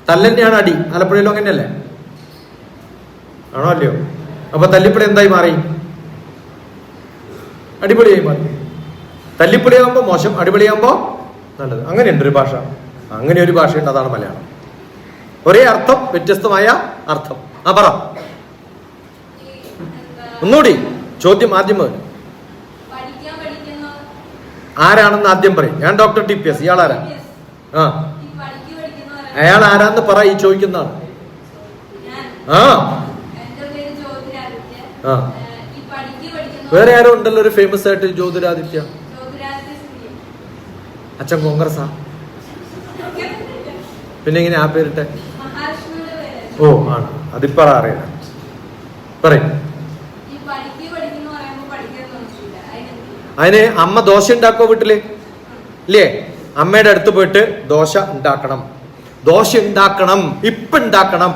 തല്ലെന്നെയാണ് അടി. ആലപ്പുഴയിലും അങ്ങനെയല്ലേ? ആണോ അല്ലയോ? അപ്പൊ തല്ലിപ്പൊളി എന്തായി മാറി? അടിപൊളിയായി മാറി. തല്ലിപ്പൊളിയാകുമ്പോ മോശം, അടിപൊളിയാകുമ്പോ നല്ലത്. അങ്ങനെയുണ്ട് ഒരു ഭാഷ. അങ്ങനെ ഒരു ഭാഷയുണ്ട്, അതാണ് മലയാളം. ഒരേ അർത്ഥം, വ്യത്യസ്തമായ അർത്ഥം. ആ പറ ഒന്നുകൂടി ചോദ്യം ആദ്യം മുതൽ. ആരാണെന്ന് ആദ്യം പറയും. ഞാൻ ഡോക്ടർ TPS. ഇയാൾ ആരാ? ആ, അയാൾ ആരാന്ന് പറ. ഈ ചോദിക്കുന്നതാണ്. ആ ആ വേറെ ആരോ ഉണ്ടല്ലോ ഒരു ഫേമസ് ആയിട്ട്, ജ്യോതിരാദിത്യ. അച്ഛൻ കോൺഗ്രസ്സാ? പിന്നെ എങ്ങനെ ആ പേരിട്ടെ? ഓ ആണ്, അതിപ്പോ അറിയാം. പറയും. അതിന് അമ്മ ദോശ ഉണ്ടാക്കോ വീട്ടില്? ഇല്ലേ? അമ്മയുടെ അടുത്ത് പോയിട്ട് ദോശ ഉണ്ടാക്കണം, ദോശ ഉണ്ടാക്കണം, ഇപ്പൊ ഉണ്ടാക്കണം.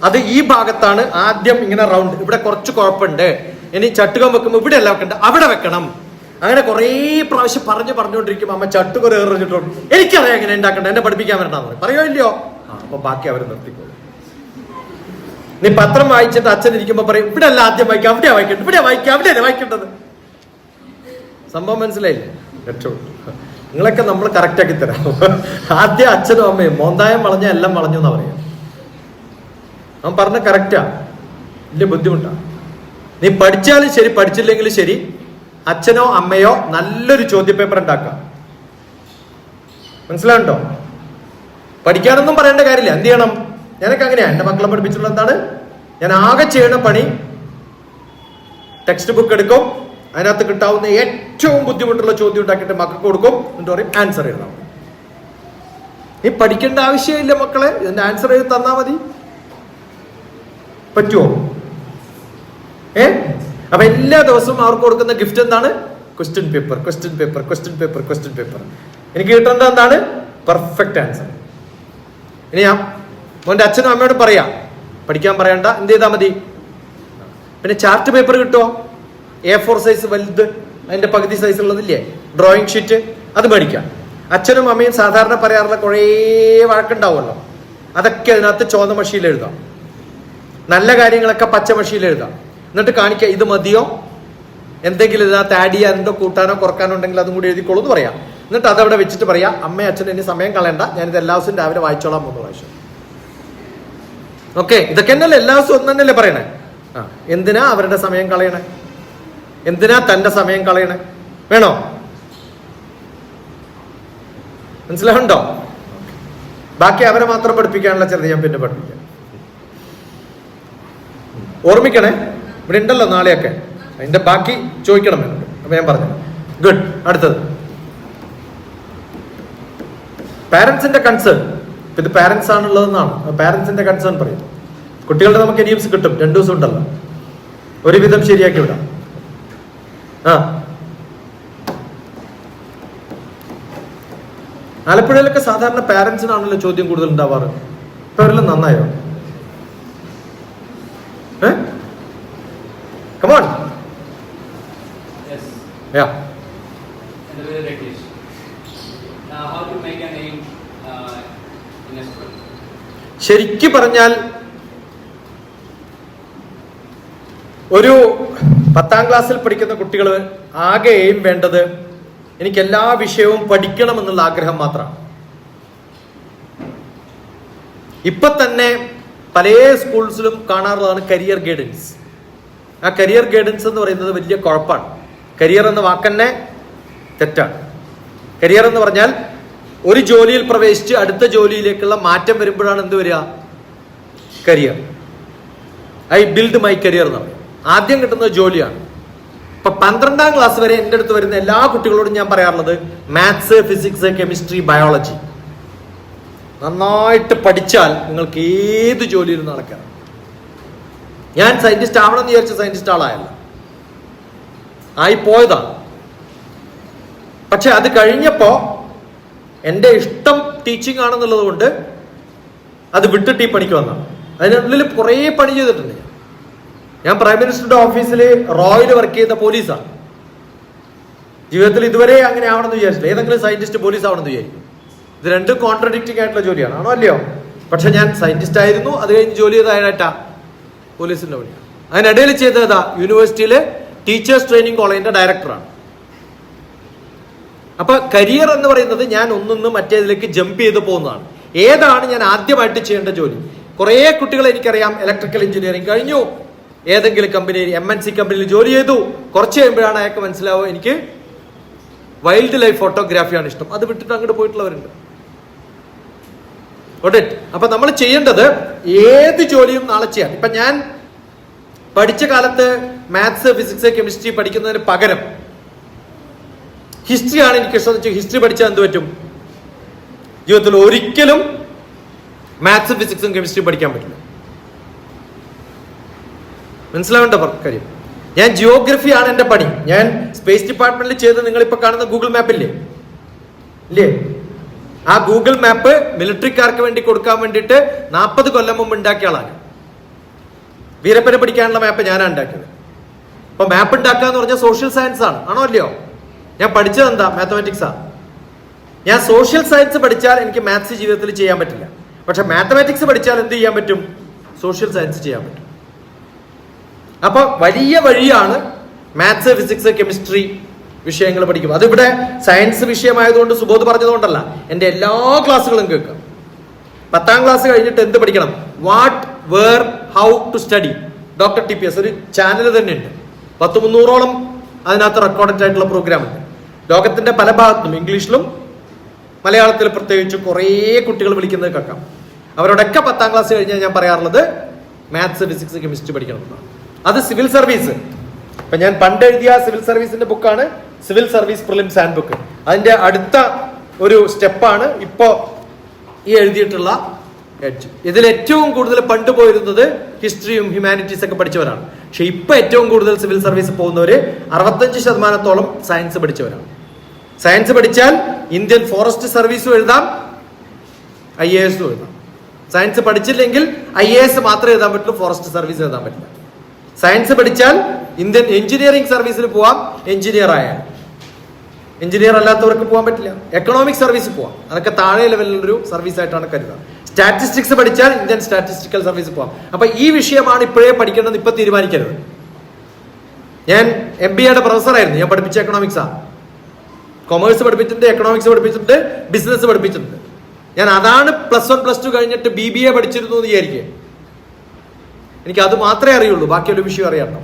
അത് ഈ ഭാഗത്താണ് ആദ്യം ഇങ്ങനെ റൗണ്ട്. ഇവിടെ കുറച്ച് കുഴപ്പമുണ്ട്, ഇനി ചട്ടുകം വെക്കുമ്പോ ഇവിടെ അല്ല വെക്കണ്ട, അവിടെ വെക്കണം. അങ്ങനെ കുറേ പ്രാവശ്യം പറഞ്ഞുകൊണ്ടിരിക്കും. അമ്മ ചട്ടുകൊരു എറിഞ്ഞിട്ടുണ്ട്. എനിക്കറിയാം എങ്ങനെ ഉണ്ടാക്കണ്ട, എന്നെ പഠിപ്പിക്കാൻ വരണ്ടെന്ന് പറയോ ഇല്ലയോ? അപ്പൊ ബാക്കി അവർ നിർത്തിക്കോളും. നീ പത്രം വായിച്ചിട്ട് അച്ഛൻ ഇരിക്കുമ്പോ പറയും ഇവിടെ അല്ല ആദ്യം വായിക്കാം, അവിടെയാ വായിക്കേണ്ടത്, ഇവിടെ വായിക്കാം, അവിടെയല്ലേ വായിക്കേണ്ടത്. സംഭവം മനസ്സിലായില്ലേ? രക്ഷപ്പെട്ടു. നിങ്ങളൊക്കെ നമ്മൾ കറക്റ്റ് ആക്കി തരാം. ആദ്യം അച്ഛനും അമ്മയും മോന്തായം വളഞ്ഞ എല്ലാം വളഞ്ഞു എന്നാ പറയാ. അവൻ പറഞ്ഞ കറക്റ്റാ, വലിയ ബുദ്ധിമുട്ടാ. നീ പഠിച്ചാലും ശരി പഠിച്ചില്ലെങ്കിലും ശരി, അച്ഛനോ അമ്മയോ നല്ലൊരു ചോദ്യപേപ്പർ ഉണ്ടാക്കാം. മനസ്സിലാവുണ്ടോ? പഠിക്കാനൊന്നും പറയേണ്ട കാര്യമില്ല. എന്ത് ചെയ്യണം? ഞാനൊക്കെ അങ്ങനെയാ എന്റെ മക്കളെ പഠിപ്പിച്ചിട്ടുള്ള. എന്താണ് ഞാൻ ആകെ ചെയ്യണ പണി? ടെക്സ്റ്റ് ബുക്ക് എടുക്കും, അതിനകത്ത് കിട്ടാവുന്ന ഏറ്റവും ബുദ്ധിമുട്ടുള്ള ചോദ്യം ഉണ്ടാക്കിയിട്ട് മക്കൾക്ക് കൊടുക്കും. എന്നിട്ട് പറയും ആൻസർ എഴുതാം. നീ പഠിക്കേണ്ട ആവശ്യമില്ല മക്കളെ, ഇതിന്റെ ആൻസർ എഴുതി തന്നാ മതി. പറ്റുമോ? അപ്പൊ എല്ലാ ദിവസവും അവർക്ക് കൊടുക്കുന്ന ഗിഫ്റ്റ് എന്താണ്? Question paper, question paper, question paper, question paper. എനിക്ക് കിട്ടേണ്ടത് എന്താണ്? Perfect answer. ഇനി ഞാൻ മോന്റെ അച്ഛനും അമ്മയോട് പറയാം, പഠിക്കാൻ പറയണ്ട, എന്ത് ചെയ്താൽ മതി? പിന്നെ ചാർട്ട് പേപ്പർ കിട്ടുമോ? A4 സൈസ് വലുത്, അതിന്റെ പകുതി സൈസ് ഉള്ളതില്ലേ, ഡ്രോയിങ് ഷീറ്റ്, അത് മേടിക്കാം. അച്ഛനും അമ്മയും സാധാരണ പറയാറുള്ള കുറേ വഴക്കുണ്ടാവുമല്ലോ, അതൊക്കെ അതിനകത്ത് ചുവന്ന മഷിയിൽ എഴുതാം. നല്ല കാര്യങ്ങളൊക്കെ പച്ച മഷിയിൽ എഴുതാം. എന്നിട്ട് കാണിക്കുക, ഇത് മതിയോ, എന്തെങ്കിലും ഇതിനകത്ത് ആഡ് ചെയ്യാനുണ്ടോ, കൂട്ടാനോ കുറക്കാനോ ഉണ്ടെങ്കിൽ അതും കൂടി എഴുതിക്കോളൂ എന്ന് പറയാം. എന്നിട്ട് അതവിടെ വെച്ചിട്ട് പറയാം, അമ്മയും അച്ഛനും ഇനി സമയം കളയണ്ട, ഞാനിത് എല്ലാ ദിവസവും രാവിലെ വായിച്ചോളാം 3 പ്രാവശ്യം. ഓക്കെ, ഇതൊക്കെ തന്നെയല്ലേ എല്ലാ ദിവസവും ഒന്നും തന്നെയല്ലേ പറയണേ? ആ, എന്തിനാ അവരുടെ സമയം കളയണേ? എന്തിനാ തന്റെ സമയം കളയണേ? വേണോ? മനസ്സിലാവുണ്ടോ? ബാക്കി അവരെ മാത്രം പഠിപ്പിക്കാനുള്ള ചെറുത് ഞാൻ പിന്നെ പഠിപ്പിക്കാം. ഓർമ്മിക്കണേ, ഇവിടെ ഉണ്ടല്ലോ നാളെയൊക്കെ, അതിന്റെ ബാക്കി ചോദിക്കണം എന്നോട്. അപ്പൊ ഞാൻ പറഞ്ഞു. ഗുഡ്. അടുത്തത് പാരന്റ്സിന്റെ കൺസേൺ. ഇത് പാരന്റ്സ് ആണുള്ളതെന്നാണ്. പാരന്റ്സിന്റെ കൺസേൺ പറയും. കുട്ടികളുടെ നമുക്ക് NEMS കിട്ടും, 2 ദിവസം ഉണ്ടല്ലോ, ഒരുവിധം ശരിയാക്കി വിടാം. ആ, ആലപ്പുഴയിലൊക്കെ സാധാരണ പാരന്റ്സിനാണല്ലോ ചോദ്യം കൂടുതൽ ഉണ്ടാവാറ്. ഇപ്പൊ അവരെല്ലാം നന്നായോ? Come on. Yes. Yeah. And the British. Now, how to make a name in a school? ശരിക്ക് പറഞ്ഞാൽ ഒരു 10ാം ക്ലാസ്സിൽ പഠിക്കുന്ന കുട്ടികൾ ആകെയും വേണ്ടത് എനിക്ക് എല്ലാ വിഷയവും പഠിക്കണമെന്നുള്ള ആഗ്രഹം മാത്രമാണ്. ഇപ്പൊ തന്നെ പല സ്കൂൾസിലും കാണാറുള്ളതാണ് കരിയർ ഗൈഡൻസ്. ആ കരിയർ ഗൈഡൻസ് എന്ന് പറയുന്നത് വലിയ കുഴപ്പമാണ്. കരിയർ എന്ന വാക്കന്നെ തെറ്റാണ്. കരിയർ എന്ന് പറഞ്ഞാൽ ഒരു ജോലിയിൽ പ്രവേശിച്ച് അടുത്ത ജോലിയിലേക്കുള്ള മാറ്റം വരുമ്പോഴാണ് എന്ത് വരിക? Career. I build my career എന്ന് പറയും. ആദ്യം കിട്ടുന്നത് ജോലിയാണ്. ഇപ്പൊ 12ാം ക്ലാസ് വരെ എൻ്റെ അടുത്ത് വരുന്ന എല്ലാ കുട്ടികളോടും ഞാൻ പറയാറുള്ളത് മാത്സ്, ഫിസിക്സ്, കെമിസ്ട്രി, ബയോളജി നന്നായിട്ട് പഠിച്ചാൽ നിങ്ങൾക്ക് ഏത് ജോലിയിലും നടക്കാം. ഞാൻ സയന്റിസ്റ്റ് ആവണം എന്ന് വിചാരിച്ച സയന്റിസ്റ്റ് ആളായല്ല, ആയിപ്പോയതാണ്. പക്ഷെ അത് കഴിഞ്ഞപ്പോ എൻ്റെ ഇഷ്ടം ടീച്ചിങ് ആണെന്നുള്ളത് കൊണ്ട് അത് വിട്ടിട്ട് ഈ പണിക്ക് വന്നതാണ്. അതിനുള്ളിൽ കുറേ പണി ചെയ്തിട്ടുണ്ട്. ഞാൻ പ്രൈം മിനിസ്റ്ററുടെ ഓഫീസിൽ റോയിൽ വർക്ക് ചെയ്ത പോലീസാണ്. ജീവിതത്തിൽ ഇതുവരെ അങ്ങനെ ആവണമെന്ന് വിചാരിച്ചില്ല. ഏതെങ്കിലും സയന്റിസ്റ്റ് പോലീസ് ആവണമെന്ന് വിചാരിക്കും. ഇത് രണ്ടും കോൺട്രഡിക്റ്റിംഗ് ആയിട്ടുള്ള ജോലിയാണ്. ആണോ അല്ലയോ? പക്ഷെ ഞാൻ സയന്റിസ്റ്റ് ആയിരുന്നു. അത് കഴിഞ്ഞ് ജോലി ചെയ്തതായിട്ടാ പോലീസിന്റെ പണിയാണ്. അതിനിടയിൽ ചെയ്തതാ യൂണിവേഴ്സിറ്റിയിലെ ടീച്ചേഴ്സ് ട്രെയിനിങ് കോളേജിന്റെ ഡയറക്ടറാണ്. അപ്പൊ കരിയർ എന്ന് പറയുന്നത് ഞാൻ ഒന്നൊന്ന് മറ്റേതിലേക്ക് ജമ്പ് ചെയ്ത് പോകുന്നതാണ്. ഏതാണ് ഞാൻ ആദ്യമായിട്ട് ചെയ്യേണ്ട ജോലി? കുറെ കുട്ടികളെ എനിക്കറിയാം ഇലക്ട്രിക്കൽ എഞ്ചിനീയറിംഗ് കഴിഞ്ഞു, ഏതെങ്കിലും കമ്പനിയിൽ MNC കമ്പനിയിൽ ജോലി ചെയ്തു. കുറച്ച് കഴിയുമ്പോഴാണ് അയാൾക്ക് മനസ്സിലാവുക എനിക്ക് വൈൽഡ് ലൈഫ് ഫോട്ടോഗ്രാഫിയാണ് ഇഷ്ടം. അത് വിട്ടിട്ട് അങ്ങോട്ട് പോയിട്ടുള്ളവരുണ്ട്. അപ്പൊ നമ്മൾ ചെയ്യേണ്ടത് ഏത് ജോലിയും നാളെ ചെയ്യാം. ഇപ്പൊ ഞാൻ പഠിച്ച കാലത്ത് മാത്സ്, ഫിസിക്സ്, കെമിസ്ട്രി പഠിക്കുന്നതിന് പകരം ഹിസ്റ്ററിയാണ് എനിക്ക് ഇഷ്ടം. ഹിസ്റ്ററി പഠിച്ചാൽ എന്ത് പറ്റും? ജീവിതത്തിൽ ഒരിക്കലും മാത്സും ഫിസിക്സും കെമിസ്ട്രിയും പഠിക്കാൻ പറ്റില്ല. മനസ്സിലാവേണ്ട കാര്യം. ഞാൻ ജിയോഗ്രഫിയാണ് എന്റെ പണി. ഞാൻ സ്പേസ് ഡിപ്പാർട്ട്മെന്റിൽ ചെയ്ത് നിങ്ങളിപ്പോ കാണുന്ന ഗൂഗിൾ മാപ്പില്ലേ ഇല്ലേ, ആ ഗൂഗിൾ മാപ്പ് മിലിറ്ററിക്കാർക്ക് വേണ്ടി കൊടുക്കാൻ വേണ്ടിയിട്ട് 40 കൊല്ലം മുമ്പ് ഉണ്ടാക്കിയ ആളാണ്. വീരപ്പനെ പഠിക്കാനുള്ള മാപ്പ് ഞാനാണ് ഉണ്ടാക്കിയത്. അപ്പൊ മാപ്പ് ഉണ്ടാക്കുക എന്ന് പറഞ്ഞാൽ സോഷ്യൽ സയൻസ് ആണ്, ആണോ അല്ലയോ? ഞാൻ പഠിച്ചത് എന്താ? മാത്തമാറ്റിക്സാ. ഞാൻ സോഷ്യൽ സയൻസ് പഠിച്ചാൽ എനിക്ക് മാത്സ് ജീവിതത്തിൽ ചെയ്യാൻ പറ്റില്ല. പക്ഷെ മാത്തമാറ്റിക്സ് പഠിച്ചാൽ എന്ത് ചെയ്യാൻ പറ്റും? സോഷ്യൽ സയൻസ് ചെയ്യാൻ പറ്റും. അപ്പൊ വലിയ വഴിയാണ് മാത്സ്, ഫിസിക്സ്, കെമിസ്ട്രി വിഷയങ്ങൾ പഠിക്കും. അതിവിടെ സയൻസ് വിഷയമായതുകൊണ്ട് സുബോധ് പറഞ്ഞതുകൊണ്ടല്ല, എന്റെ എല്ലാ ക്ലാസ്സുകളും കേൾക്കാം. 10ാം ക്ലാസ് കഴിഞ്ഞിട്ട് എന്ത് പഠിക്കണം? What, where, how to study. Doctor TPS ഒരു ചാനൽ തന്നെ ഉണ്ട്. 300ഓളം അതിനകത്ത് റെക്കോർഡഡ് ആയിട്ടുള്ള പ്രോഗ്രാം ഉണ്ട്. ലോകത്തിന്റെ പല ഭാഗത്തും ഇംഗ്ലീഷിലും മലയാളത്തിൽ പ്രത്യേകിച്ച് കുറേ കുട്ടികൾ വിളിക്കുന്നത് കേൾക്കാം. അവരോടൊക്കെ 10ാം ക്ലാസ് കഴിഞ്ഞാൽ ഞാൻ പറയാറുള്ളത് മാത്സ്, ഫിസിക്സ്, കെമിസ്ട്രി പഠിക്കണം എന്നാണ്. അത് സിവിൽ സർവീസ്. ഇപ്പൊ ഞാൻ പണ്ട് എഴുതിയ സിവിൽ സർവീസിന്റെ ബുക്കാണ് civil service prelims hand book. അതിന്റെ അടുത്ത ഒരു സ്റ്റെപ്പാണ് ഇപ്പോ ഈ എഴുതിയിട്ടുള്ള എഡ്ജ്. ഇതിൽ ഏറ്റവും കൂടുതൽ പണ്ട് പോയിരുന്നത് ഹിസ്റ്ററിയും ഹ്യൂമാനിറ്റീസ് ഒക്കെ പഠിച്ചവരാണ്. പക്ഷെ ഇപ്പൊ ഏറ്റവും കൂടുതൽ സിവിൽ സർവീസ് പോകുന്നവര് 65% സയൻസ് പഠിച്ചവരാണ്. സയൻസ് പഠിച്ചാൽ ഇന്ത്യൻ ഫോറസ്റ്റ് സർവീസും എഴുതാം, IAS എഴുതാം. സയൻസ് പഠിച്ചില്ലെങ്കിൽ IAS മാത്രമേ എഴുതാൻ പറ്റുള്ളൂ, ഫോറസ്റ്റ് സർവീസ് എഴുതാൻ പറ്റില്ല. സയൻസ് പഠിച്ചാൽ ഇന്ത്യൻ എഞ്ചിനീയറിംഗ് സർവീസിൽ പോവാം, എഞ്ചിനീയർ ആയാൽ. എഞ്ചിനീയർ അല്ലാത്തവർക്ക് പോകാൻ പറ്റില്ല. എക്കണോമിക് സർവീസ് പോവാം, അതൊക്കെ താഴെ ലെവലിലൊരു സർവീസ് ആയിട്ടാണ് കരുതുക. സ്റ്റാറ്റിസ്റ്റിക്സ് പഠിച്ചാൽ ഇന്ത്യൻ സ്റ്റാറ്റിസ്റ്റിക്കൽ സർവീസ് പോവാം. അപ്പൊ ഈ വിഷയമാണ് ഇപ്പോഴേ പഠിക്കേണ്ടത്, ഇപ്പൊ തീരുമാനിക്കരുത്. ഞാൻ MBAയുടെ പ്രൊഫസറായിരുന്നു. ഞാൻ പഠിപ്പിച്ച എക്കണോമിക്സാ. കൊമേഴ്സ് പഠിപ്പിച്ചിട്ടുണ്ട്, എക്കണോമിക്സ് പഠിപ്പിച്ചിട്ടുണ്ട്, ബിസിനസ് പഠിപ്പിച്ചിട്ടുണ്ട്. ഞാൻ അതാണ് +1 +2 കഴിഞ്ഞിട്ട് BBA പഠിച്ചിരുന്നു എന്ന് വിചാരിക്കുക. എനിക്ക് അത് മാത്രമേ അറിയുള്ളൂ, ബാക്കിയൊരു വിഷയം അറിയാട്ടോ.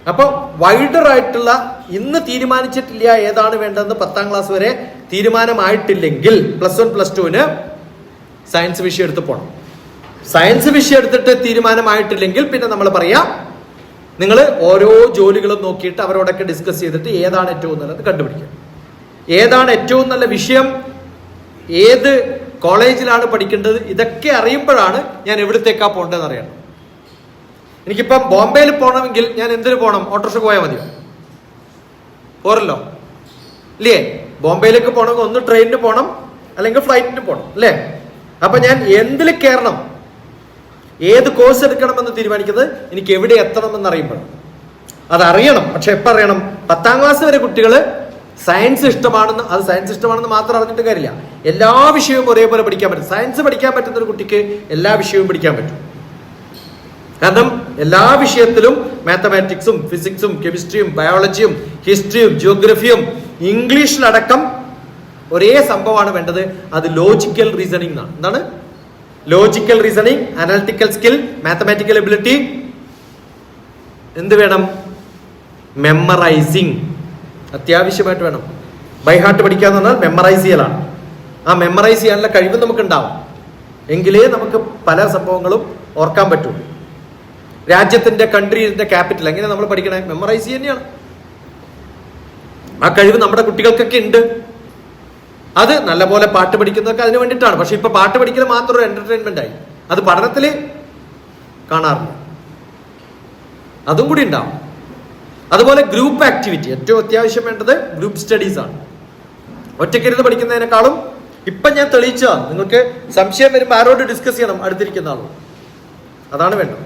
അപ്പൊ വൈഡർ ആയിട്ടുള്ള ഇന്ന് തീരുമാനിച്ചിട്ടില്ല ഏതാണ് വേണ്ടതെന്ന് 10ാം ക്ലാസ് വരെ തീരുമാനമായിട്ടില്ലെങ്കിൽ +1 +2ന് സയൻസ് വിഷയം എടുത്ത് പോകണം. സയൻസ് വിഷയം എടുത്തിട്ട് തീരുമാനമായിട്ടില്ലെങ്കിൽ പിന്നെ നമ്മൾ പറയാം, നിങ്ങൾ ഓരോ ജോലികളും നോക്കിയിട്ട് അവരോടൊക്കെ ഡിസ്കസ് ചെയ്തിട്ട് ഏതാണ് ഏറ്റവും നല്ലത് കണ്ടുപിടിക്കുക. ഏതാണ് ഏറ്റവും നല്ല വിഷയം, ഏത് കോളേജിലാണ് പഠിക്കേണ്ടത്, ഇതൊക്കെ അറിയുമ്പോഴാണ് ഞാൻ എവിടത്തേക്കാ പോകേണ്ടതെന്ന് അറിയണം. എനിക്കിപ്പം ബോംബെയിൽ പോകണമെങ്കിൽ ഞാൻ എന്തിനു പോകണം? ഓട്ടോറിക്ഷ പോയാൽ മതിയോ? പോരല്ലോ ഇല്ലേ? ബോംബെയിലേക്ക് പോകണമെങ്കിൽ ഒന്ന് ട്രെയിനിന് പോകണം, അല്ലെങ്കിൽ ഫ്ലൈറ്റിന് പോകണം അല്ലേ? അപ്പൊ ഞാൻ എന്തിൽ കയറണം, ഏത് കോഴ്സ് എടുക്കണമെന്ന് തീരുമാനിക്കുന്നത് എനിക്ക് എവിടെ എത്തണമെന്ന് അറിയുമ്പോഴാണ്. അതറിയണം. പക്ഷെ എപ്പോൾ അറിയണം? 10ാം ക്ലാസ് വരെ കുട്ടികൾ സയൻസ് ഇഷ്ടമാണെന്ന്, അത് സയൻസ് ഇഷ്ടമാണെന്ന് മാത്രം അറിഞ്ഞിട്ട് കാര്യമില്ല. എല്ലാ വിഷയവും ഒരേപോലെ പഠിക്കാൻ പറ്റും. സയൻസ് പഠിക്കാൻ പറ്റുന്ന ഒരു കുട്ടിക്ക് എല്ലാ വിഷയവും പഠിക്കാൻ പറ്റും. കാരണം എല്ലാ വിഷയത്തിലും മാത്തമാറ്റിക്സും ഫിസിക്സും കെമിസ്ട്രിയും ബയോളജിയും ഹിസ്റ്ററിയും ജിയോഗ്രഫിയും ഇംഗ്ലീഷിലടക്കം ഒരേ സംഭവമാണ് വേണ്ടത്. അത് ലോജിക്കൽ റീസണിംഗ് എന്നാണ്. എന്താണ് logical reasoning? Analytical skill, mathematical ability. എന്ത് വേണം? മെമ്മറൈസിങ് അത്യാവശ്യമായിട്ട് വേണം. ബൈ ഹാർട്ട് പഠിക്കുക എന്ന് പറഞ്ഞാൽ മെമ്മറൈസ് ചെയ്യലാണ്. ആ മെമ്മറൈസ് ചെയ്യാനുള്ള കഴിവ് നമുക്ക് ഉണ്ടാവും, എങ്കിലേ നമുക്ക് പല സംഭവങ്ങളും ഓർക്കാൻ പറ്റുള്ളൂ. രാജ്യത്തിന്റെ കൺട്രീന്റെ ക്യാപിറ്റൽ എങ്ങനെ നമ്മൾ പഠിക്കണേ? മെമ്മറൈസ് തന്നെയാണ്. ആ കഴിവ് നമ്മുടെ കുട്ടികൾക്കൊക്കെ ഉണ്ട്. അത് നല്ലപോലെ പാട്ട് പഠിക്കുന്നതൊക്കെ അതിന് വേണ്ടിയിട്ടാണ്. പക്ഷെ ഇപ്പൊ പാട്ട് പഠിക്കൽ മാത്രം ഒരു എന്റർടൈൻമെന്റ് ആയി, അത് പഠനത്തിൽ കാണാറില്ല. അതും കൂടി ഉണ്ടാവും. അതുപോലെ ഗ്രൂപ്പ് ആക്ടിവിറ്റി, ഏറ്റവും അത്യാവശ്യം വേണ്ടത് ഗ്രൂപ്പ് സ്റ്റഡീസ് ആണ്. ഒറ്റയ്ക്കിരുന്ന് പഠിക്കുന്നതിനേക്കാളും ഇപ്പൊ ഞാൻ തെളിയിച്ചതാണ്. നിങ്ങൾക്ക് സംശയം വരുമ്പോൾ ആരോട് ഡിസ്കസ് ചെയ്യണം? അടുത്തിരിക്കുന്ന ആളോട്. അതാണ് വേണ്ടത്.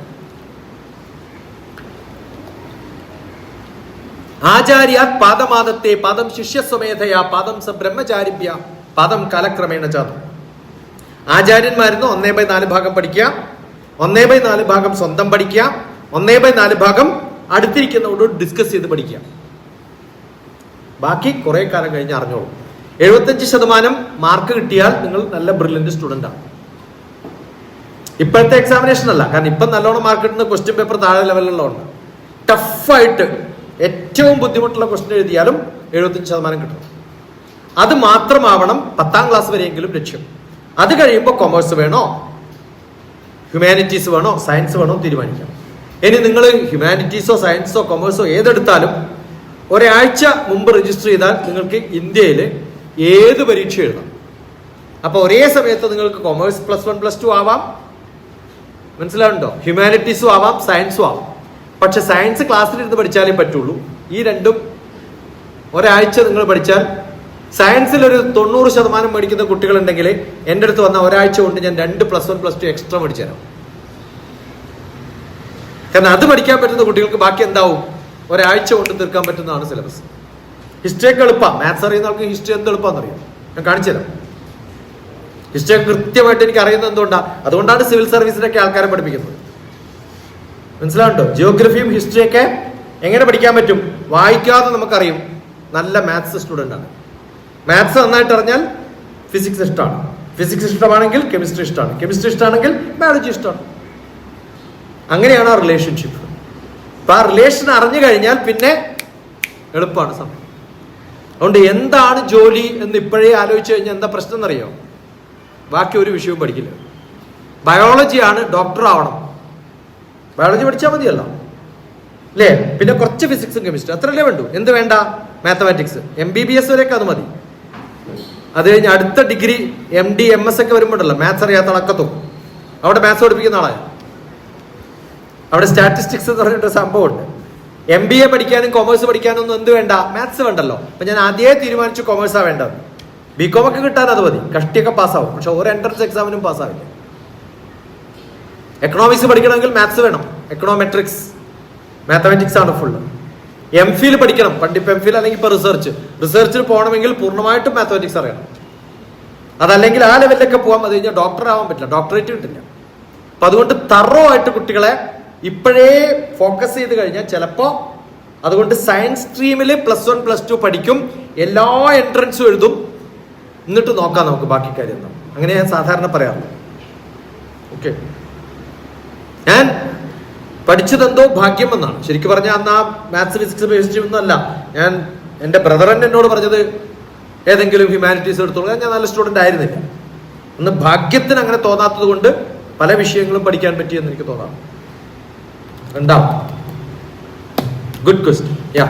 ആചാര്യാത് പാദമാദത്തെ പാദം ശിഷ്യസ്വമേധയാ പാദം സ ബ്രഹ്മചാരിഭ്യ പാദം കാലക്രമേണ ചാതു. ആചാര്യന്മാരുന്ന് 1/4 ഭാഗം പഠിക്കുക, 1/4 ഭാഗം സ്വന്തം പഠിക്കുക, 1/4 ഭാഗം അടുത്തിരിക്കുന്നവരോട് ഡിസ്കസ് ചെയ്ത് പഠിക്കുക. ബാക്കി കുറെ കാലം കഴിഞ്ഞ് അറിഞ്ഞോളൂ. 75% മാർക്ക് കിട്ടിയാൽ നിങ്ങൾ നല്ല ബ്രില്യന്റ് സ്റ്റുഡന്റ് ആണ്. ഇപ്പോഴത്തെ എക്സാമിനേഷൻ അല്ല, കാരണം ഇപ്പം നല്ലോണം മാർക്ക് കിട്ടുന്ന ക്വസ്റ്റ്യൻ പേപ്പർ താഴെ ലെവലിലുള്ളതുണ്ട്. ടഫായിട്ട് ഏറ്റവും ബുദ്ധിമുട്ടുള്ള ക്വസ്റ്റ്യൻ എഴുതിയാലും 75% കിട്ടണം. അത് മാത്രമാവണം 10ാം ക്ലാസ് വരെയെങ്കിലും ലക്ഷ്യം. അത് കഴിയുമ്പോൾ കൊമേഴ്സ് വേണോ ഹ്യൂമാനിറ്റീസ് വേണോ സയൻസ് വേണോ തീരുമാനിക്കാം. ഇനി നിങ്ങൾ ഹ്യൂമാനിറ്റീസോ സയൻസോ കൊമേഴ്സോ ഏതെടുത്താലും ഒരാഴ്ച മുമ്പ് രജിസ്റ്റർ ചെയ്താൽ നിങ്ങൾക്ക് ഇന്ത്യയിൽ ഏത് പരീക്ഷ എഴുതാം. അപ്പൊ ഒരേ സമയത്ത് നിങ്ങൾക്ക് കൊമേഴ്സ് +1 +2 ആവാം, മനസ്സിലാവുണ്ടോ? ഹ്യൂമാനിറ്റീസും ആവാം, സയൻസും ആവാം. പക്ഷെ സയൻസ് ക്ലാസ്സിലിരുന്ന് പഠിച്ചാലേ പറ്റുള്ളൂ. ഈ രണ്ടും ഒരാഴ്ച നിങ്ങൾ പഠിച്ചാൽ സയൻസിൽ ഒരു 90% പഠിക്കുന്ന കുട്ടികളുണ്ടെങ്കിൽ എൻ്റെ അടുത്ത് വന്ന ഒരാഴ്ച കൊണ്ട് ഞാൻ 2 +1 +2 എക്സ്ട്രാ പഠിച്ചു തരാം. കാരണം അത് പഠിക്കാൻ പറ്റുന്ന കുട്ടികൾക്ക് ബാക്കി എന്താവും, ഒരാഴ്ച കൊണ്ട് തീർക്കാൻ പറ്റുന്നതാണ് സിലബസ്. ഹിസ്റ്ററിയൊക്കെ എളുപ്പമാണ്. മാത്സ് അറിയുന്ന ആൾക്ക് ഹിസ്റ്ററി എന്ത് എളുപ്പമാണെന്ന് അറിയാം. ഞാൻ കാണിച്ചു തരാം. ഹിസ്റ്ററി കൃത്യമായിട്ട് എനിക്ക് അറിയുന്നത് എന്തുകൊണ്ടാണ്? അതുകൊണ്ടാണ് സിവിൽ സർവീസിലൊക്കെ ആൾക്കാരെ പഠിപ്പിക്കുന്നത്. മനസ്സിലാവുണ്ടോ? ജിയോഗ്രഫിയും ഹിസ്റ്ററിയൊക്കെ എങ്ങനെ പഠിക്കാൻ പറ്റും? വായിക്കാതെ നമുക്കറിയും. നല്ല മാത്സ് സ്റ്റുഡൻ്റ് ആണ്. മാത്സ് നന്നായിട്ട് അറിഞ്ഞാൽ ഫിസിക്സ് ഇഷ്ടമാണ്, ഫിസിക്സ് ഇഷ്ടമാണെങ്കിൽ കെമിസ്ട്രി ഇഷ്ടമാണ്, കെമിസ്ട്രി ഇഷ്ടമാണെങ്കിൽ ബയോളജി ഇഷ്ടമാണ്. അങ്ങനെയാണ് ആ റിലേഷൻഷിപ്പ്. അപ്പൊ ആ റിലേഷൻ അറിഞ്ഞു കഴിഞ്ഞാൽ പിന്നെ എളുപ്പമാണ് സമയം. അതുകൊണ്ട് എന്താണ് ജോലി എന്ന് ഇപ്പോഴേ ആലോചിച്ച് കഴിഞ്ഞാൽ എന്താ പ്രശ്നം എന്നറിയോ? ബാക്കി ഒരു വിഷയവും പഠിക്കില്ല. ബയോളജിയാണ്, ഡോക്ടർ ആവണം, ബയോളജി പഠിച്ചാൽ മതിയല്ലോ അല്ലേ? പിന്നെ കുറച്ച് ഫിസിക്സും കെമിസ്ട്രി അത്രയല്ലേ വേണ്ടു. എന്ത് വേണ്ട? മാത്തമാറ്റിക്സ്. MBBS വരെയൊക്കെ അത് മതി. അത് കഴിഞ്ഞ് അടുത്ത ഡിഗ്രി MD MS ഒക്കെ വരുമ്പോഴല്ലോ മാത്സ് അറിയാത്ത അളക്കത്തും അവിടെ മാത്സ് പഠിപ്പിക്കുന്ന ആളാണ്. അവിടെ സ്റ്റാറ്റിസ്റ്റിക്സ് എന്ന് പറഞ്ഞിട്ട് സംഭവമുണ്ട്. MBA പഠിക്കാനും കൊമേഴ്സ് പഠിക്കാനും ഒന്നും എന്ത് വേണ്ട? മാത്സ് വേണ്ടല്ലോ. അപ്പൊ ഞാൻ ആദ്യമേ തീരുമാനിച്ചു കൊമേഴ്സാണ് വേണ്ടത്. BCom ഒക്കെ കിട്ടാൻ അത് മതി, കഷ്ടിയൊക്കെ പാസ്സാവും. പക്ഷെ ഒരു എൻട്രൻസ് എക്സാമിനും പാസ്സാവില്ല. എക്കണോമിക്സ് പഠിക്കണമെങ്കിൽ മാത്സ് വേണം, എക്കണോമെട്രിക്സ്, മാത്തമാറ്റിക്സ് ആണ് ഫുള്ള്. MPhil പഠിക്കണം. പണ്ടിപ്പോൾ MPhil അല്ലെങ്കിൽ ഇപ്പൊ റിസർച്ചിൽ പോകണമെങ്കിൽ പൂർണ്ണമായിട്ടും മാത്തമാറ്റിക്സ് അറിയണം. അതല്ലെങ്കിൽ ആ ലെവലിലൊക്കെ പോകാൻ അത് കഴിഞ്ഞാൽ ഡോക്ടർ ആവാൻ പറ്റില്ല, ഡോക്ടറേറ്റ് കിട്ടില്ല. അപ്പൊ അതുകൊണ്ട് തറോ ആയിട്ട് കുട്ടികളെ ഇപ്പോഴേ ഫോക്കസ് ചെയ്ത് കഴിഞ്ഞാൽ ചിലപ്പോ, അതുകൊണ്ട് സയൻസ് സ്ട്രീമിൽ +1 +2 പഠിക്കും, എല്ലാ എൻട്രൻസും എഴുതും, എന്നിട്ട് നോക്കാം നമുക്ക് ബാക്കി കാര്യം എന്താ. അങ്ങനെ ഞാൻ സാധാരണ പറയാറുള്ളൂ. ഓക്കെ, ഞാൻ പഠിച്ചതെന്തോ ഭാഗ്യം എന്നാണ്. ശരിക്കും പറഞ്ഞാൽ അന്ന് ആ മാത്സ് ഫിസിക്സ് ഹിസ്റ്ററി ഒന്നും അല്ല. ഞാൻ എൻ്റെ ബ്രദറൻ എന്നോട് പറഞ്ഞത് ഏതെങ്കിലും ഹ്യൂമാനിറ്റീസ് എടുത്തോളൂ, ഞാൻ നല്ല സ്റ്റുഡൻ്റ് ആയിരുന്നില്ല. അന്ന് ഭാഗ്യത്തിന് അങ്ങനെ തോന്നാത്തത് കൊണ്ട് പല വിഷയങ്ങളും പഠിക്കാൻ പറ്റിയെന്ന് എനിക്ക് തോന്നാം. രണ്ടാമത് ഗുഡ് ക്വസ്റ്റ്യൻ. യാ,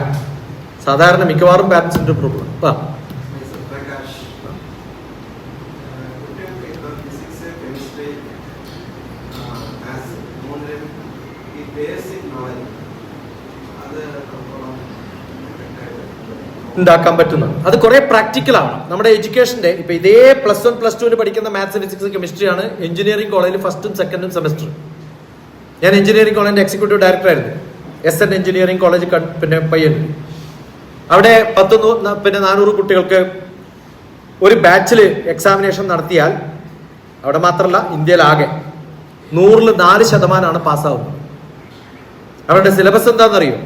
സാധാരണ മിക്കവാറും പാരൻസിന്റെ പ്രോബ്ലം. ഉണ്ടാക്കാൻ പറ്റുന്നത് അത് കുറെ പ്രാക്ടിക്കൽ ആണ്. നമ്മുടെ എഡ്യൂക്കേഷന്റെ ഇപ്പൊ ഇതേ +1 +2 പഠിക്കുന്ന മാത്സ് ഫിസിക്സ് കെമിസ്ട്രിയാണ് എഞ്ചിനീയറിംഗ് കോളേജിൽ 1st, 2nd സെമസ്റ്റർ. ഞാൻ എഞ്ചിനീയറിംഗ് കോളേജിന്റെ എക്സിക്യൂട്ടീവ് ഡയറക്ടർ ആയിരുന്നു. SN എഞ്ചിനീയറിംഗ് കോളേജ് പിന്നെ പയ്യന്നൂർ. അവിടെ 400 കുട്ടികൾക്ക് ഒരു ബാച്ചിൽ എക്സാമിനേഷൻ നടത്തിയാൽ, അവിടെ മാത്രമല്ല ഇന്ത്യയിലാകെ 100ൽ 4% പാസ്സാവുന്നത്. അവരുടെ സിലബസ് എന്താണെന്നറിയോ?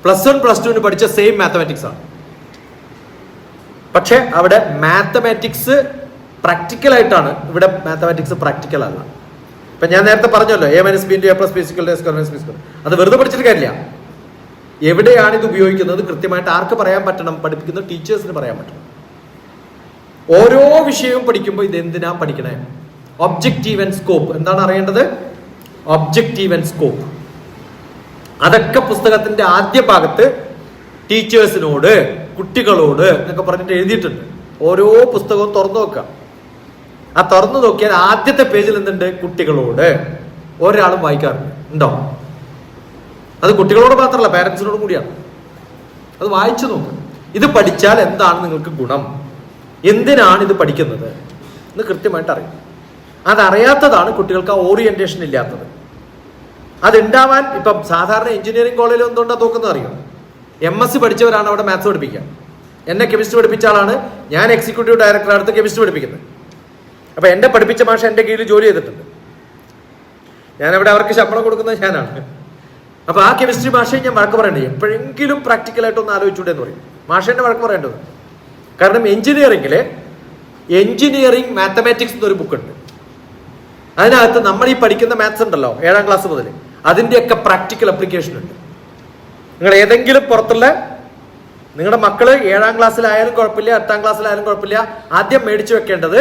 +1 +2 പഠിച്ച സെയിം മാത്തമാറ്റിക്സ് ആണ്. പക്ഷെ അവിടെ മാത്തമാറ്റിക്സ് പ്രാക്ടിക്കൽ ആയിട്ടാണ്, ഇവിടെ മാത്തമാറ്റിക്സ് പ്രാക്ടിക്കൽ അല്ല. ഇപ്പൊ ഞാൻ നേരത്തെ പറഞ്ഞല്ലോ A - B × A + B ², അത് വെറുതെ പഠിച്ചിട്ട് കാര്യമില്ല. എവിടെയാണ് ഇത് ഉപയോഗിക്കുന്നത് കൃത്യമായിട്ട് ആർക്ക് പറയാൻ പറ്റണം? പഠിപ്പിക്കുന്ന ടീച്ചേഴ്സിന് പറയാൻ പറ്റണം. ഓരോ വിഷയവും പഠിക്കുമ്പോൾ ഇത് എന്തിനാ പഠിക്കണേ? ഒബ്ജക്റ്റീവ് ആൻഡ് സ്കോപ്പ് എന്താണ് അറിയേണ്ടത്? Objective and scope. അതൊക്കെ പുസ്തകത്തിന്റെ ആദ്യ ഭാഗത്ത് ടീച്ചേഴ്സിനോട്, കുട്ടികളോട് എന്നൊക്കെ പറഞ്ഞിട്ട് എഴുതിയിട്ടുണ്ട്. ഓരോ പുസ്തകവും തുറന്നു നോക്കുക. ആ തുറന്നു നോക്കിയാൽ ആദ്യത്തെ പേജിൽ എന്തുണ്ട്? കുട്ടികളോട്. ഒരാളും വായിക്കാറില്ല, ഉണ്ടോ? അത് കുട്ടികളോട് മാത്രമല്ല, പാരന്റ്സിനോടും കൂടിയാണ്. അത് വായിച്ചു നോക്കുക. ഇത് പഠിച്ചാൽ എന്താണ് നിങ്ങൾക്ക് ഗുണം, എന്തിനാണ് ഇത് പഠിക്കുന്നത് എന്ന് കൃത്യമായിട്ട് അറിയും. അതറിയാത്തതാണ് കുട്ടികൾക്ക് ആ ഓറിയന്റേഷൻ ഇല്ലാത്തത്. അതുണ്ടാവാൻ ഇപ്പം സാധാരണ എഞ്ചിനീയറിംഗ് കോളേജിൽ എന്തുകൊണ്ടാണ് നോക്കുന്നത് അറിയോ? MSc പഠിച്ചവരാണ് അവിടെ മാത്സ് പഠിപ്പിക്കുക. എന്നെ കെമിസ്ട്രി പഠിപ്പിച്ച ആളാണ്. ഞാൻ എക്സിക്യൂട്ടീവ് ഡയറക്ടർ അടുത്ത് കെമിസ്ട്രി പഠിപ്പിക്കുന്നത്. അപ്പൊ എന്റെ പഠിപ്പിച്ച മാഷ എന്റെ കീഴിൽ ജോലി ചെയ്തിട്ടുണ്ട്. ഞാനവിടെ അവർക്ക് ശമ്പളം കൊടുക്കുന്നത് ഞാനാണ്. അപ്പൊ ആ കെമിസ്ട്രി മാഷയെ ഞാൻ വഴക്ക് പറയണ്ടേ, എപ്പോഴെങ്കിലും പ്രാക്ടിക്കലായിട്ട് ഒന്ന് ആലോചിച്ചൂടെ എന്ന് പറയും. മാഷേന്റെ വഴക്ക് പറയേണ്ടത്. കാരണം എഞ്ചിനീയറിംഗ് മാത്തമാറ്റിക്സ് എന്നൊരു ബുക്കുണ്ട്. അതിനകത്ത് നമ്മൾ ഈ പഠിക്കുന്ന മാത്സ് ഉണ്ടല്ലോ 7ാം ക്ലാസ് മുതൽ, അതിന്റെയൊക്കെ പ്രാക്ടിക്കൽ അപ്ലിക്കേഷൻ ഉണ്ട്. നിങ്ങൾ ഏതെങ്കിലും പുറത്തുള്ള നിങ്ങളുടെ മക്കള് 7ാം ക്ലാസ്സിലായാലും കുഴപ്പമില്ല, 8ാം ക്ലാസ്സിലായാലും കുഴപ്പമില്ല, ആദ്യം മേടിച്ചു വെക്കേണ്ടത്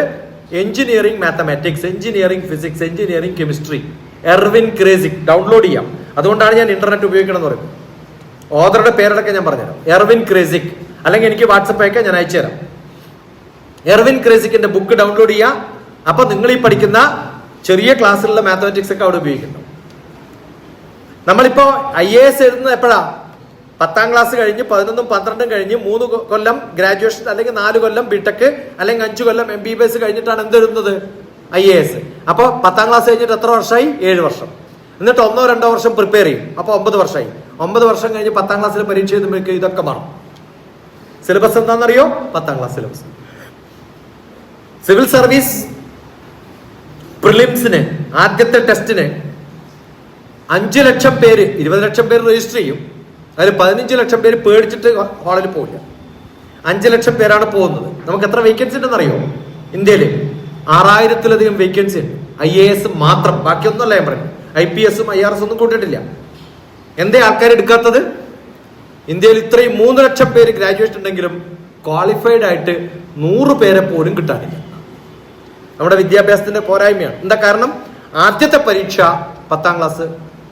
engineering mathematics, engineering physics, engineering chemistry, Erwin Kreyszig. Download ചെയ്യാം. അതുകൊണ്ടാണ് ഞാൻ ഇന്റർനെറ്റ് ഉപയോഗിക്കണം എന്ന് പറയുന്നത്. ഓതറുടെ പേരടക്കം ഞാൻ പറഞ്ഞുതരാം. എർവിൻ ക്രേസിക്, അല്ലെങ്കിൽ എനിക്ക് വാട്സപ്പ് അയക്കാൻ ഞാൻ അയച്ചു തരാം. എർവിൻ ക്രേസിക്കിന്റെ ബുക്ക് ഡൗൺലോഡ് ചെയ്യുക. അപ്പൊ നിങ്ങൾ ഈ പഠിക്കുന്ന ചെറിയ ക്ലാസ്സിലുള്ള മാത്തമാറ്റിക്സ് ഒക്കെ അവിടെ ഉപയോഗിക്കണം. നമ്മളിപ്പോ IAS എഴുതുന്നത് എപ്പോഴാ? 10ാം ക്ലാസ് കഴിഞ്ഞ് 11ഉം 12ഉം കഴിഞ്ഞ് 3 കൊല്ലം ഗ്രാജുവേഷൻ, അല്ലെങ്കിൽ 4 കൊല്ലം ബിടെക്, അല്ലെങ്കിൽ 5 കൊല്ലം MBBS കഴിഞ്ഞിട്ടാണ് എന്തെഴുതുന്നത്? IAS. അപ്പൊ 10ാം ക്ലാസ് കഴിഞ്ഞിട്ട് എത്ര വർഷമായി? 7 വർഷം. എന്നിട്ട് 1-2 വർഷം പ്രിപ്പയർ ചെയ്യും. അപ്പൊ 9 വർഷമായി. 9 വർഷം കഴിഞ്ഞ് 10ാം ക്ലാസ്സിൽ പരീക്ഷ എഴുതുമ്പോഴേക്ക് ഇതൊക്കെ മാറും. സിലബസ് എന്താണെന്നറിയോ? 10ാം ക്ലാസ് സിലബസ്. സിവിൽ സർവീസ് പ്രിലിംസിന് ആദ്യത്തെ ടെസ്റ്റിന് 5 ലക്ഷം പേര്, 20 ലക്ഷം പേര് രജിസ്റ്റർ ചെയ്യും. അതിൽ 15 ലക്ഷം പേര് പേടിച്ചിട്ട് ഹാളിൽ പോവില്ല. 5 ലക്ഷം പേരാണ് പോകുന്നത്. നമുക്ക് എത്ര വേക്കൻസി ഉണ്ടെന്നറിയോ? ഇന്ത്യയിൽ 6000-ലധികം വേക്കൻസി ഉണ്ട്. IAS മാത്രം, ബാക്കിയൊന്നുമല്ല ഞാൻ പറയുന്നത്. IPS-ഉം IRS ഒന്നും കൂട്ടിയിട്ടില്ല. എന്തേ ആൾക്കാർ എടുക്കാത്തത്? ഇന്ത്യയിൽ ഇത്രയും 3 ലക്ഷം പേര് ഗ്രാജുവേറ്റ് ഉണ്ടെങ്കിലും ക്വാളിഫൈഡ് ആയിട്ട് 100 പേരെ പോലും കിട്ടാനില്ല. നമ്മുടെ വിദ്യാഭ്യാസത്തിന്റെ പോരായ്മയാണ്. എന്താ കാരണം? ആദ്യത്തെ പരീക്ഷ 10ാം ക്ലാസ്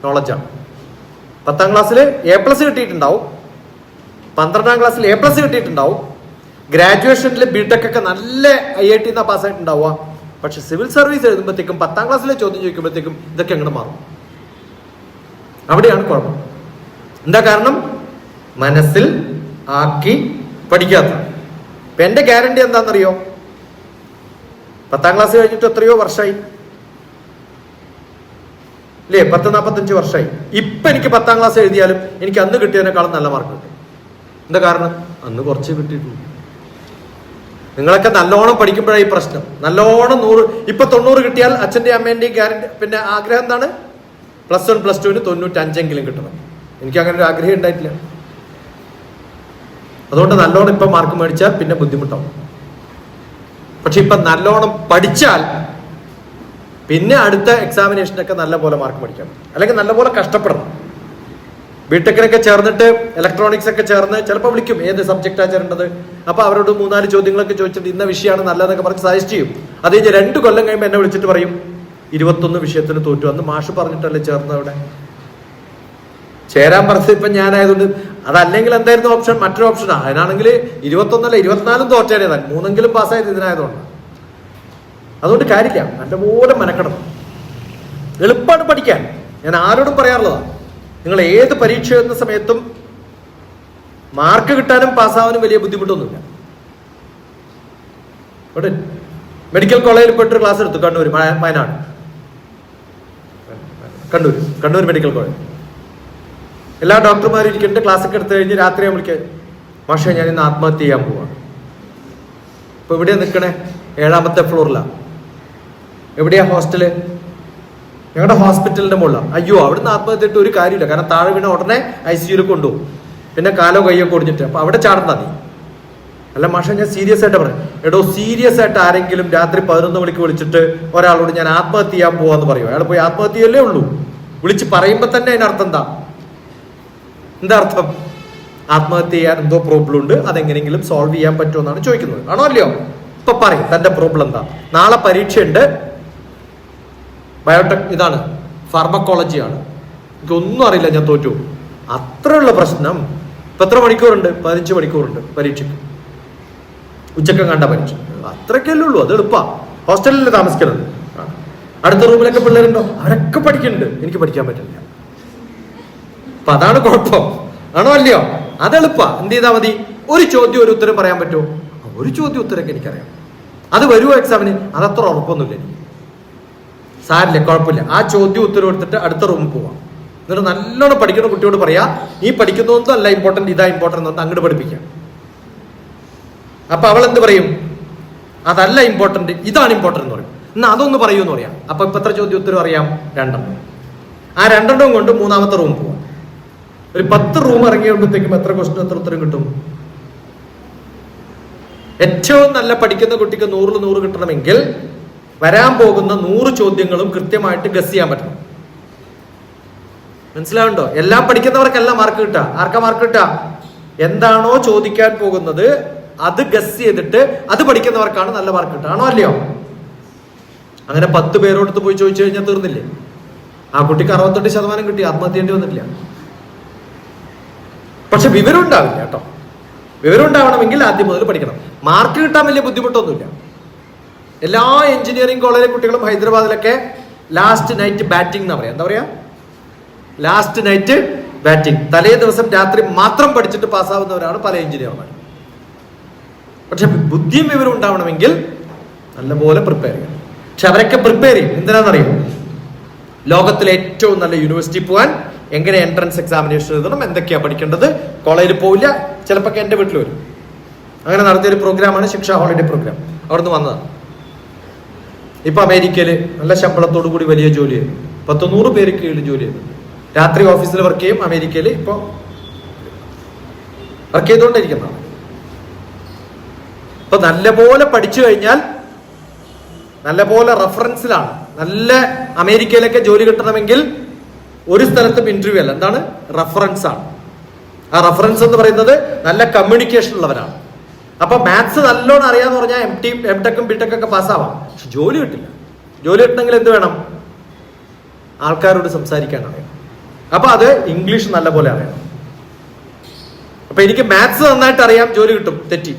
നോളജാണ്. 10ാം ക്ലാസ്സിൽ A+ കിട്ടിയിട്ടുണ്ടാവും, 12ാം ക്ലാസ്സിൽ A+ കിട്ടിയിട്ടുണ്ടാവും, ഗ്രാജുവേഷനിൽ ബിടെക് ഒക്കെ നല്ല IIT പാസ്സായിട്ടുണ്ടാവുക. പക്ഷെ സിവിൽ സർവീസ് എഴുതുമ്പോഴത്തേക്കും 10ാം ക്ലാസ്സിലെ ചോദ്യം ചോദിക്കുമ്പോഴത്തേക്കും ഇതൊക്കെ എങ്ങനെ മാറും? അവിടെയാണ് കുഴപ്പം. എന്താ കാരണം? മനസ്സിൽ ആക്കി പഠിക്കാത്ത. ഇപ്പൊ എന്റെ ഗ്യാരണ്ടി എന്താണെന്നറിയോ? 10ാം ക്ലാസ് കഴിഞ്ഞിട്ട് എത്രയോ വർഷമായി അല്ലേ? 40-45 വർഷമായി. ഇപ്പൊ എനിക്ക് 10ാം ക്ലാസ് എഴുതിയാലും എനിക്ക് അന്ന് കിട്ടിയതിനേക്കാളും നല്ല മാർക്ക് കിട്ടും. എന്താ കാരണം? അന്ന് കുറച്ച് കിട്ടിയിട്ടുള്ളൂ. നിങ്ങളൊക്കെ നല്ലോണം പഠിക്കുമ്പോഴാണ് ഈ പ്രശ്നം. നല്ലോണം 100, ഇപ്പൊ 90 കിട്ടിയാൽ അച്ഛന്റെ അമ്മേന്റെയും ഗ്യാരണ്ടി, പിന്നെ ആഗ്രഹം എന്താണ്? +1 +2 95 കിട്ടണം. എനിക്ക് അങ്ങനെ ഒരു ആഗ്രഹം ഉണ്ടായിട്ടില്ല. അതുകൊണ്ട് നല്ലോണം ഇപ്പൊ മാർക്ക് മേടിച്ചാൽ പിന്നെ ബുദ്ധിമുട്ടാവും. പക്ഷെ ഇപ്പൊ നല്ലോണം പഠിച്ചാൽ പിന്നെ അടുത്ത എക്സാമിനേഷനൊക്കെ നല്ല പോലെ മാർക്ക് മേടിക്കണം, അല്ലെങ്കിൽ നല്ല പോലെ കഷ്ടപ്പെടണം. ബിടെക്കിനൊക്കെ ചേർന്നിട്ട് ഇലക്ട്രോണിക്സ് ഒക്കെ ചേർന്ന് ചിലപ്പോൾ വിളിക്കും, ഏത് സബ്ജക്റ്റാണ് ചേരേണ്ടത്. അപ്പൊ അവരോട് 3-4 ചോദ്യങ്ങളൊക്കെ ചോദിച്ചിട്ട് ഇന്ന വിഷയമാണ് നല്ലതെന്നൊക്കെ പറഞ്ഞ് സജസ്റ്റ് ചെയ്യും. അത് കഴിഞ്ഞ് 2 കൊല്ലം കഴിയുമ്പോൾ എന്നെ വിളിച്ചിട്ട് പറയും 21 വിഷയത്തിന് തോറ്റു. അന്ന് മാഷ് പറഞ്ഞിട്ടല്ലേ ചേർന്നത് അവിടെ. ചേരാൻ പറഞ്ഞത് ഇപ്പൊ ഞാനായതുകൊണ്ട്. അതല്ലെങ്കിൽ എന്തായിരുന്നു ഓപ്ഷൻ? മറ്റൊരു ഓപ്ഷനാണ്. അതിനാണെങ്കിൽ 21 അല്ല 24 തോറ്റേനേതാണ്. 3എങ്കിലും പാസ്സായത് ഇതിനായതുകൊണ്ട്. അതുകൊണ്ട് കാര്യമില്ല, നല്ലപോലെ മെനക്കെടണം. എളുപ്പമാണ് പഠിക്കാൻ. ഞാൻ ആരോടും പറയാറുള്ളതാണ്, നിങ്ങൾ ഏത് പരീക്ഷ എഴുതുന്ന സമയത്തും മാർക്ക് കിട്ടാനും പാസ്സാവാനും വലിയ ബുദ്ധിമുട്ടൊന്നുമില്ല. ഇവിടെ മെഡിക്കൽ കോളേജിൽ പോയിട്ടൊരു ക്ലാസ് എടുത്തു. Wayanad Kannur medical college. എല്ലാ ഡോക്ടർമാരും ഇരിക്കുന്നുണ്ട്. ക്ലാസ് ഒക്കെ എടുത്തു കഴിഞ്ഞ് രാത്രി വിളിക്കാൻ, പക്ഷേ ഞാൻ ഇന്ന് ആത്മഹത്യ ചെയ്യാൻ പോവാണ്. ഇപ്പൊ എവിടെയാ നിൽക്കണേ? 7ാമത്തെ ഫ്ലോറിലാണ്. എവിടെയാ ഹോസ്റ്റല്? ഞങ്ങളുടെ ഹോസ്പിറ്റലിന്റെ മുകളിലാണ്. അയ്യോ, അവിടുന്ന് ആത്മഹത്യ ഇട്ട് ഒരു കാര്യമില്ല. കാരണം താഴെ വീണ ഉടനെ ICUയിൽ കൊണ്ടുപോകും. പിന്നെ കാലോ കയ്യോ കൊടുത്തിട്ട്. അപ്പൊ അവിടെ ചാടുന്ന നീ അല്ല മാഷെ, ഞാൻ സീരിയസ് ആയിട്ട് പറയാം. എടോ, സീരിയസ് ആയിട്ട് ആരെങ്കിലും രാത്രി 11 മണിക്ക് വിളിച്ചിട്ട് ഒരാളോട് ഞാൻ ആത്മഹത്യ ചെയ്യാൻ പോവാന്ന് പറയും, അയാൾ പോയി ആത്മഹത്യയല്ലേ ഉള്ളൂ. വിളിച്ച് പറയുമ്പോ തന്നെ അതിനർത്ഥം എന്താ അർത്ഥം? ആത്മഹത്യ ചെയ്യാൻ എന്തോ പ്രോബ്ലം ഉണ്ട്, അതെങ്ങനെയെങ്കിലും സോൾവ് ചെയ്യാൻ പറ്റുമോ എന്നാണ് ചോദിക്കുന്നത്. ആണോ അല്ലയോ? ഇപ്പൊ പറയും തന്റെ പ്രോബ്ലം എന്താ. നാളെ പരീക്ഷയുണ്ട്, ബയോടെക് ഇതാണ്, ഫാർമക്കോളജിയാണ്, എനിക്കൊന്നും അറിയില്ല, ഞാൻ തോറ്റു. അത്രയുള്ള പ്രശ്നം. ഇപ്പൊ എത്ര മണിക്കൂറുണ്ട്? 15 മണിക്കൂറുണ്ട് പരീക്ഷയ്ക്ക്. ഉച്ചക്കം കണ്ട പരീക്ഷ. അത്രയ്ക്കല്ലേ ഉള്ളൂ. അത് എളുപ്പാ. ഹോസ്റ്റലിൽ താമസിക്കുന്നത്. അടുത്ത റൂമിലൊക്കെ പിള്ളേരുണ്ടോ? അവരൊക്കെ പഠിക്കുന്നുണ്ട്, എനിക്ക് പഠിക്കാൻ പറ്റില്ല. അപ്പൊ അതാണ് കുഴപ്പം. ആണോ അല്ലയോ? അതെളുപ്പാ. എന്ത് ചെയ്താൽ മതി? ഒരു ചോദ്യം ഒരു ഉത്തരം പറയാൻ പറ്റുമോ? ഒരു ചോദ്യം ഉത്തരമൊക്കെ എനിക്കറിയാം. അത് വരുമോ എക്സാമിന്? അതത്ര ഉറപ്പൊന്നുമില്ല എനിക്ക്. സാരില്ല, കുഴപ്പമില്ല. ആ ചോദ്യം ഉത്തരം എടുത്തിട്ട് അടുത്ത റൂമിൽ പോവാം. എന്നിട്ട് നല്ലോണം പഠിക്കുന്ന കുട്ടിയോട് പറയാ, നീ പഠിക്കുന്നതൊന്നും അല്ല ഇമ്പോർട്ടന്റ്, ഇതാ ഇമ്പോർട്ടന്റ് എന്ന് അങ്ങോട്ട് പഠിപ്പിക്കാം. അപ്പൊ അവൾ എന്ത് പറയും? അതല്ല ഇമ്പോർട്ടന്റ്, ഇതാണ് ഇമ്പോർട്ടന്റ് എന്ന് പറയും. എന്നാ അതൊന്ന് പറയൂ എന്ന് പറയാം. അപ്പൊ ഇപ്പൊ എത്ര ചോദ്യോത്തരം അറിയാം? 2. ആ 2 കൊണ്ട് 3ാമത്തെ റൂം പോവാം. ഒരു 10 റൂം ഇറങ്ങിയപ്പോഴത്തേക്കും എത്ര ക്വസ്റ്റ്യൻ എത്ര ഉത്തരം കിട്ടും? ഏറ്റവും നല്ല പഠിക്കുന്ന കുട്ടിക്ക് 100-ൽ 100 കിട്ടണമെങ്കിൽ വരാൻ പോകുന്ന 100 ചോദ്യങ്ങളും കൃത്യമായിട്ട് ഗസ് ചെയ്യാൻ പറ്റണം. മനസ്സിലാവുണ്ടോ? എല്ലാം പഠിക്കുന്നവർക്കല്ല മാർക്ക് കിട്ടുക. ആർക്കാ മാർക്ക് കിട്ടുക? എന്താണോ ചോദിക്കാൻ പോകുന്നത് അത് ഗസ് ചെയ്തിട്ട് അത് പഠിക്കുന്നവർക്കാണ് നല്ല മാർക്ക് കിട്ടുക. ആണോ അല്ലയോ? അങ്ങനെ 10 പേരോടത്ത് പോയി ചോദിച്ചു കഴിഞ്ഞാൽ തീർന്നില്ലേ? ആ കുട്ടിക്ക് 68% കിട്ടി, ആത്മഹത്യ ചെയ്യേണ്ടി വന്നിട്ടില്ല. പക്ഷെ വിവരം ഉണ്ടാവില്ല കേട്ടോ. വിവരം ഉണ്ടാവണമെങ്കിൽ ആദ്യം മുതൽ പഠിക്കണം. മാർക്ക് കിട്ടാൻ വലിയ ബുദ്ധിമുട്ടൊന്നുമില്ല. എല്ലാ എഞ്ചിനീയറിംഗ് കോളേജിലെ കുട്ടികളും ഹൈദരാബാദിലൊക്കെ ലാസ്റ്റ് നൈറ്റ് ബാറ്റിംഗ് എന്നാ പറയാ. എന്താ പറയാ? Last night batting. തലേ ദിവസം രാത്രി മാത്രം പഠിച്ചിട്ട് പാസ്സാവുന്നവരാണ് പല എഞ്ചിനീയർമാരും. പക്ഷെ ബുദ്ധിയും വിവരം ഉണ്ടാവണമെങ്കിൽ നല്ലപോലെ പ്രിപ്പയർ ചെയ്യണം. പക്ഷെ അവരൊക്കെ പ്രിപ്പയർ ചെയ്യും. എന്തിനാണെന്നറിയും? ലോകത്തിലെ ഏറ്റവും നല്ല യൂണിവേഴ്സിറ്റി പോകാൻ, എങ്ങനെ എൻട്രൻസ് എക്സാമിനേഷൻ എഴുതണം, എന്തൊക്കെയാ പഠിക്കേണ്ടത്. കോളേജിൽ പോവില്ല, ചിലപ്പോൾ എൻ്റെ വീട്ടിൽ വരും. അങ്ങനെ നടത്തിയൊരു പ്രോഗ്രാമാണ് ശിക്ഷാ ഹോളിഡേ പ്രോഗ്രാം. അവിടുന്ന് വന്നതാണ്. ഇപ്പൊ അമേരിക്കയിൽ നല്ല ശമ്പളത്തോടു കൂടി വലിയ ജോലി ചെയ്തു. 100 പേര് കീഴിൽ ജോലി ചെയ്തു. രാത്രി ഓഫീസിൽ വർക്ക് ചെയ്യും. അമേരിക്കയിൽ ഇപ്പൊ വർക്ക് ചെയ്തുകൊണ്ടിരിക്കുന്നതാണ്. ഇപ്പൊ നല്ലപോലെ പഠിച്ചു കഴിഞ്ഞാൽ നല്ലപോലെ റെഫറൻസിലാണ്. നല്ല അമേരിക്കയിലൊക്കെ ജോലി കിട്ടണമെങ്കിൽ ഒരു സ്ഥലത്തും ഇന്റർവ്യൂ അല്ല, എന്താണ്? റെഫറൻസ് ആണ്. ആ റെഫറൻസ് എന്ന് പറയുന്നത് നല്ല കമ്മ്യൂണിക്കേഷൻ ഉള്ളവരാണ്. അപ്പൊ മാത്സ് നല്ലോണം അറിയാന്ന് പറഞ്ഞാൽ എംടെക്കും ബിടെക്കും ഒക്കെ പാസ്സാവാം. പക്ഷെ ജോലി കിട്ടില്ല. ജോലി കിട്ടണമെങ്കിൽ എന്ത് വേണം? ആൾക്കാരോട് സംസാരിക്കാൻ അറിയാം. അപ്പൊ അത് ഇംഗ്ലീഷ് നല്ലപോലെ അറിയണം. അപ്പൊ എനിക്ക് മാത്സ് നന്നായിട്ട് അറിയാം, ജോലി കിട്ടും, തെറ്റി.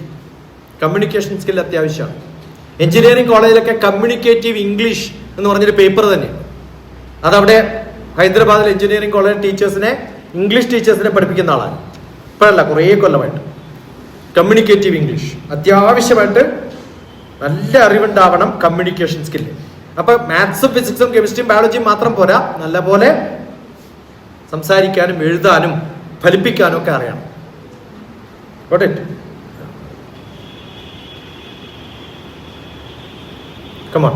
കമ്മ്യൂണിക്കേഷൻ സ്കിൽ അത്യാവശ്യമാണ്. എഞ്ചിനീയറിംഗ് കോളേജിലൊക്കെ കമ്മ്യൂണിക്കേറ്റീവ് ഇംഗ്ലീഷ് എന്ന് പറഞ്ഞൊരു പേപ്പർ തന്നെയാണ്. അതവിടെ ഹൈദരാബാദിൽ എഞ്ചിനീയറിംഗ് കോളേജ് ടീച്ചേഴ്സിനെ, ഇംഗ്ലീഷ് ടീച്ചേഴ്സിനെ പഠിപ്പിക്കുന്ന ആളാണ്. ഇപ്പോഴല്ല, കുറേ കൊല്ലമായിട്ട്. കമ്മ്യൂണിക്കേറ്റീവ് ഇംഗ്ലീഷ് അത്യാവശ്യമായിട്ട് നല്ല അറിവുണ്ടാവണം, കമ്മ്യൂണിക്കേഷൻ സ്കില്ല്. അപ്പൊ മാത്സും ഫിസിക്സും കെമിസ്ട്രിയും ബയോളജിയും മാത്രം പോരാ, നല്ലപോലെ സംസാരിക്കാനും എഴുതാനും ഫലിപ്പിക്കാനും ഒക്കെ അറിയണം. Got it? Come on.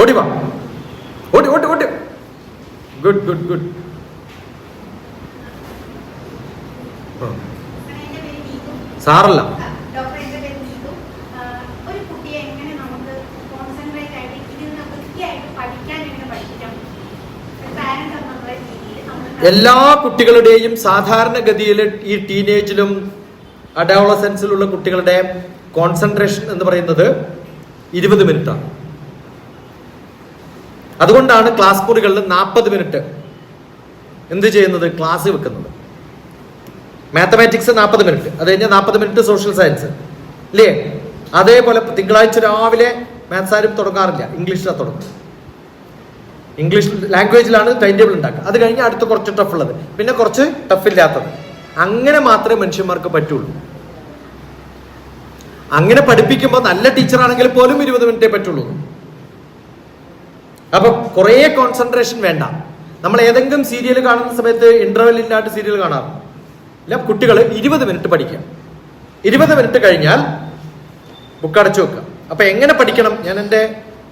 ഓടി വാ, ഓടി ഓടി ഓടി. Good good good. സാറല്ല, എല്ലാ കുട്ടികളുടെയും സാധാരണഗതിയിൽ ഈ ടീനേജിലും അഡോളസൻസിലുള്ള കുട്ടികളുടെ കോൺസെൻട്രേഷൻ എന്ന് പറയുന്നത് 20 മിനിറ്റാണ്. അതുകൊണ്ടാണ് ക്ലാസ് മുറികളിൽ 40 മിനിറ്റ് എന്ത് ചെയ്യുന്നത്? ക്ലാസ് വെക്കുന്നത്. മാത്തമാറ്റിക്സ് 40 മിനിറ്റ്, അത് കഴിഞ്ഞാൽ 40 മിനിറ്റ് സോഷ്യൽ സയൻസ്, ഇല്ലേ? അതേപോലെ തിങ്കളാഴ്ച രാവിലെ മാത്സ് ആരും തുടങ്ങാറില്ല, ഇംഗ്ലീഷിലാണ് തുടങ്ങുന്നത്. ഇംഗ്ലീഷ് ലാംഗ്വേജിലാണ് ടൈം ടേബിൾ ഉണ്ടാക്കുക. അത് കഴിഞ്ഞ് അടുത്ത് കുറച്ച് ടഫ് ഉള്ളത്, പിന്നെ കുറച്ച് ടഫ് ഇല്ലാത്തത്. അങ്ങനെ മാത്രമേ മനുഷ്യന്മാർക്ക് പറ്റുള്ളൂ. അങ്ങനെ പഠിപ്പിക്കുമ്പോൾ നല്ല ടീച്ചറാണെങ്കിൽ പോലും 20 മിനിറ്റേ പറ്റുള്ളൂ. അപ്പൊ കുറേ കോൺസെൻട്രേഷൻ വേണ്ട. നമ്മൾ ഏതെങ്കിലും സീരിയൽ കാണുന്ന സമയത്ത് ഇന്റർവെൽ ഇല്ലാണ്ട് സീരിയൽ കാണാറുണ്ട്. ഇല്ല, കുട്ടികൾ 20 മിനിറ്റ് പഠിക്കാം. 20 മിനിറ്റ് കഴിഞ്ഞാൽ ബുക്ക് അടച്ചു വെക്കുക. അപ്പൊ എങ്ങനെ പഠിക്കണം? ഞാൻ എൻ്റെ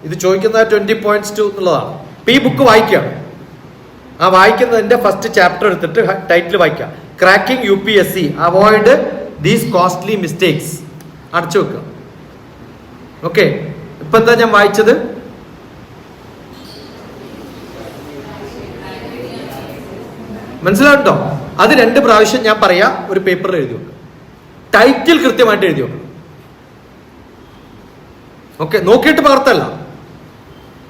ഇത് ചോദിക്കുന്ന 20 points to എന്നുള്ളതാണ്. അപ്പൊ ഈ ബുക്ക് വായിക്കുകയാണ്. ആ വായിക്കുന്നതിന്റെ ഫസ്റ്റ് ചാപ്റ്റർ എടുത്തിട്ട് ടൈറ്റിൽ വായിക്കുക, cracking UPSC, avoid these costly mistakes. അടച്ചു വെക്കുക. ഓക്കെ, ഇപ്പൊ എന്താ ഞാൻ വായിച്ചത്? മനസ്സിലാവുണ്ടോ? അത് 2 പ്രാവശ്യം ഞാൻ പറയാ, ഒരു പേപ്പറിൽ എഴുതി വെക്കുക. ടൈറ്റിൽ കൃത്യമായിട്ട് എഴുതി വെക്കണം. ഓക്കെ, നോക്കിയിട്ട് പകർത്തല്ല.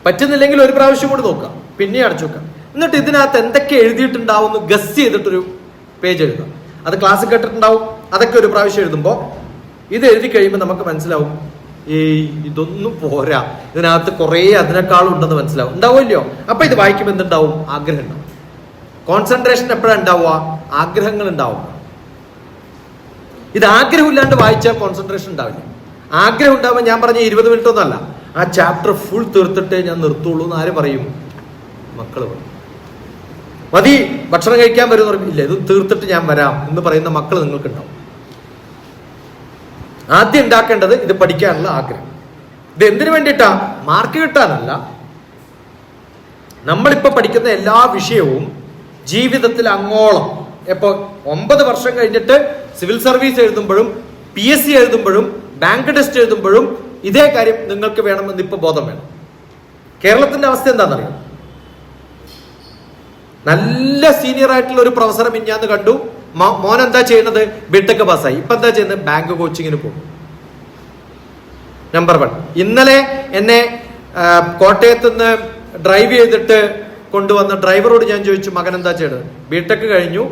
പറ്റുന്നില്ലെങ്കിൽ ഒരു പ്രാവശ്യം കൂടി നോക്കാം, പിന്നെ അടച്ചു വെക്കാം. എന്നിട്ട് ഇതിനകത്ത് എന്തൊക്കെ എഴുതിയിട്ടുണ്ടാവും ഗസ് ചെയ്തിട്ടൊരു പേജ് എഴുതാം. അത് ക്ലാസ്സിൽ കേട്ടിട്ടുണ്ടാവും. അതൊക്കെ ഒരു പ്രാവശ്യം എഴുതുമ്പോൾ ഇത് എഴുതി കഴിയുമ്പോൾ നമുക്ക് മനസ്സിലാവും, ഇതൊന്നും പോരാ, ഇതിനകത്ത് കുറേ അതിനേക്കാളും ഉണ്ടെന്ന് മനസ്സിലാവും. ഉണ്ടാവുമല്ലോ? അപ്പൊ ഇത് വായിക്കുമ്പോൾ എന്തുണ്ടാവും? ആഗ്രഹം ഉണ്ടാവും. കോൺസെൻട്രേഷൻ എപ്പോഴാണ് ഉണ്ടാവുക? ആഗ്രഹങ്ങൾ ഉണ്ടാവും. ഇത് ആഗ്രഹമില്ലാണ്ട് വായിച്ചാൽ കോൺസെൻട്രേഷൻ ഉണ്ടാവില്ല. ആഗ്രഹം ഉണ്ടാവുമ്പോൾ ഞാൻ പറഞ്ഞ 20 മിനിറ്റ് ഒന്നല്ല, ആ ചാപ്റ്റർ ഫുൾ തീർത്തിട്ടേ ഞാൻ നിർത്തുള്ളൂ എന്ന് ആര് പറയും? മക്കൾ പറയും. മതി, ഭക്ഷണം കഴിക്കാൻ വരുമെന്ന് പറയും. ഇല്ല, ഇത് തീർത്തിട്ട് ഞാൻ വരാം എന്ന് പറയുന്ന മക്കൾ നിങ്ങൾക്കുണ്ടാവും. ആദ്യം ഉണ്ടാക്കേണ്ടത് ഇത് പഠിക്കാനുള്ള ആഗ്രഹം. ഇത് എന്തിനു വേണ്ടിയിട്ടാ? മാർക്ക് കിട്ടാനല്ല. നമ്മളിപ്പോൾ പഠിക്കുന്ന എല്ലാ വിഷയവും ജീവിതത്തിൽ അങ്ങോളം ഇപ്പോൾ 9 വർഷം കഴിഞ്ഞിട്ട് സിവിൽ സർവീസ് എഴുതുമ്പോഴും PSC എഴുതുമ്പോഴും ബാങ്ക് ടെസ്റ്റ് എഴുതുമ്പോഴും ഇതേ കാര്യം നിങ്ങൾക്ക് വേണമെന്ന് ഇപ്പൊ ബോധം വേണം. കേരളത്തിന്റെ അവസ്ഥ എന്താണെന്നറിയാം? നല്ല സീനിയർ ആയിട്ടുള്ള ഒരു പ്രൊഫസറെ മിഞ്ഞാന്ന് കണ്ടു. മോൻ എന്താ ചെയ്യുന്നത്? ബിടെക് പാസ്സായി. ഇപ്പൊ എന്താ ചെയ്യുന്നത്? ബാങ്ക് കോച്ചിങ്ങിന് പോകും. നമ്പർ 1. ഇന്നലെ എന്നെ കോട്ടയത്ത് നിന്ന് ഡ്രൈവ് ചെയ്തിട്ട് കൊണ്ടുവന്ന ഡ്രൈവറോട് ഞാൻ ചോദിച്ചു, മകൻ എന്താ ചെയ്യണത്? ബിടെക് കഴിഞ്ഞു,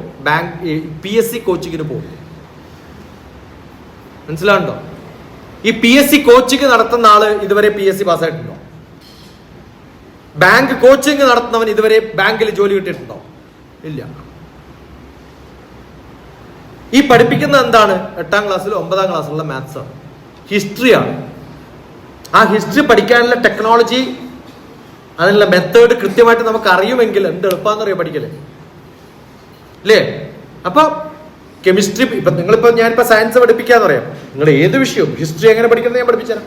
PSC കോച്ചിങ്ങിന് പോകും. മനസ്സിലാവുണ്ടോ? ഈ PSC കോച്ചിങ് നടത്തുന്ന ആള് ഇതുവരെ PSC പാസ്സായിട്ടുണ്ടോ? ബാങ്ക് കോച്ചിങ് നടത്തുന്നവൻ ഇതുവരെ ബാങ്കിൽ ജോലി കിട്ടിയിട്ടുണ്ടോ? ഇല്ല. ഈ പഠിപ്പിക്കുന്ന എന്താണ്? 8ാം ക്ലാസ്സിലും 9ാം ക്ലാസ്സിലുള്ള മാത്സ് ആണ്, ഹിസ്റ്ററിയാണ്. ആ ഹിസ്റ്ററി പഠിക്കാനുള്ള ടെക്നോളജി, അതിനുള്ള മെത്തേഡ് കൃത്യമായിട്ട് നമുക്ക് അറിയുമെങ്കിൽ എന്ത് എളുപ്പമാണെന്നറിയോ പഠിക്കല്, അല്ലേ? അപ്പൊ കെമിസ്ട്രി ഇപ്പൊ നിങ്ങളിപ്പോ ഞാനിപ്പോ സയൻസ് പഠിപ്പിക്കാന്ന് പറയാം. നിങ്ങൾ ഏത് വിഷയവും ഹിസ്റ്ററി എങ്ങനെ പഠിക്കുന്നത് ഞാൻ പഠിപ്പിച്ചുതരാം.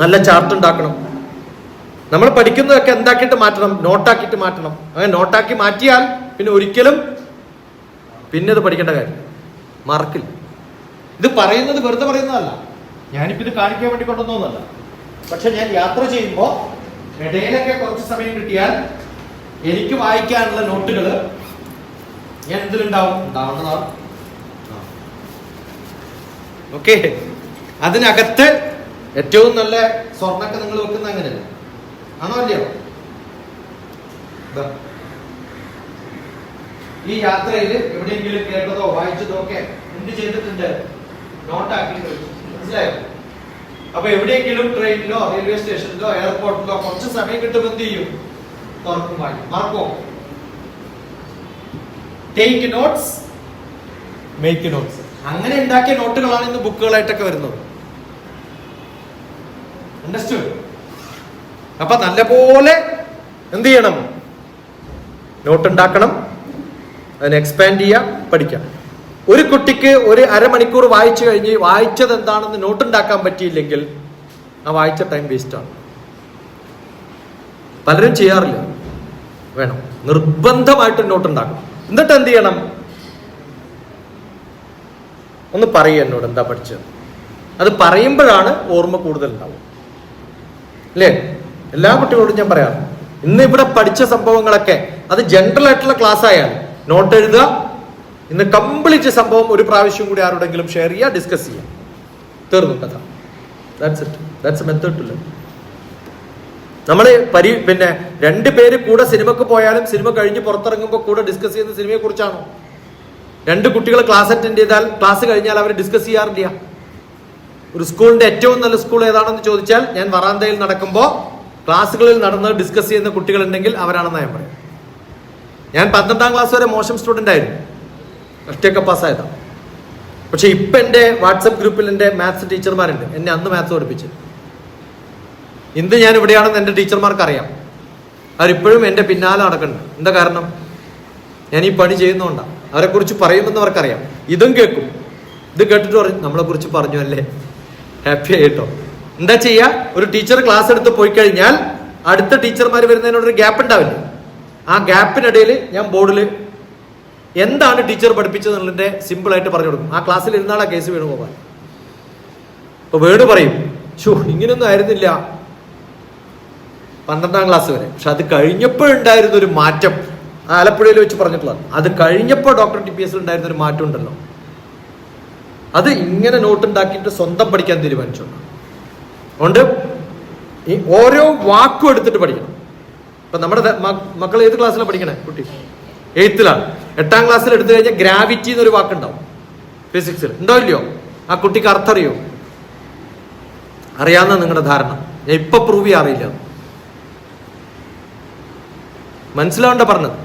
നല്ല ചാർട്ട് ഉണ്ടാക്കണം. നമ്മൾ പഠിക്കുന്നതൊക്കെ എന്താക്കിയിട്ട് മാറ്റണം? നോട്ടാക്കിയിട്ട് മാറ്റണം. അങ്ങനെ നോട്ടാക്കി മാറ്റിയാൽ പിന്നെ ഒരിക്കലും പിന്നെ ഇത് പഠിക്കേണ്ട കാര്യം മറക്കില്ല. ഇത് പറയുന്നത് വെറുതെ പറയുന്നതല്ല, ഞാനിപ്പോ ഇത് കാണിക്കാൻ വേണ്ടി കൊണ്ടുവന്നതല്ല. പക്ഷെ ഞാൻ യാത്ര ചെയ്യുമ്പോൾ ഇടയിലൊക്കെ കുറച്ച് സമയം കിട്ടിയാൽ എനിക്ക് വായിക്കാനുള്ള നോട്ടുകൾ ഞാൻ ഉണ്ടാവേണ്ടതാണ്. ഓക്കെ, അതിനകത്ത് ഏറ്റവും നല്ല സ്വർണ്ണൊക്കെ നിങ്ങൾ വെക്കുന്ന അങ്ങനെയല്ല, ആണോ അല്ലയോ? ഈ യാത്രയിൽ എവിടെയെങ്കിലും കേട്ടതോ വായിച്ചതോ ഒക്കെ എന്ത് ചെയ്തിട്ടുണ്ട്? നോട്ടാക്കി. മനസ്സിലായോ? അപ്പൊ എവിടെയെങ്കിലും ട്രെയിനിലോ റെയിൽവേ സ്റ്റേഷനിലോ എയർപോർട്ടിലോ കുറച്ച് സമയം കിട്ടുമ്പോൾ എന്ത് ചെയ്യും? തുറക്കും, വായിക്കും. മറക്കോ? Take notes, make notes. അങ്ങനെ ഉണ്ടാക്കിയ നോട്ടുകളാണ് ഇന്ന് ബുക്കുകളായിട്ടൊക്കെ വരുന്നത്. അണ്ടർസ്റ്റുഡ്? അപ്പൊ നല്ലപോലെ എന്ത് ചെയ്യണം? നോട്ട് ഉണ്ടാക്കണം, അതിനെ എക്സ്പാൻഡ് ചെയ്യാം, പഠിക്കാം. ഒരു കുട്ടിക്ക് ഒരു അരമണിക്കൂർ വായിച്ചു കഴിഞ്ഞ് വായിച്ചത് എന്താണെന്ന് നോട്ട് ഉണ്ടാക്കാൻ പറ്റിയില്ലെങ്കിൽ ആ വായിച്ച ടൈം വേസ്റ്റ് ആണ്. പലരും ചെയ്യാറില്ല. വേണം, നിർബന്ധമായിട്ട് നോട്ട് ഉണ്ടാക്കണം. എന്നിട്ട് എന്ത് ചെയ്യണം? ഒന്ന് പറയുക എന്നോട് എന്താ പഠിച്ചത്. അത് പറയുമ്പോഴാണ് ഓർമ്മ കൂടുതൽ ഉണ്ടാവും, അല്ലേ? എല്ലാ കുട്ടികളോടും ഞാൻ പറയാം, ഇന്ന് ഇവിടെ പഠിച്ച സംഭവങ്ങളൊക്കെ അത് ജനറൽ ആയിട്ടുള്ള ക്ലാസ് ആയാൽ നോട്ട് എഴുതുക. ഇന്ന് കംപ്ലീറ്റ് സംഭവം ഒരു പ്രാവശ്യം കൂടി ആരോടെങ്കിലും ഷെയർ ചെയ്യുക, ഡിസ്കസ് ചെയ്യുക, തീർന്നു കഥ. That's method to learn. നമ്മൾ പിന്നെ 2 പേര് കൂടെ സിനിമക്ക് പോയാലും സിനിമ കഴിഞ്ഞ് പുറത്തിറങ്ങുമ്പോൾ കൂടെ ഡിസ്കസ് ചെയ്യുന്ന സിനിമയെ കുറിച്ചാണോ? 2 കുട്ടികൾ ക്ലാസ് അറ്റൻഡ് ചെയ്താൽ ക്ലാസ് കഴിഞ്ഞാൽ അവർ ഡിസ്കസ് ചെയ്യാറില്ല. ഒരു സ്കൂളിന്റെ ഏറ്റവും നല്ല സ്കൂൾ ഏതാണെന്ന് ചോദിച്ചാൽ ഞാൻ വറാന്തയിൽ നടക്കുമ്പോൾ ക്ലാസ്സുകളിൽ നടന്ന് ഡിസ്കസ് ചെയ്യുന്ന കുട്ടികളുണ്ടെങ്കിൽ അവരാണെന്ന് ഞാൻ പറയും. ഞാൻ 12ാം ക്ലാസ് വരെ മോശം സ്റ്റുഡൻ്റ് ആയിരുന്നു, ഒറ്റയൊക്കെ പാസ്സായതാണ്. പക്ഷെ ഇപ്പം എൻ്റെ വാട്സപ്പ് ഗ്രൂപ്പിൽ എൻ്റെ മാത്സ് ടീച്ചർമാരുണ്ട്, എന്നെ അന്ന് മാത്സ് പഠിപ്പിച്ചു. ഇന്ന് ഞാൻ ഇവിടെയാണെന്ന് എൻ്റെ ടീച്ചർമാർക്ക് അറിയാം. അവരിപ്പോഴും എൻ്റെ പിന്നാലെ നടക്കുന്നുണ്ട്. എന്താ കാരണം? ഞാൻ ഈ പണി ചെയ്യുന്നതുകൊണ്ടാണ്. അവരെക്കുറിച്ച് പറയുമെന്ന് അവർക്കറിയാം. ഇതും കേൾക്കും. ഇത് കേട്ടിട്ട് പറയും, നമ്മളെ കുറിച്ച് പറഞ്ഞു അല്ലേ, ഹാപ്പി ആയിട്ടോ. എന്താ ചെയ്യുക? ഒരു ടീച്ചർ ക്ലാസ് എടുത്ത് പോയി കഴിഞ്ഞാൽ അടുത്ത ടീച്ചർമാർ വരുന്നതിനോടൊരു ഗ്യാപ്പ് ഉണ്ടാവില്ല. ആ ഗ്യാപ്പിനിടയിൽ ഞാൻ ബോർഡിൽ എന്താണ് ടീച്ചർ പഠിപ്പിച്ചത് എന്നുള്ളതിന്റെ സിമ്പിളായിട്ട് പറഞ്ഞു കൊടുക്കും. ആ ക്ലാസ്സിൽ ഇരുന്നാളാ കേസ് വീണു പോകാൻ. അപ്പൊ വേർഡ് പറയും, ഷോ ഇങ്ങനെയൊന്നും ആയിരുന്നില്ല 12ാം ക്ലാസ് വരെ. പക്ഷെ അത് കഴിഞ്ഞപ്പോഴുണ്ടായിരുന്ന ഒരു മാറ്റം ആലപ്പുഴയിൽ വെച്ച് പറഞ്ഞിട്ടുള്ളത്. അത് കഴിഞ്ഞപ്പോൾ ഡോക്ടർ TPS ഉണ്ടായിരുന്ന ഒരു മാറ്റം ഉണ്ടല്ലോ, അത് ഇങ്ങനെ നോട്ട് ഉണ്ടാക്കിയിട്ട് സ്വന്തം പഠിക്കാൻ തീരുമാനിച്ചു. അതുകൊണ്ട് ഈ ഓരോ വാക്കും എടുത്തിട്ട് പഠിക്കണം. ഇപ്പൊ നമ്മുടെ മക്കൾ ഏത് ക്ലാസ്സിലാണ് പഠിക്കണേ? കുട്ടി 8th-ലാണ്. 8ാം ക്ലാസ്സിൽ എടുത്തു കഴിഞ്ഞാൽ ഗ്രാവിറ്റി എന്നൊരു വാക്കുണ്ടാവും ഫിസിക്സിൽ. ഉണ്ടോ ഇല്ലയോ? ആ കുട്ടിക്ക് അർത്ഥം അറിയോ? അറിയാവുന്ന നിങ്ങളുടെ ധാരണ. ഞാൻ ഇപ്പൊ പ്രൂവ് ചെയ്യാറില്ല. മനസ്സിലാവേണ്ട പറഞ്ഞത്.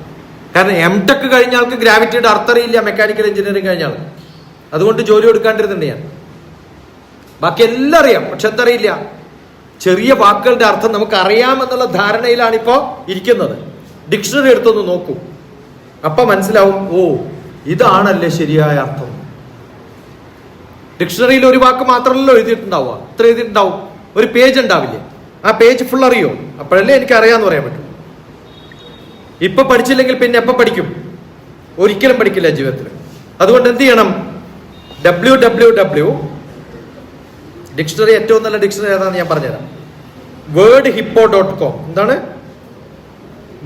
കാരണം M.Tech കഴിഞ്ഞ ആൾക്ക് ഗ്രാവിറ്റിയുടെ അർത്ഥം അറിയില്ല, മെക്കാനിക്കൽ എഞ്ചിനീയറിംഗ് കഴിഞ്ഞ ആൾ. അതുകൊണ്ട് ജോലി കൊടുക്കാണ്ടിരുന്നുണ്ട് ഞാൻ. ബാക്കി എല്ലാം അറിയാം, പക്ഷെ എന്തറിയില്ല, ചെറിയ വാക്കുകളുടെ അർത്ഥം നമുക്ക് അറിയാമെന്നുള്ള ധാരണയിലാണ് ഇപ്പോ ഇരിക്കുന്നത്. ഡിക്ഷണറി എടുത്തൊന്ന് നോക്കൂ, അപ്പൊ മനസ്സിലാവും, ഓ ഇതാണല്ലേ ശരിയായ അർത്ഥം. ഡിക്ഷണറിയിൽ ഒരു വാക്ക് മാത്രമല്ലോ എഴുതിയിട്ടുണ്ടാവുക, ഇത്ര എഴുതിയിട്ടുണ്ടാവും, ഒരു പേജ് ഉണ്ടാവില്ലേ? ആ പേജ് ഫുൾ അറിയോ? അപ്പോഴല്ലേ എനിക്ക് അറിയാന്ന് പറയാൻ പറ്റും. ഇപ്പൊ പഠിച്ചില്ലെങ്കിൽ പിന്നെ എപ്പോ പഠിക്കും? ഒരിക്കലും പഠിക്കില്ല ജീവിതത്തിൽ. അതുകൊണ്ട് എന്ത് ചെയ്യണം? www ഡിക്ഷണറി, ഏറ്റവും നല്ല ഡിക്ഷണറി ഏതാണെന്ന് ഞാൻ പറഞ്ഞുതരാം. wordhippo.com. എന്താണ്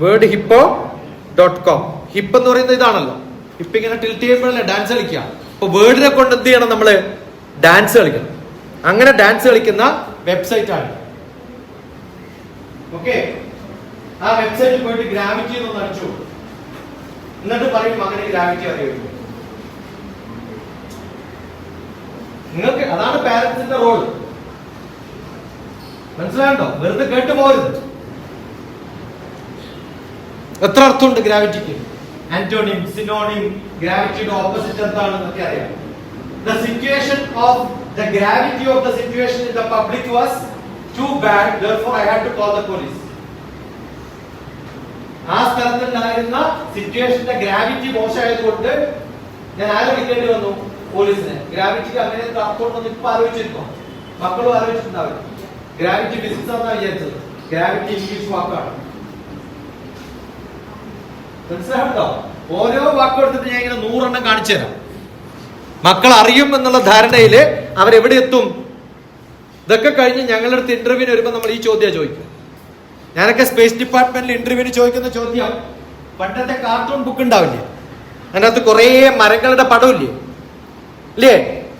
wordhippo.com? ഹിപ്പ് എന്ന് പറയുന്നത് ഇതാണല്ലോ. ഹിപ്പ് ഇങ്ങനെ ടിൽറ്റ് ചെയ്യുമ്പോഴല്ലേ ഡാൻസ് കളിക്കുക. അപ്പൊ വേർഡിനെ കൊണ്ട് എന്ത് ചെയ്യണം? നമ്മള് ഡാൻസ് കളിക്കണം. അങ്ങനെ ഡാൻസ് കളിക്കുന്ന വെബ്സൈറ്റ് ആണ്. ഓക്കെ, ആ വെബ്സൈറ്റിൽ പോയിട്ട് ഗ്രാവിറ്റി ഒന്ന് അടിച്ചു, എന്നിട്ട് പറയും അങ്ങനെ ഗ്രാവിറ്റി അറിയുള്ളൂ. നിങ്ങൾക്ക് അതാണ് പാരന്റ്സിന്റെ റോൾ. മനസ്സിലാകണ്ടോ? വെറുതെ കേട്ടു പോരുത്. എത്ര അർത്ഥമുണ്ട് ഗ്രാവിറ്റിക്ക്? ആന്റോണിം, സിനോണിം, ഗ്രാവിറ്റിയുടെ ഓപ്പോസിറ്റ് എന്താണെന്നൊക്കെ അറിയാം. The situation of the gravity of the situation in the public was too bad, therefore I had to call the police. ആ സ്ഥലത്തുണ്ടായിരുന്ന സിറ്റുവേഷന്റെ ഗ്രാവിറ്റി മോശമായതുകൊണ്ട് ഞാൻ ആരെ വിളിക്കേണ്ടി വന്നു? പോലീസിനെ. ഗ്രാവിറ്റിക്ക് അങ്ങനെ അർത്ഥമുണ്ടെന്ന് ഇപ്പൊ ആലോചിച്ചിരുന്നോ? മക്കളും ആലോചിച്ചിട്ടുണ്ടാവില്ല. ഗ്രാവിറ്റി ഫിസിക്സ് ആണെന്നാണ് വിചാരിച്ചത്. ഗ്രാവിറ്റി ഇംഗ്ലീഷ് വാക്കാണ്. മനസ്സിലാവുണ്ടോ? ഓരോ വാക്കെടുത്തിട്ട് ഞാൻ ഇങ്ങനെ 100 എണ്ണം കാണിച്ചു തരാം. മക്കൾ അറിയും എന്നുള്ള ധാരണയില് അവരെവിടെ എത്തും? ഇതൊക്കെ കഴിഞ്ഞ് ഞങ്ങളുടെ അടുത്ത് ഇന്റർവ്യൂവിന് വരുമ്പോൾ നമ്മൾ ഈ ചോദ്യം ചോദിക്കും. ഞാനൊക്കെ സ്പേസ് ഡിപ്പാർട്ട്മെന്റിൽ ഇന്റർവ്യൂവിന് ചോദിക്കുന്ന ചോദ്യം, പണ്ടത്തെ കാർട്ടൂൺ ബുക്ക് ഉണ്ടാവില്ലേ, അതിനകത്ത് കുറേ മരങ്ങളുടെ പടമില്ലേ ഇല്ലേ,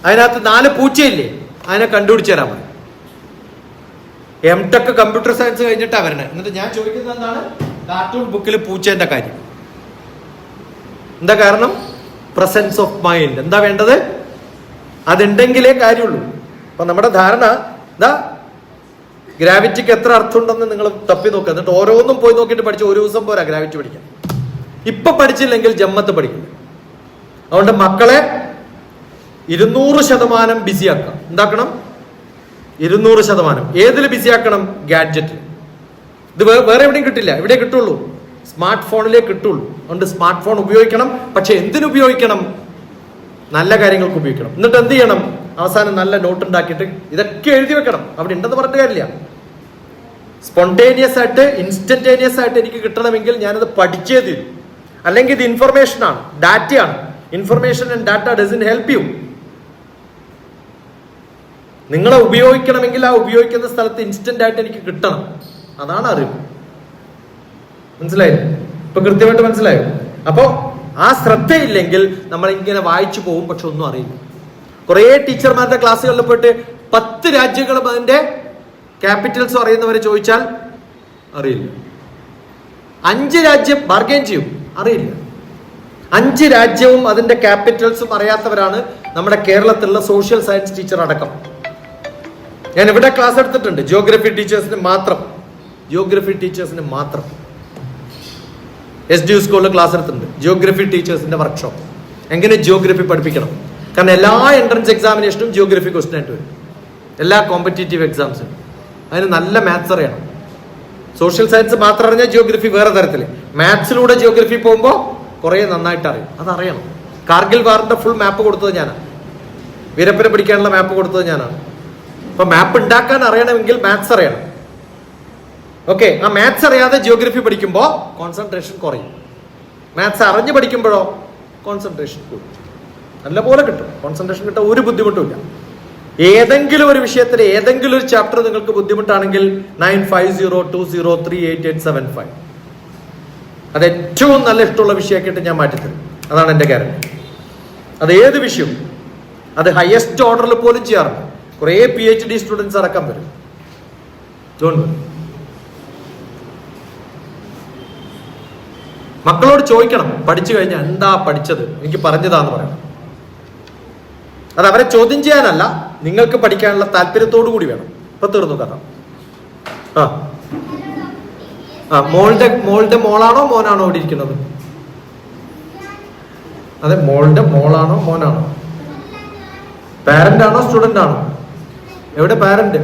അതിനകത്ത് 4 പൂച്ചയില്ലേ, അതിനെ കണ്ടുപിടിച്ചു തരാൻ പറയും. M.Tech കമ്പ്യൂട്ടർ സയൻസ് കഴിഞ്ഞിട്ടാ വരണേ. എന്നിട്ട് ഞാൻ ചോദിക്കുന്നത് എന്താണ്? കാർട്ടൂൺ ബുക്കിൽ പൂച്ചേന്റെ കാര്യം എന്താ? കാരണം പ്രസൻസ് ഓഫ് മൈൻഡ്. എന്താ വേണ്ടത്? അതുണ്ടെങ്കിലേ കാര്യമുള്ളൂ. അപ്പൊ നമ്മുടെ ധാരണ എന്താ? ഗ്രാവിറ്റിക്ക് എത്ര അർത്ഥമുണ്ടെന്ന് നിങ്ങൾ തപ്പി നോക്കുക. എന്നിട്ട് ഓരോന്നും പോയി നോക്കിയിട്ട് പഠിച്ച് ഒരു ദിവസം പോരാ ഗ്രാവിറ്റി പഠിക്കാൻ. ഇപ്പൊ പഠിച്ചില്ലെങ്കിൽ ജമ്മത്ത് പഠിക്കില്ല. അതുകൊണ്ട് മക്കളെ 200% ബിസിയാക്കാം. എന്താക്കണം? 200%. ഏതിൽ ബിസിയാക്കണം? ഗാഡ്ജറ്റ്. ഇത് വേറെ എവിടെയും കിട്ടില്ല, ഇവിടെ കിട്ടുള്ളൂ. സ്മാർട്ട് ഫോണിലേ കിട്ടുള്ളൂ. അതുകൊണ്ട് സ്മാർട്ട് ഫോൺ ഉപയോഗിക്കണം. പക്ഷെ എന്തിനുപയോഗിക്കണം? നല്ല കാര്യങ്ങൾക്ക് ഉപയോഗിക്കണം. എന്നിട്ട് എന്ത് ചെയ്യണം? അവസാനം നല്ല നോട്ട് ഉണ്ടാക്കിയിട്ട് ഇതൊക്കെ എഴുതി വെക്കണം. അവിടെ ഉണ്ടെന്ന് പറഞ്ഞിട്ട് കാര്യമില്ല. സ്പോണ്ടേനിയസ് ആയിട്ട്, ഇൻസ്റ്റന്റേനിയസ് ആയിട്ട് എനിക്ക് കിട്ടണമെങ്കിൽ ഞാനത് പഠിച്ചേ തീരും. അല്ലെങ്കിൽ ഇത് ഇൻഫർമേഷൻ ആണ്, ഡാറ്റയാണ്. Information and data doesn't help you. നിങ്ങളെ ഉപയോഗിക്കണമെങ്കിൽ ആ ഉപയോഗിക്കുന്ന സ്ഥലത്ത് ഇൻസ്റ്റന്റ് ആയിട്ട് എനിക്ക് കിട്ടണം. അതാണ് അറിവ്. മനസ്സിലായില്ലേ? ഇപ്പൊ കൃത്യമായിട്ട് മനസ്സിലായോ? അപ്പോ ആ ശ്രദ്ധയില്ലെങ്കിൽ നമ്മൾ ഇങ്ങനെ വായിച്ചു പോകും, പക്ഷെ ഒന്നും അറിയില്ല. കുറെ ടീച്ചർമാരുടെ ക്ലാസ്സുകളിൽ പോയിട്ട് 10 രാജ്യങ്ങളും അതിന്റെ ക്യാപിറ്റൽസും അറിയുന്നവരെ ചോദിച്ചാൽ അറിയില്ല. 5 രാജ്യം ബാർഗെയിൻ ചെയ്യും, അറിയില്ല. 5 രാജ്യവും അതിന്റെ ക്യാപിറ്റൽസും അറിയാത്തവരാണ് നമ്മുടെ കേരളത്തിലുള്ള സോഷ്യൽ സയൻസ് ടീച്ചർ അടക്കം. ഞാൻ ഇവിടെ ക്ലാസ് എടുത്തിട്ടുണ്ട് ജിയോഗ്രഫി ടീച്ചേഴ്സിന് മാത്രം. SDU സ്കൂളിൽ ക്ലാസ് എടുത്തിട്ടുണ്ട് ജിയോഗ്രഫി ടീച്ചേഴ്സിന്റെ വർക്ക്ഷോപ്പ്. എങ്ങനെ ജിയോഗ്രഫി പഠിപ്പിക്കണം? കാരണം എല്ലാ എൻട്രൻസ് എക്സാമിനേഷനും ജിയോഗ്രഫി ക്വസ്റ്റ്യൻ ആയിട്ട് വരും, എല്ലാ കോമ്പറ്റേറ്റീവ് എക്സാംസിനും. അതിന് നല്ല മാത്സ് അറിയണം. സോഷ്യൽ സയൻസ് മാത്രം അറിഞ്ഞാൽ ജിയോഗ്രഫി വേറെ തരത്തില്. മാത്സിലൂടെ ജിയോഗ്രഫി പോകുമ്പോൾ കുറെ നന്നായിട്ട് അറിയും. അതറിയണം. കാർഗിൽ വാറിന്റെ ഫുൾ മാപ്പ് കൊടുത്തത് ഞാനാണ്. വീരപ്പനെ പിടിക്കാനുള്ള മാപ്പ് കൊടുത്തത് ഞാനാണ്. അപ്പൊ മാപ്പ് ഉണ്ടാക്കാൻ അറിയണമെങ്കിൽ മാത്സ് അറിയണം. ഓക്കെ, ആ മാത്സ് അറിയാതെ ജിയോഗ്രഫി പഠിക്കുമ്പോൾ കോൺസെൻട്രേഷൻ കുറയും. മാത്സ് അറിഞ്ഞ് പഠിക്കുമ്പോഴോ കോൺസെൻട്രേഷൻ കൂടും. നല്ലപോലെ കിട്ടും. കോൺസെൻട്രേഷൻ കിട്ടാൻ ഒരു ബുദ്ധിമുട്ടുമില്ല. ഏതെങ്കിലും ഒരു വിഷയത്തിൽ ഏതെങ്കിലും ഒരു ചാപ്റ്റർ നിങ്ങൾക്ക് ബുദ്ധിമുട്ടാണെങ്കിൽ 9502038875 അത് ഏറ്റവും നല്ല ഇഷ്ടമുള്ള വിഷയമാക്കിയിട്ട് ഞാൻ മാറ്റിത്തരും. അതാണ് എൻ്റെ ഗ്യാരണ്ടി. അത് ഏത് വിഷയവും, അത് ഹയസ്റ്റ് ഓർഡറിൽ പോലും ചെയ്യാറുണ്ട്. കുറേ PhD സ്റ്റുഡൻസ് അടക്കം വരും. മക്കളോട് ചോദിക്കണം, പഠിച്ചു കഴിഞ്ഞാൽ എന്താ പഠിച്ചത്, എനിക്ക് പറഞ്ഞതാന്ന് പറയണം. അത് അവരെ ചോദ്യം ചെയ്യാനല്ല, നിങ്ങൾക്ക് പഠിക്കാനുള്ള താല്പര്യത്തോടു കൂടി വേണം. ഇപ്പൊ തീർന്നു കഥ. മോളുടെ മോളാണോ മോനാണോ ഇവിടെ ഇരിക്കുന്നത്? അതെ, മോളുടെ മോളാണോ മോനാണോ? പാരന്റ് ആണോ സ്റ്റുഡന്റ് ആണോ? എവിടെ പാരന്റ്?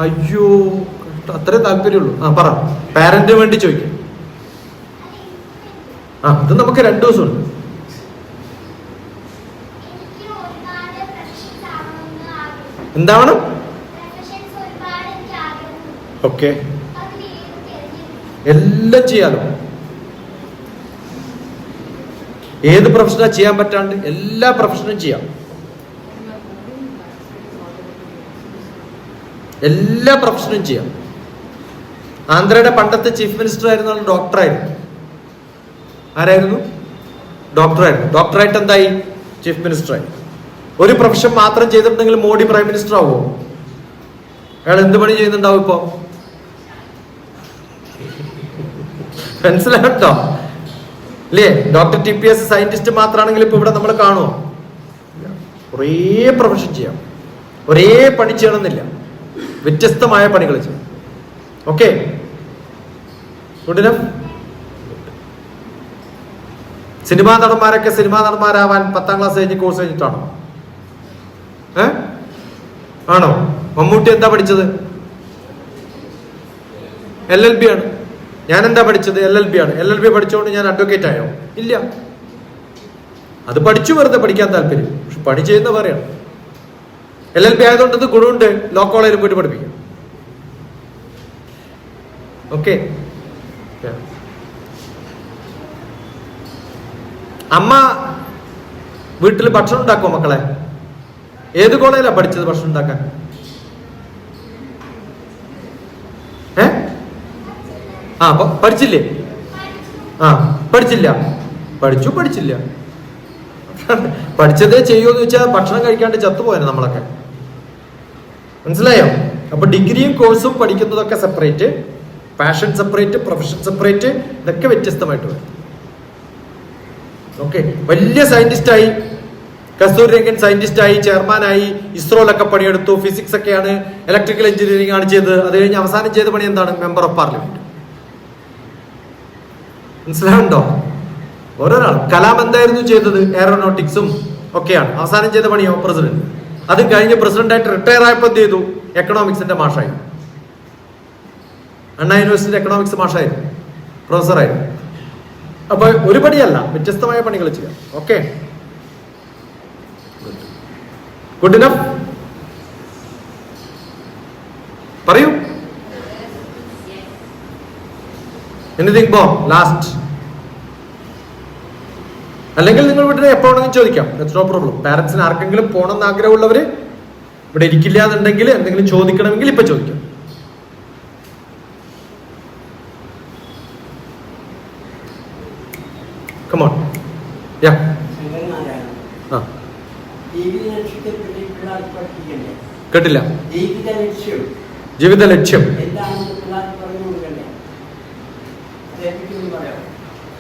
അയ്യോ, അത്രേ താല്പര്യമുള്ളൂ. പറ, പാരന്റിന് വേണ്ടി ചോദിക്കാം. അത് നമുക്ക് 2 ദിവസമുണ്ട്. എന്താവണം? ഓക്കെ, എല്ലാം ചെയ്യാലോ. ഏത് പ്രൊഫഷനാ ചെയ്യാൻ പറ്റാണ്ട്? എല്ലാ പ്രൊഫഷനും ചെയ്യാം. എല്ലാ പ്രൊഫഷനും ചെയ്യാം. ആന്ധ്രയുടെ പണ്ടത്തെ ചീഫ് മിനിസ്റ്റർ ആയിരുന്ന ആൾ ഡോക്ടറായിരുന്നു. ആരായിരുന്നു? ഡോക്ടറായിരുന്നു. ഡോക്ടറായിട്ട് എന്തായി? ചീഫ് മിനിസ്റ്ററായി. ഒരു പ്രൊഫഷൻ മാത്രം ചെയ്തിട്ടുണ്ടെങ്കിൽ മോഡി പ്രൈം മിനിസ്റ്റർ ആവുമോ? അയാൾ എന്ത് പണി ചെയ്യുന്നുണ്ടാവും ഇപ്പൊ? മനസ്സിലാട്ടോ അല്ലേ? ഡോക്ടർ TPS സയന്റിസ്റ്റ് മാത്രമാണെങ്കിൽ ഇപ്പൊ ഇവിടെ നമ്മൾ കാണുമോ? ഒരേ പ്രൊഫഷൻ ചെയ്യാം, ഒരേ പണി ചെയ്യണമെന്നില്ല, വ്യത്യസ്തമായ പണികൾ ചെയ്യും. Okay, good enough. സിനിമാ നടന്മാരൊക്കെ സിനിമാ നടന്മാരാവാൻ 10ാം ക്ലാസ് കഴിഞ്ഞ് കോഴ്സ് കഴിഞ്ഞിട്ടാണോ? ആണോ? മമ്മൂട്ടി എന്താ പഠിച്ചത്? LLB ആണ്. ഞാൻ എന്താ പഠിച്ചത്? LLB ആണ്. LLB പഠിച്ചുകൊണ്ട് ഞാൻ അഡ്വക്കേറ്റ് ആയോ? ഇല്ല. അത് പഠിച്ചു, വെറുതെ പഠിക്കാൻ താല്പര്യം, പക്ഷെ പണി ചെയ്യുന്ന പറയാണ്. LLB ആയതുകൊണ്ട് ഇത് ഗുണമുണ്ട്, ലോ കോളേജിൽ പോയിട്ട് പഠിപ്പിക്കാം. ഓക്കെ, അമ്മ വീട്ടിൽ ഭക്ഷണം ഉണ്ടാക്കുമോ മക്കളെ? ഏത് കോളേജിലാണ് പഠിച്ചത് ഭക്ഷണം ഉണ്ടാക്കാൻ? പഠിച്ചില്ലേ? പഠിച്ചില്ല. പഠിച്ചില്ല. പഠിച്ചതേ ചെയ്യുമെന്ന് വെച്ചാൽ ഭക്ഷണം കഴിക്കാണ്ട് ചത്തുപോയാണ് നമ്മളൊക്കെ. മനസ്സിലായോ? അപ്പൊ ഡിഗ്രിയും കോഴ്സും പഠിക്കുന്നതൊക്കെ separate, passion separate, profession separate, ഇതൊക്കെ വ്യത്യസ്തമായിട്ട് വരും. ഓക്കെ, വലിയ സയന്റിസ്റ്റായി, കസ്തൂരി രംഗൻ സയന്റിസ്റ്റായി, ചെയർമാനായി, ഇസ്രോയിലൊക്കെ പണിയെടുത്തു, ഫിസിക്സ് ഒക്കെയാണ്, ഇലക്ട്രിക്കൽ എഞ്ചിനീയറിംഗ് ആണ് ചെയ്തത്. അത് കഴിഞ്ഞ് അവസാനം ചെയ്ത പണി എന്താണ്? Member of parliament. മനസ്സിലാവുണ്ടോ? ഓരോരാൾ. കലാം എന്തായിരുന്നു ചെയ്തത്? എയറോനോട്ടിക്സും ഒക്കെയാണ്. അവസാനം ചെയ്ത പണിയോ? പ്രസിഡന്റ്. അത് കഴിഞ്ഞ് പ്രസിഡന്റായിട്ട് റിട്ടയർ ആയപ്പോൾ എന്ത് ചെയ്തു? എക്കണോമിക്സിന്റെ മാഷായി. അണ്ണാ യൂണിവേഴ്സിറ്റി എക്കണോമിക്സ് മാഷായിരുന്നു, പ്രൊഫസറായിരുന്നു. അപ്പൊ ഒരു പണിയല്ല, വ്യത്യസ്തമായ പണികൾ ചെയ്യാം. Okay, good enough. പറയൂ. Anything more? ലാസ്റ്റ്. അല്ലെങ്കിൽ നിങ്ങൾ വീട്ടിൽ എപ്പോ വേണമെങ്കിലും ചോദിക്കാം, ദാറ്റ്സ് നോ പ്രോബ്ലം. പാരന്റ്സിന് ആർക്കെങ്കിലും പോകണമെന്ന് ആഗ്രഹമുള്ളവര് ഇവിടെ ഇരിക്കില്ല എന്നുണ്ടെങ്കിൽ എന്തെങ്കിലും ചോദിക്കണമെങ്കിൽ ഇപ്പൊ ചോദിക്കാം. Come on. Yeah. കേട്ടില്ല. ജീവിത ലക്ഷ്യം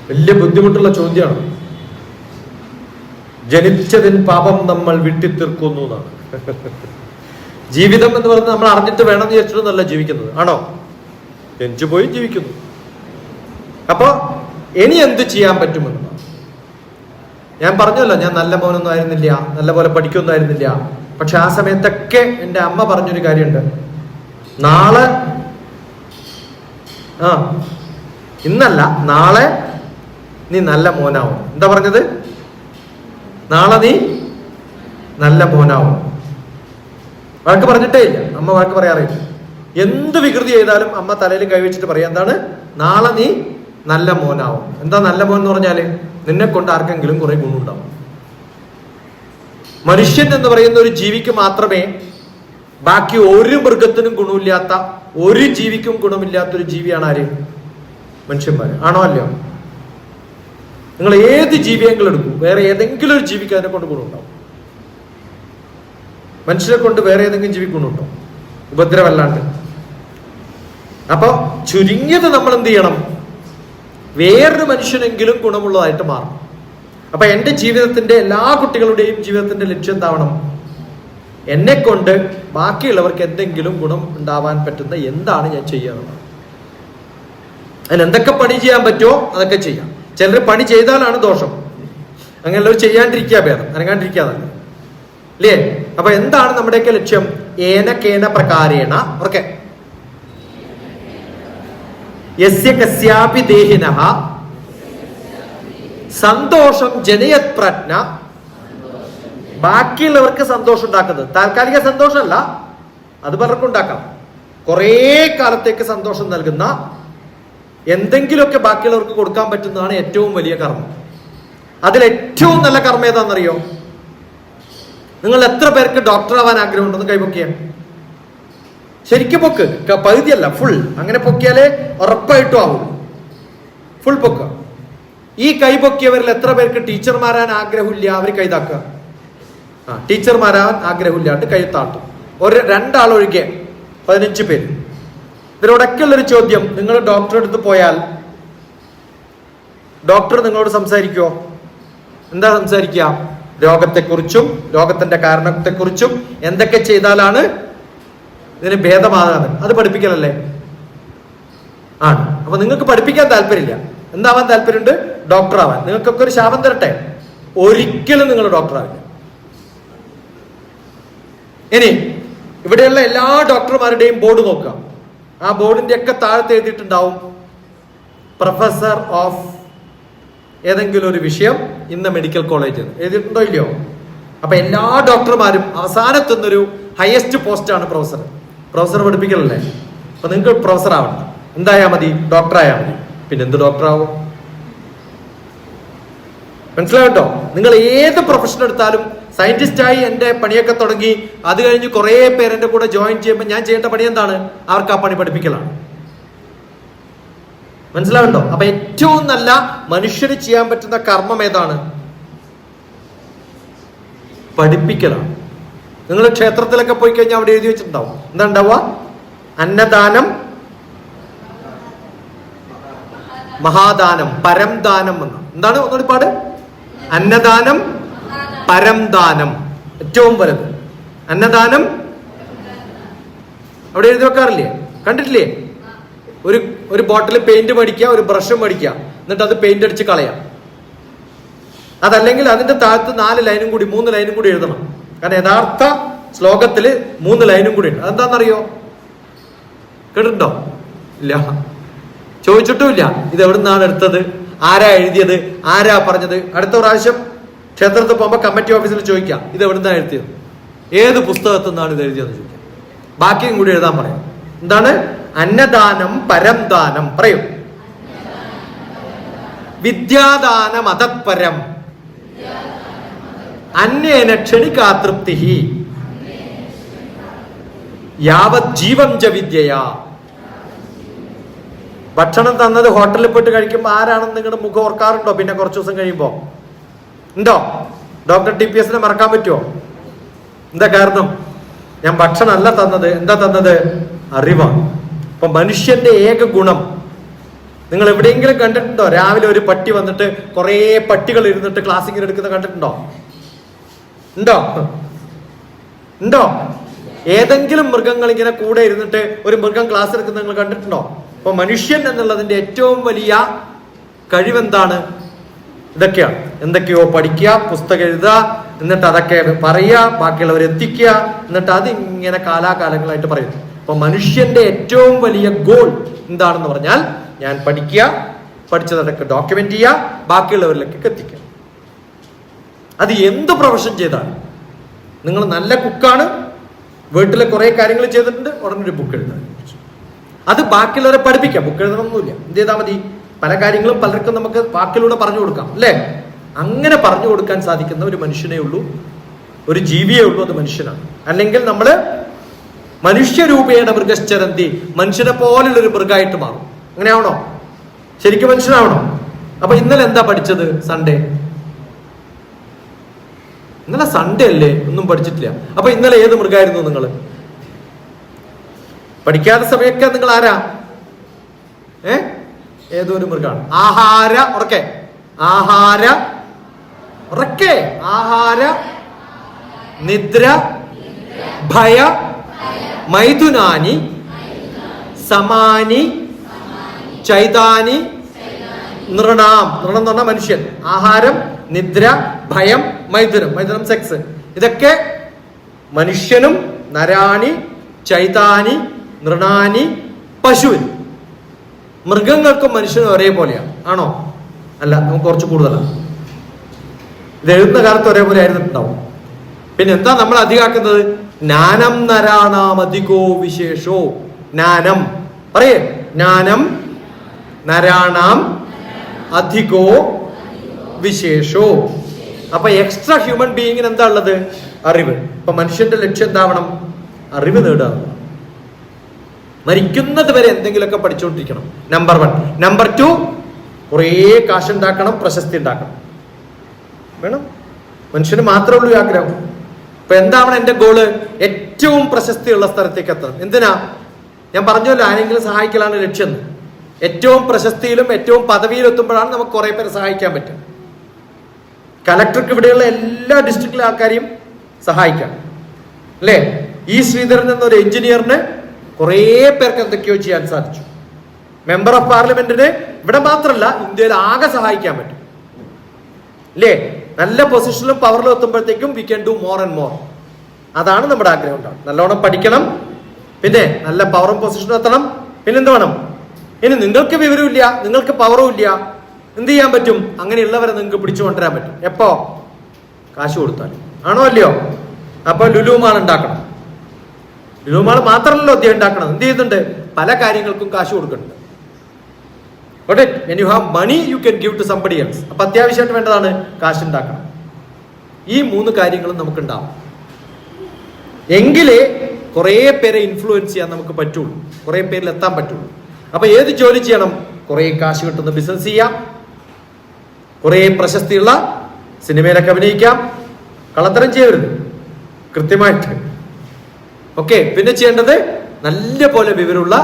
വലിയ ബുദ്ധിമുട്ടുള്ള ചോദ്യമാണ്. ജനിച്ചതിന് പാപം നമ്മൾ വിട്ടിത്തീർക്കുന്നു എന്നാണ്. ജീവിതം എന്ന് പറയുന്നത് നമ്മൾ അറിഞ്ഞിട്ട് വേണം എന്ന് വിചാരിച്ചിട്ടൊന്നല്ല ജീവിക്കുന്നത്, ആണോ? ജനിച്ചു പോയി ജീവിക്കുന്നു. അപ്പൊ ഇനി എന്ത് ചെയ്യാൻ പറ്റുമെന്ന് ഞാൻ പറഞ്ഞല്ലോ. ഞാൻ നല്ല മോനൊന്നും ആയിരുന്നില്ല, നല്ല പോലെ പഠിക്കൊന്നും ആയിരുന്നില്ല. പക്ഷെ ആ സമയത്തൊക്കെ എൻ്റെ അമ്മ പറഞ്ഞൊരു കാര്യമുണ്ട്. നാളെ ഇന്നല്ല, നാളെ നീ നല്ല മോനാവും. എന്താ പറഞ്ഞത്? നാളെ നീ നല്ല മോനാവും. വഴക്ക് പറഞ്ഞിട്ടേ ഇല്ല, അമ്മ വഴക്ക് പറയാറില്ല. എന്ത് വികൃതി ചെയ്താലും അമ്മ തലയിൽ കൈവച്ചിട്ട് പറയാം, എന്താണ്? നാളെ നീ നല്ല മോനാവും. എന്താ നല്ല മോൻ എന്ന് പറഞ്ഞാല്? നിന്നെ കൊണ്ട് ആർക്കെങ്കിലും കുറെ ഗുണമുണ്ടാവും. മനുഷ്യൻ എന്ന് പറയുന്ന ഒരു ജീവിക്ക് മാത്രമേ, ബാക്കി ഒരു മൃഗത്തിനും ഗുണമില്ലാത്ത, ഒരു ജീവിക്കും ഗുണമില്ലാത്തൊരു ജീവിയാണ് ആര്? മനുഷ്യന്മാര്. ആണോ അല്ലയോ? നിങ്ങൾ ഏത് ജീവിയെങ്കിലും എടുക്കൂ, വേറെ ഏതെങ്കിലും ഒരു ജീവിക്ക് അതിനെ കൊണ്ട് ഗുണമുണ്ടാവും. മനുഷ്യരെ കൊണ്ട് വേറെ ഏതെങ്കിലും ജീവിക്ക് ഗുണമുണ്ടോ? ഉപദ്രവമല്ലാണ്ട്. അപ്പൊ ചുരുങ്ങിയത് നമ്മൾ എന്ത് ചെയ്യണം? വേറൊരു മനുഷ്യനെങ്കിലും ഗുണമുള്ളതായിട്ട് മാറും. അപ്പൊ എന്റെ ജീവിതത്തിന്റെ, എല്ലാ കുട്ടികളുടെയും ജീവിതത്തിന്റെ ലക്ഷ്യം എന്താവണം? എന്നെ കൊണ്ട് ബാക്കിയുള്ളവർക്ക് എന്തെങ്കിലും ഗുണം ഉണ്ടാവാൻ പറ്റുന്ന എന്താണ് ഞാൻ ചെയ്യുന്നത്. അതിന് എന്തൊക്കെ പണി ചെയ്യാൻ പറ്റുമോ അതൊക്കെ ചെയ്യാം. ചിലർ പണി ചെയ്താലാണ് ദോഷം. അങ്ങനെയുള്ളവർ ചെയ്യാണ്ടിരിക്കുക ഭേദം, അനങ്ങാണ്ടിരിക്കാതല്ല, അല്ലേ? അപ്പൊ എന്താണ് നമ്മുടെയൊക്കെ ലക്ഷ്യം? ഏന പ്രകാരേണ ഓക്കെ യസ്യ കസ്യാപി ദേഹിനഃ സന്തോഷം ജനയത് പ്രജ്ഞ ബാക്കിയുള്ളവർക്ക് സന്തോഷം ഉണ്ടാക്കുന്നത്. താൽക്കാലിക സന്തോഷമല്ല, അത് പലർക്കും ഉണ്ടാക്കാം. കുറേ കാലത്തേക്ക് സന്തോഷം നൽകുന്ന എന്തെങ്കിലുമൊക്കെ ബാക്കിയുള്ളവർക്ക് കൊടുക്കാൻ പറ്റുന്നതാണ് ഏറ്റവും വലിയ കർമ്മം. അതിൽ ഏറ്റവും നല്ല കർമ്മം ഏതാണെന്നറിയോ? നിങ്ങൾ എത്ര പേർക്ക് ഡോക്ടർ ആവാൻ ആഗ്രഹം ഉണ്ടെന്ന് കൈപൊക്കിയാൽ ശരിക്കും പൊക്ക്, പകുതിയല്ല ഫുൾ. അങ്ങനെ പൊക്കിയാലേ ഉറപ്പായിട്ടും ആവും. ഫുൾ പൊക്കുക. ഈ കൈ പൊക്കിയവരിൽ എത്ര പേർക്ക് ടീച്ചർമാരാൻ ആഗ്രഹമില്ല? അവർ കൈതാക്കുക. ടീച്ചർമാരാൻ ആഗ്രഹമില്ലാണ്ട് കൈ താട്ടും. രണ്ടാളൊഴികെ 15 പേര്. ഇതിനോടൊക്കെയുള്ളൊരു ചോദ്യം, നിങ്ങൾ ഡോക്ടറെ അടുത്ത് പോയാൽ ഡോക്ടർ നിങ്ങളോട് സംസാരിക്കുമോ? എന്താ സംസാരിക്കുക? രോഗത്തെക്കുറിച്ചും രോഗത്തിന്റെ കാരണത്തെക്കുറിച്ചും എന്തൊക്കെ ചെയ്താലാണ് ഇതിന് ഭേദമാകാതെ. അത് പഠിപ്പിക്കലല്ലേ? ആണ്. അപ്പൊ നിങ്ങൾക്ക് പഠിപ്പിക്കാൻ താല്പര്യമില്ല, എന്താവാൻ താല്പര്യമുണ്ട്? ഡോക്ടർ ആവാൻ. നിങ്ങൾക്കൊക്കെ ഒരു ശാപം തരട്ടെ, ഒരിക്കലും നിങ്ങൾ ഡോക്ടർ ആവില്ല. ഇനി ഇവിടെയുള്ള എല്ലാ ഡോക്ടർമാരുടെയും ബോർഡ് നോക്കുക. ആ ബോർഡിന്റെ ഒക്കെ താഴത്ത് എഴുതിയിട്ടുണ്ടാവും പ്രൊഫസർ ഓഫ് ഏതെങ്കിലും ഒരു വിഷയം ഇന്ന് മെഡിക്കൽ കോളേജ് എഴുതിയിട്ടുണ്ടോ ഇല്ലയോ? അപ്പൊ എല്ലാ ഡോക്ടർമാരും അവസാനത്തുന്നൊരു ഹയസ്റ്റ് പോസ്റ്റാണ് പ്രൊഫസർ. പ്രൊഫസർ പഠിപ്പിക്കലല്ലേ? അപ്പൊ നിങ്ങൾക്ക് പ്രൊഫസർ ആവണ്ട, എന്തായാ മതി? ഡോക്ടർ ആയാൽ മതി. പിന്നെ എന്ത് ഡോക്ടർ ആവും? മനസ്സിലാവട്ടോ? നിങ്ങൾ ഏത് പ്രൊഫഷൻ എടുത്താലും, സയന്റിസ്റ്റായി എന്റെ പണിയൊക്കെ തുടങ്ങി, അത് കഴിഞ്ഞ് കുറെ പേര് എന്റെ കൂടെ ജോയിൻ ചെയ്യുമ്പോൾ ഞാൻ ചെയ്യേണ്ട പണി എന്താണ്? അവർക്ക് ആ പണി പഠിപ്പിക്കലാണ്. മനസ്സിലാവണ്ടോ? അപ്പൊ ഏറ്റവും നല്ല മനുഷ്യന് ചെയ്യാൻ പറ്റുന്ന കർമ്മം ഏതാണ്? പഠിപ്പിക്കലാണ്. നിങ്ങൾ ക്ഷേത്രത്തിലൊക്കെ പോയി കഴിഞ്ഞാൽ അവിടെ എഴുതി വെച്ചിട്ടുണ്ടാവും. എന്താ ഉണ്ടാവുക? അന്നദാനം, മഹാദാനം, പരംദാനം എന്ന്. എന്താണ് ഒന്നുകൂടി പാട്? അന്നദാനം, പരംദാനം. ഏറ്റവും വലുത് അന്നദാനം. അവിടെ എഴുതി വെക്കാറില്ലേ? കണ്ടിട്ടില്ലേ? ഒരു ബോട്ടിൽ പെയിന്റ് മേടിക്കുക, ഒരു ബ്രഷ് മേടിക്കുക, എന്നിട്ട് അത് പെയിന്റ് അടിച്ച് കളയാം. അതല്ലെങ്കിൽ അതിന്റെ താഴത്ത് 4 ലൈനും കൂടി 3 ലൈനും കൂടി എഴുതണം. കാരണം യഥാർത്ഥ ശ്ലോകത്തില് 3 ലൈനും കൂടി ഉണ്ട്. അതെന്താണെന്നറിയോ? കേട്ടിട്ടുണ്ടോ? ഇല്ല, ചോദിച്ചിട്ടുമില്ല. ഇത് എവിടെ നിന്നാണ് എടുത്തത്, ആരാ എഴുതിയത്, ആരാ പറഞ്ഞത്? അടുത്ത പ്രാവശ്യം ക്ഷേത്രത്തിൽ പോകുമ്പോൾ കമ്മിറ്റി ഓഫീസിൽ ചോദിക്കാം, ഇത് എവിടെ നിന്നാണ് എഴുതിയത്, ഏത് പുസ്തകത്തിൽ നിന്നാണ് ഇത് എഴുതിയെന്ന് ചോദിക്കാം. ബാക്കിയും കൂടി എഴുതാൻ പറയാം. എന്താണ്? അന്നദാനം, പരംദാനം. പറയൂ. വിദ്യാദാനം അതപരം അന്യേന ക്ഷണികാതൃപ്തി യാവത് ജീവം ച വിദ്യയാ. ഭക്ഷണം തന്നത് ഹോട്ടലിൽ പോയിട്ട് കഴിക്കുമ്പോൾ ആരാണെന്ന് നിങ്ങളുടെ മുഖം ഓർക്കാറുണ്ടോ? പിന്നെ കുറച്ച് ദിവസം കഴിയുമ്പോ ഉണ്ടോ? ഡോക്ടർ TPS മറക്കാൻ പറ്റുമോ? എന്താ കാരണം? ഞാൻ ഭക്ഷണമല്ല തന്നത്, എന്താ തന്നത്? അറിവാണ്. അപ്പൊ മനുഷ്യന്റെ ഏക ഗുണം നിങ്ങൾ എവിടെയെങ്കിലും കണ്ടിട്ടുണ്ടോ? രാവിലെ ഒരു പട്ടി വന്നിട്ട് കുറെ പട്ടികൾ ഇരുന്നിട്ട് ക്ലാസ്സിങ്ങനെ എടുക്കുന്ന കണ്ടിട്ടുണ്ടോ? ഉണ്ടോ? ഉണ്ടോ? ഏതെങ്കിലും മൃഗങ്ങൾ ഇങ്ങനെ കൂടെ ഇരുന്നിട്ട് ഒരു മൃഗം ക്ലാസ് എടുക്കുന്ന നിങ്ങൾ കണ്ടിട്ടുണ്ടോ? അപ്പൊ മനുഷ്യൻ എന്നുള്ളതിന്റെ ഏറ്റവും വലിയ കഴിവെന്താണ്? ഇതൊക്കെയാണ്. എന്തൊക്കെയോ പഠിക്കുക, പുസ്തകം എഴുതുക, എന്നിട്ട് അതൊക്കെ പറയുക, ബാക്കിയുള്ളവർ എത്തിക്കുക, എന്നിട്ട് അതിങ്ങനെ കാലാകാലങ്ങളായിട്ട് പറയുന്നു. അപ്പൊ മനുഷ്യന്റെ ഏറ്റവും വലിയ ഗോൾ എന്താണെന്ന് പറഞ്ഞാൽ, ഞാൻ പഠിക്കുക, പഠിച്ചതൊക്കെ ഡോക്യുമെന്റ് ചെയ്യുക, ബാക്കിയുള്ളവരിലേക്കൊക്കെ എത്തിക്കുക. അത് എന്ത് പ്രൊഫഷൻ ചെയ്താണ്. നിങ്ങൾ നല്ല കുക്കാണ്, വീട്ടിലെ കുറെ കാര്യങ്ങൾ ചെയ്തിട്ടുണ്ട്, ഉടനെ ഒരു ബുക്ക് എഴുതാൻ. അത് ബാക്കിയുള്ളവരെ പഠിപ്പിക്കാം. ബുക്ക് എഴുതണമെന്നില്ല, എന്ത് ചെയ്താൽ മതി? പല കാര്യങ്ങളും പലർക്കും നമുക്ക് വാക്കിലൂടെ പറഞ്ഞു കൊടുക്കാം, അല്ലേ? അങ്ങനെ പറഞ്ഞു കൊടുക്കാൻ സാധിക്കുന്ന ഒരു മനുഷ്യനേ ഉള്ളൂ, ഒരു ജീവിയേ ഉള്ളൂ, അത് മനുഷ്യനാണ്. അല്ലെങ്കിൽ നമ്മള് മനുഷ്യരൂപേണ മൃഗശ്ചരന്തി, മനുഷ്യനെ പോലുള്ളൊരു മൃഗമായിട്ട് മാറും. അങ്ങനെയാവണോ? ശരിക്കും മനുഷ്യനാവണോ? അപ്പൊ ഇന്നലെ എന്താ പഠിച്ചത്? സൺഡേ. ഇന്നലെ സൺഡേ അല്ലേ? ഒന്നും പഠിച്ചിട്ടില്ല. അപ്പൊ ഇന്നലെ ഏത് മൃഗമായിരുന്നു നിങ്ങൾ? പഠിക്കാത്ത സമയമൊക്കെ നിങ്ങൾ ആരാ? ഏതോ ഒരു മൃഗമാണ്. ആഹാര ഉറക്കെ, ആഹാര ഉറക്കെ, ആഹാര നിദ്ര ഭയ മൈഥുനാനി സമാനി ചൈതാനി നൃണാം. നൃണം എന്ന് പറഞ്ഞാൽ മനുഷ്യൻ. ആഹാരം, നിദ്ര, ഭയം, മൈഥുനം. മൈഥുനം സെക്സ്. ഇതൊക്കെ മനുഷ്യനും നരാണി ചൈതാനി നൃണാനി പശുവിനും. മൃഗങ്ങൾക്കും മനുഷ്യനും ഒരേപോലെയാണ്. ആണോ? അല്ല, നമുക്ക് കുറച്ച് കൂടുതലാണ്. ഇത് എഴുതുന്ന കാലത്ത് ഒരേപോലെ ആയിരുന്നിട്ടുണ്ടാവും. പിന്നെ എന്താ നമ്മൾ അധികാക്കുന്നത്? ജ്ഞാനം നരാണാം അധികോ വിശേഷോ. ജ്ഞാനം പറയേ, ജ്ഞാനം നരാണാം അധികോ വിശേഷോ. അപ്പൊ എക്സ്ട്രാ ഹ്യൂമൻ ബീയിങ്ങിന് എന്താ ഉള്ളത്? അറിവ്. ഇപ്പൊ മനുഷ്യന്റെ ലക്ഷ്യം എന്താവണം? അറിവ് നേടുക. മരിക്കുന്നത് വരെ എന്തെങ്കിലുമൊക്കെ പഠിച്ചുകൊണ്ടിരിക്കണം. നമ്പർ 1. നമ്പർ 2, കുറേ കാശുണ്ടാക്കണം, പ്രശസ്തി ഉണ്ടാക്കണം. വേണം. മനുഷ്യന് മാത്രമേ ഉള്ളൂ ആഗ്രഹം. ഇപ്പൊ എന്താവണം എന്റെ ഗോള്? ഏറ്റവും പ്രശസ്തിയുള്ള സ്ഥലത്തേക്ക് എത്തണം. എന്തിനാ? ഞാൻ പറഞ്ഞല്ലോ, ആരെങ്കിലും സഹായിക്കലാണ് ലക്ഷ്യം. ഏറ്റവും പ്രശസ്തിയിലും ഏറ്റവും പദവിയിലും എത്തുമ്പോഴാണ് നമുക്ക് കുറെ പേരെ സഹായിക്കാൻ പറ്റും. കലക്ടർക്ക് ഇവിടെയുള്ള എല്ലാ ഡിസ്ട്രിക്റ്റിലെ ആൾക്കാരെയും സഹായിക്കാം, അല്ലേ? ഈ ശ്രീധരൻ എന്നൊരു എഞ്ചിനീയറിന് കുറേ പേർക്ക് എന്തൊക്കെയോ ചെയ്യാൻ സാധിച്ചു. മെമ്പർ ഓഫ് പാർലമെന്റിന് ഇവിടെ മാത്രമല്ല ഇന്ത്യയിൽ ആകെ സഹായിക്കാൻ പറ്റും, അല്ലേ? നല്ല പൊസിഷനിലും പവറിലും എത്തുമ്പോഴത്തേക്കും we can do more and more. അതാണ് നമ്മുടെ ആഗ്രഹം ഉണ്ടാവും. നല്ലോണം പഠിക്കണം, പിന്നെ നല്ല പവറും പൊസിഷനും എത്തണം. പിന്നെ എന്ത് വേണം? ഇനി നിങ്ങൾക്ക് വിവരമില്ല, നിങ്ങൾക്ക് പവറും ഇല്ല, എന്ത് ചെയ്യാൻ പറ്റും? അങ്ങനെയുള്ളവരെ നിങ്ങൾക്ക് പിടിച്ചു കൊണ്ടുവരാൻ പറ്റും. എപ്പോ? കാശ് കൊടുത്താൽ. ആണോ അല്ലയോ? അപ്പൊ ലുലു മാൾ ഉണ്ടാക്കണം. ലുലു മാൾ മാത്രമല്ലല്ലോ അദ്ദേഹം ഉണ്ടാക്കണം. എന്ത് ചെയ്യുന്നുണ്ട്? പല കാര്യങ്ങൾക്കും കാശ് കൊടുക്കുന്നുണ്ട്. Got it? When you have money, you can give to somebody else. അപ്പൊ അത്യാവശ്യമായിട്ട് വേണ്ടതാണ് കാശ് ഉണ്ടാക്കണം. ഈ 3 കാര്യങ്ങളും നമുക്ക് ഉണ്ടാവും. എങ്കിലേ കുറെ പേരെ ഇൻഫ്ലുവൻസ് ചെയ്യാൻ നമുക്ക് പറ്റുള്ളൂ, കുറെ പേരിൽ എത്താൻ പറ്റുള്ളൂ. അപ്പൊ ഏത് ജോലി ചെയ്യണം? കുറെ കാശ് കിട്ടുന്ന ബിസിനസ് ചെയ്യാം, കുറെ പ്രശസ്തിയുള്ള സിനിമയിലൊക്കെ അഭിനയിക്കാം. കള്ളത്തരം ചെയ്യരുത്, കൃത്യമായിട്ട്. ഓക്കെ. പിന്നെ ചെയ്യേണ്ടത് നല്ല പോലെ വിവരമുള്ള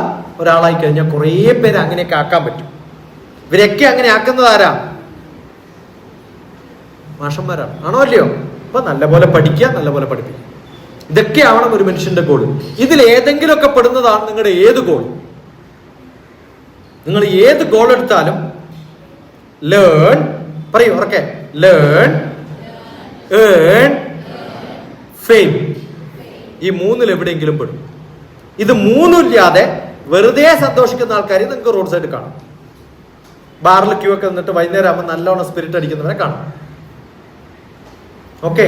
ഒരാളായി കഴിഞ്ഞാൽ കുറെ പേര് അങ്ങനെയൊക്കെ ആക്കാൻ പറ്റും. ഇവരൊക്കെ അങ്ങനെ ആക്കുന്നത് ആരാ? മാഷന്മാരാണ്. ആണോ അല്ലയോ? അപ്പൊ നല്ലപോലെ പഠിക്കുക, നല്ലപോലെ പഠിപ്പിക്കുക. ഇതൊക്കെ ആവണം ഒരു മനുഷ്യന്റെ ഗോൾ. ഇതിൽ ഏതെങ്കിലുമൊക്കെ പെടുന്നതാണ് നിങ്ങളുടെ ഏത് ഗോൾ. നിങ്ങൾ ഏത് ഗോൾ എടുത്താലും ലേൺ, പറയൂ ഉറക്കെ, ലേൺ, ഏൺ, ഫെയിം. ഈ 3 എവിടെയെങ്കിലും പെടും. ഇത് 3 ഇല്ലാതെ വെറുതെ സന്തോഷിക്കുന്ന ആൾക്കാരെ നിങ്ങൾക്ക് റോഡ് സൈഡിൽ കാണാം. ബാറിൽ ക്യൂ ഒക്കെ നിന്നിട്ട് വൈകുന്നേരം ആകുമ്പോൾ നല്ലോണം സ്പിരിറ്റ് അടിക്കുന്നവരെ കാണാം. ഓക്കെ.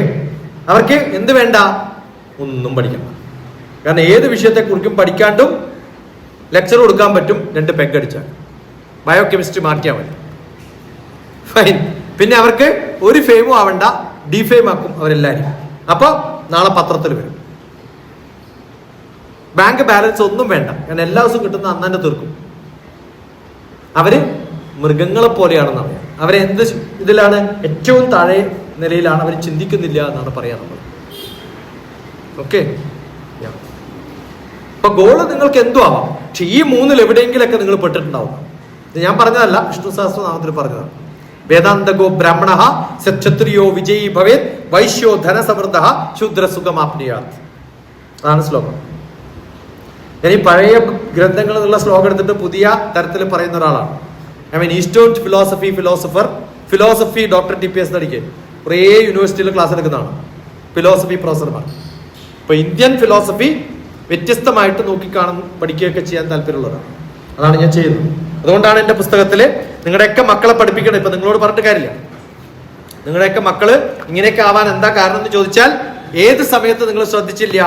അവർക്ക് എന്ത് വേണ്ട? ഒന്നും പഠിക്കണം. കാരണം ഏത് വിഷയത്തെക്കുറിച്ചും പഠിക്കാണ്ടും ലെക്ചർ കൊടുക്കാൻ പറ്റും. 2 പെഗ് അടിച്ചാൽ ബയോ കെമിസ്ട്രി മാറ്റിയാൽ മതി. ഫൈൻ. പിന്നെ അവർക്ക് ഒരു ഫെയിമും ആവണ്ട, ഡിഫെയിം ആക്കും അവരെല്ലാരും. അപ്പൊ നാളെ പത്രത്തിൽ വരും. ബാങ്ക് ബാലൻസ് ഒന്നും വേണ്ട, കാരണം എല്ലാ ദിവസവും കിട്ടുന്ന അന്നെ തീർക്കും. അവര് മൃഗങ്ങളെ പോലെയാണെന്ന് അറിയാം. അവരെ എന്ത് ഇതിലാണ്? ഏറ്റവും താഴെ നിലയിലാണ്. അവർ ചിന്തിക്കുന്നില്ല എന്നാണ് പറയാ നമ്മൾ. ഓക്കെ. അപ്പൊ ഗോള് നിങ്ങൾക്ക് എന്തു ആവാം, പക്ഷെ ഈ 3 എവിടെയെങ്കിലൊക്കെ നിങ്ങൾ പെട്ടിട്ടുണ്ടാവും. ഇത് ഞാൻ പറഞ്ഞതല്ല, വിഷ്ണു സഹസ്രനാമത്തിൽ പറഞ്ഞതാണ്. വേദാന്തഗോ ബ്രാഹ്മണ സക്ഷത്രിയോ വിജയീ ഭവേത് വൈശ്യോ ധനസമൃദ്ധ ശൂദ്ര സുഖമാപ്നുയാത്. അതാണ് ശ്ലോകം. ഞാൻ ഈ പഴയ ഗ്രന്ഥങ്ങളിൽ നിന്നുള്ള ശ്ലോകം എടുത്തിട്ട് പുതിയ തരത്തിൽ പറയുന്ന ഒരാളാണ്. I mean eastern philosophy doctor TPS നടിക്ക് കുറേ യൂണിവേഴ്സിറ്റിയിൽ ക്ലാസ് എടുക്കുന്നതാണ്. ഫിലോസഫി പ്രൊഫസർമാർ. ഇപ്പൊ ഇന്ത്യൻ ഫിലോസഫി വ്യത്യസ്തമായിട്ട് നോക്കിക്കാണും പഠിക്കുകയൊക്കെ ചെയ്യാൻ താല്പര്യമുള്ളതാണ്. അതാണ് ഞാൻ ചെയ്യുന്നത്. അതുകൊണ്ടാണ് എന്റെ പുസ്തകത്തില് നിങ്ങളുടെയൊക്കെ മക്കളെ പഠിപ്പിക്കണം. ഇപ്പൊ നിങ്ങളോട് പറഞ്ഞിട്ട് കാര്യമില്ല. നിങ്ങളുടെയൊക്കെ മക്കള് ഇങ്ങനെയൊക്കെ ആവാൻ എന്താ കാരണം എന്ന് ചോദിച്ചാൽ ഏത് സമയത്ത് നിങ്ങൾ ശ്രദ്ധിച്ചില്ല?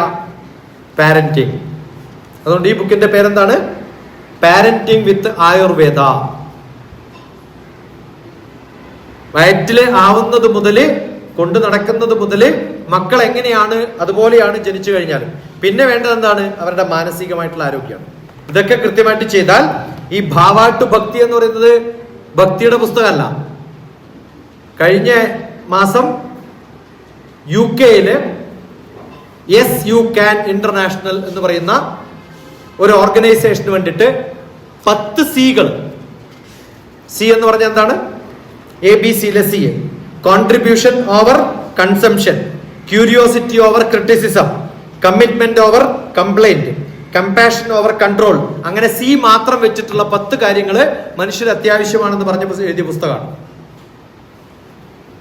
പാരന്റിങ്. അതുകൊണ്ട് ഈ ബുക്കിന്റെ പേരെന്താണ്? പാരന്റിങ് വിത്ത് ആയുർവേദ. വയറ്റില് ആവുന്നത് മുതല് കൊണ്ടു നടക്കുന്നത് മുതല് മക്കൾ എങ്ങനെയാണ് അതുപോലെയാണ് ജനിച്ചു കഴിഞ്ഞാൽ. പിന്നെ വേണ്ടത് എന്താണ്? അവരുടെ മാനസികമായിട്ടുള്ള ആരോഗ്യമാണ്. ഇതൊക്കെ കൃത്യമായിട്ട് ചെയ്താൽ ഈ ഭാവാട്ടു ഭക്തി എന്ന് പറയുന്നത് ഭക്തിയുടെ പുസ്തകമല്ല. കഴിഞ്ഞ മാസം UK yes you can international എന്ന് പറയുന്ന ഒരു ഓർഗനൈസേഷന് വേണ്ടിയിട്ട് 10 Cകൾ, സി എന്ന് പറഞ്ഞാൽ എന്താണ്? ABCയിലെ C. Contribution over consumption, curiosity over criticism, commitment over complaint, compassion over control. അങ്ങനെ C മാത്രം വെച്ചിട്ടുള്ള 10 കാര്യങ്ങൾ മനുഷ്യർ അത്യാവശ്യമാണെന്ന് പറഞ്ഞ എഴുതിയ പുസ്തകമാണ്.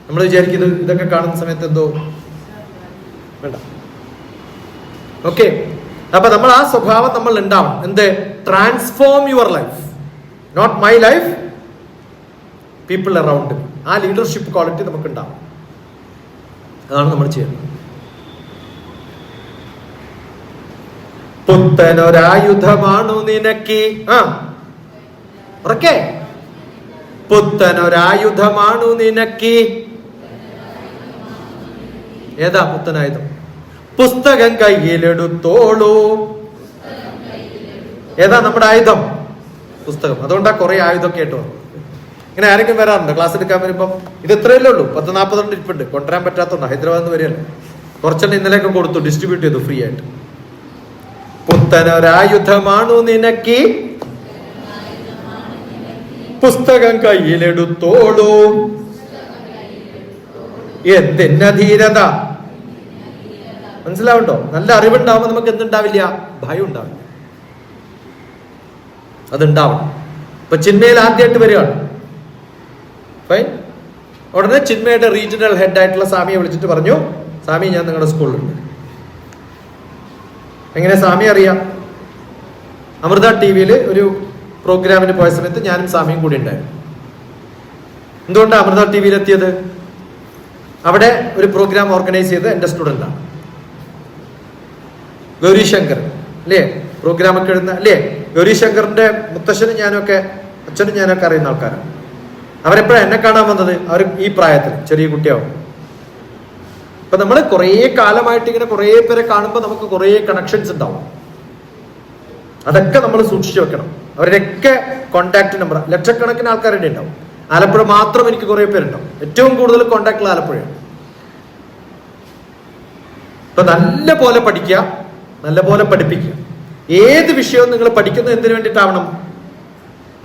നമ്മൾ വിചാരിക്കുന്നത് ഇതൊക്കെ കാണുന്ന സമയത്ത് എന്തോ വേണ്ട. ഓക്കെ. അപ്പൊ നമ്മൾ ആ സ്വഭാവം നമ്മൾ ഉണ്ടാവണം. എന്ത്? Transform your life, not my life, people around. ആ ലീഡർഷിപ്പ് ക്വാളിറ്റി നമുക്ക് ഉണ്ടാവും. അതാണ് നമ്മൾ ചെയ്യുന്നത്. പുത്തനൊരായുധമാണു നിനക്ക്. ഉറക്കെ, പുത്തനൊരായുധമാണു നിനക്ക്. ഏതാ പുത്തനായുധം? പുസ്തകം കയ്യിലെടുത്തോളൂ. ഏതാ നമ്മുടെ ആയുധം? പുസ്തകം. അതുകൊണ്ടാ കുറെ ആയുധമൊക്കെ ആയിട്ട് വന്നു. ഇങ്ങനെ ആരെങ്കിലും വരാറുണ്ട് ക്ലാസ് എടുക്കാൻ വരുമ്പം? ഇത് ഇത്രയല്ലേ ഉള്ളൂ, 10-40 ഇരിപ്പുണ്ട്, കൊണ്ടുവരാൻ പറ്റാത്തതുകൊണ്ട് ഹൈദരാബാദിൽ നിന്ന് വരികയല്ല. കുറച്ചെണ്ണം ഇന്നലെയൊക്കെ കൊടുത്തു, ഡിസ്ട്രിബ്യൂട്ട് ചെയ്തു ഫ്രീ ആയിട്ട്. പുത്തനൊരായുധമാണു നിനക്ക്, പുസ്തകം കയ്യിലെടുത്തോളൂ. എന്തിന്റെ ധീരത! മനസ്സിലാവുണ്ടോ? നല്ല അറിവുണ്ടാവുമ്പോ നമുക്ക് എന്തുണ്ടാവില്ല? ഭയം ഉണ്ടാവില്ല. അതുണ്ടാവണം. ഇപ്പൊ ചിന്മയിൽ ആദ്യമായിട്ട് വരികയാണ്. ഫൈൻ. ഉടനെ ചിന്മയുടെ റീജിയണൽ ഹെഡ് ആയിട്ടുള്ള സ്വാമിയെ വിളിച്ചിട്ട് പറഞ്ഞു, സ്വാമി ഞാൻ നിങ്ങളുടെ സ്കൂളിലുണ്ട്. എങ്ങനെ സ്വാമി അറിയാം? അമൃത TV ഒരു പ്രോഗ്രാമിന് പോയ സമയത്ത് ഞാനും സ്വാമിയും കൂടി ഉണ്ടായിരുന്നു. എന്തുകൊണ്ടാണ് അമൃത TV എത്തിയത്? അവിടെ ഒരു പ്രോഗ്രാം ഓർഗനൈസ് ചെയ്ത് എൻ്റെ സ്റ്റുഡൻ്റാണ് ഗൗരീശങ്കർ, അല്ലേ? പ്രോഗ്രാം ഒക്കെ എഴുതുന്ന, അല്ലേ? ഗൗരീശങ്കറിന്റെ മുത്തശ്ശനും ഞാനൊക്കെ, അച്ഛനും ഞാനൊക്കെ അറിയുന്ന ആൾക്കാരാണ്. അവരെപ്പോഴാണ് എന്നെ കാണാൻ വന്നത്? അവർ ഈ പ്രായത്തിൽ ചെറിയ കുട്ടിയാവും. അപ്പൊ നമ്മൾ കുറേ കാലമായിട്ട് ഇങ്ങനെ കുറേ പേരെ കാണുമ്പോൾ നമുക്ക് കുറേ കണക്ഷൻസ് ഉണ്ടാവും. അതൊക്കെ നമ്മൾ സൂക്ഷിച്ചു വെക്കണം. അവരുടെയൊക്കെ കോണ്ടാക്ട് നമ്പർ ലക്ഷക്കണക്കിന് ആൾക്കാരുടെ ഉണ്ടാവും. ആലപ്പുഴ മാത്രം എനിക്ക് കുറേ പേരുണ്ടാവും. ഏറ്റവും കൂടുതൽ കോണ്ടാക്റ്റുള്ള ആലപ്പുഴയാണ്. ഇപ്പൊ നല്ല പോലെ പഠിക്കുക, നല്ല പോലെ പഠിപ്പിക്കുക. ഏത് വിഷയവും നിങ്ങൾ പഠിക്കുന്നത് എന്തിനു വേണ്ടിയിട്ടാവണം?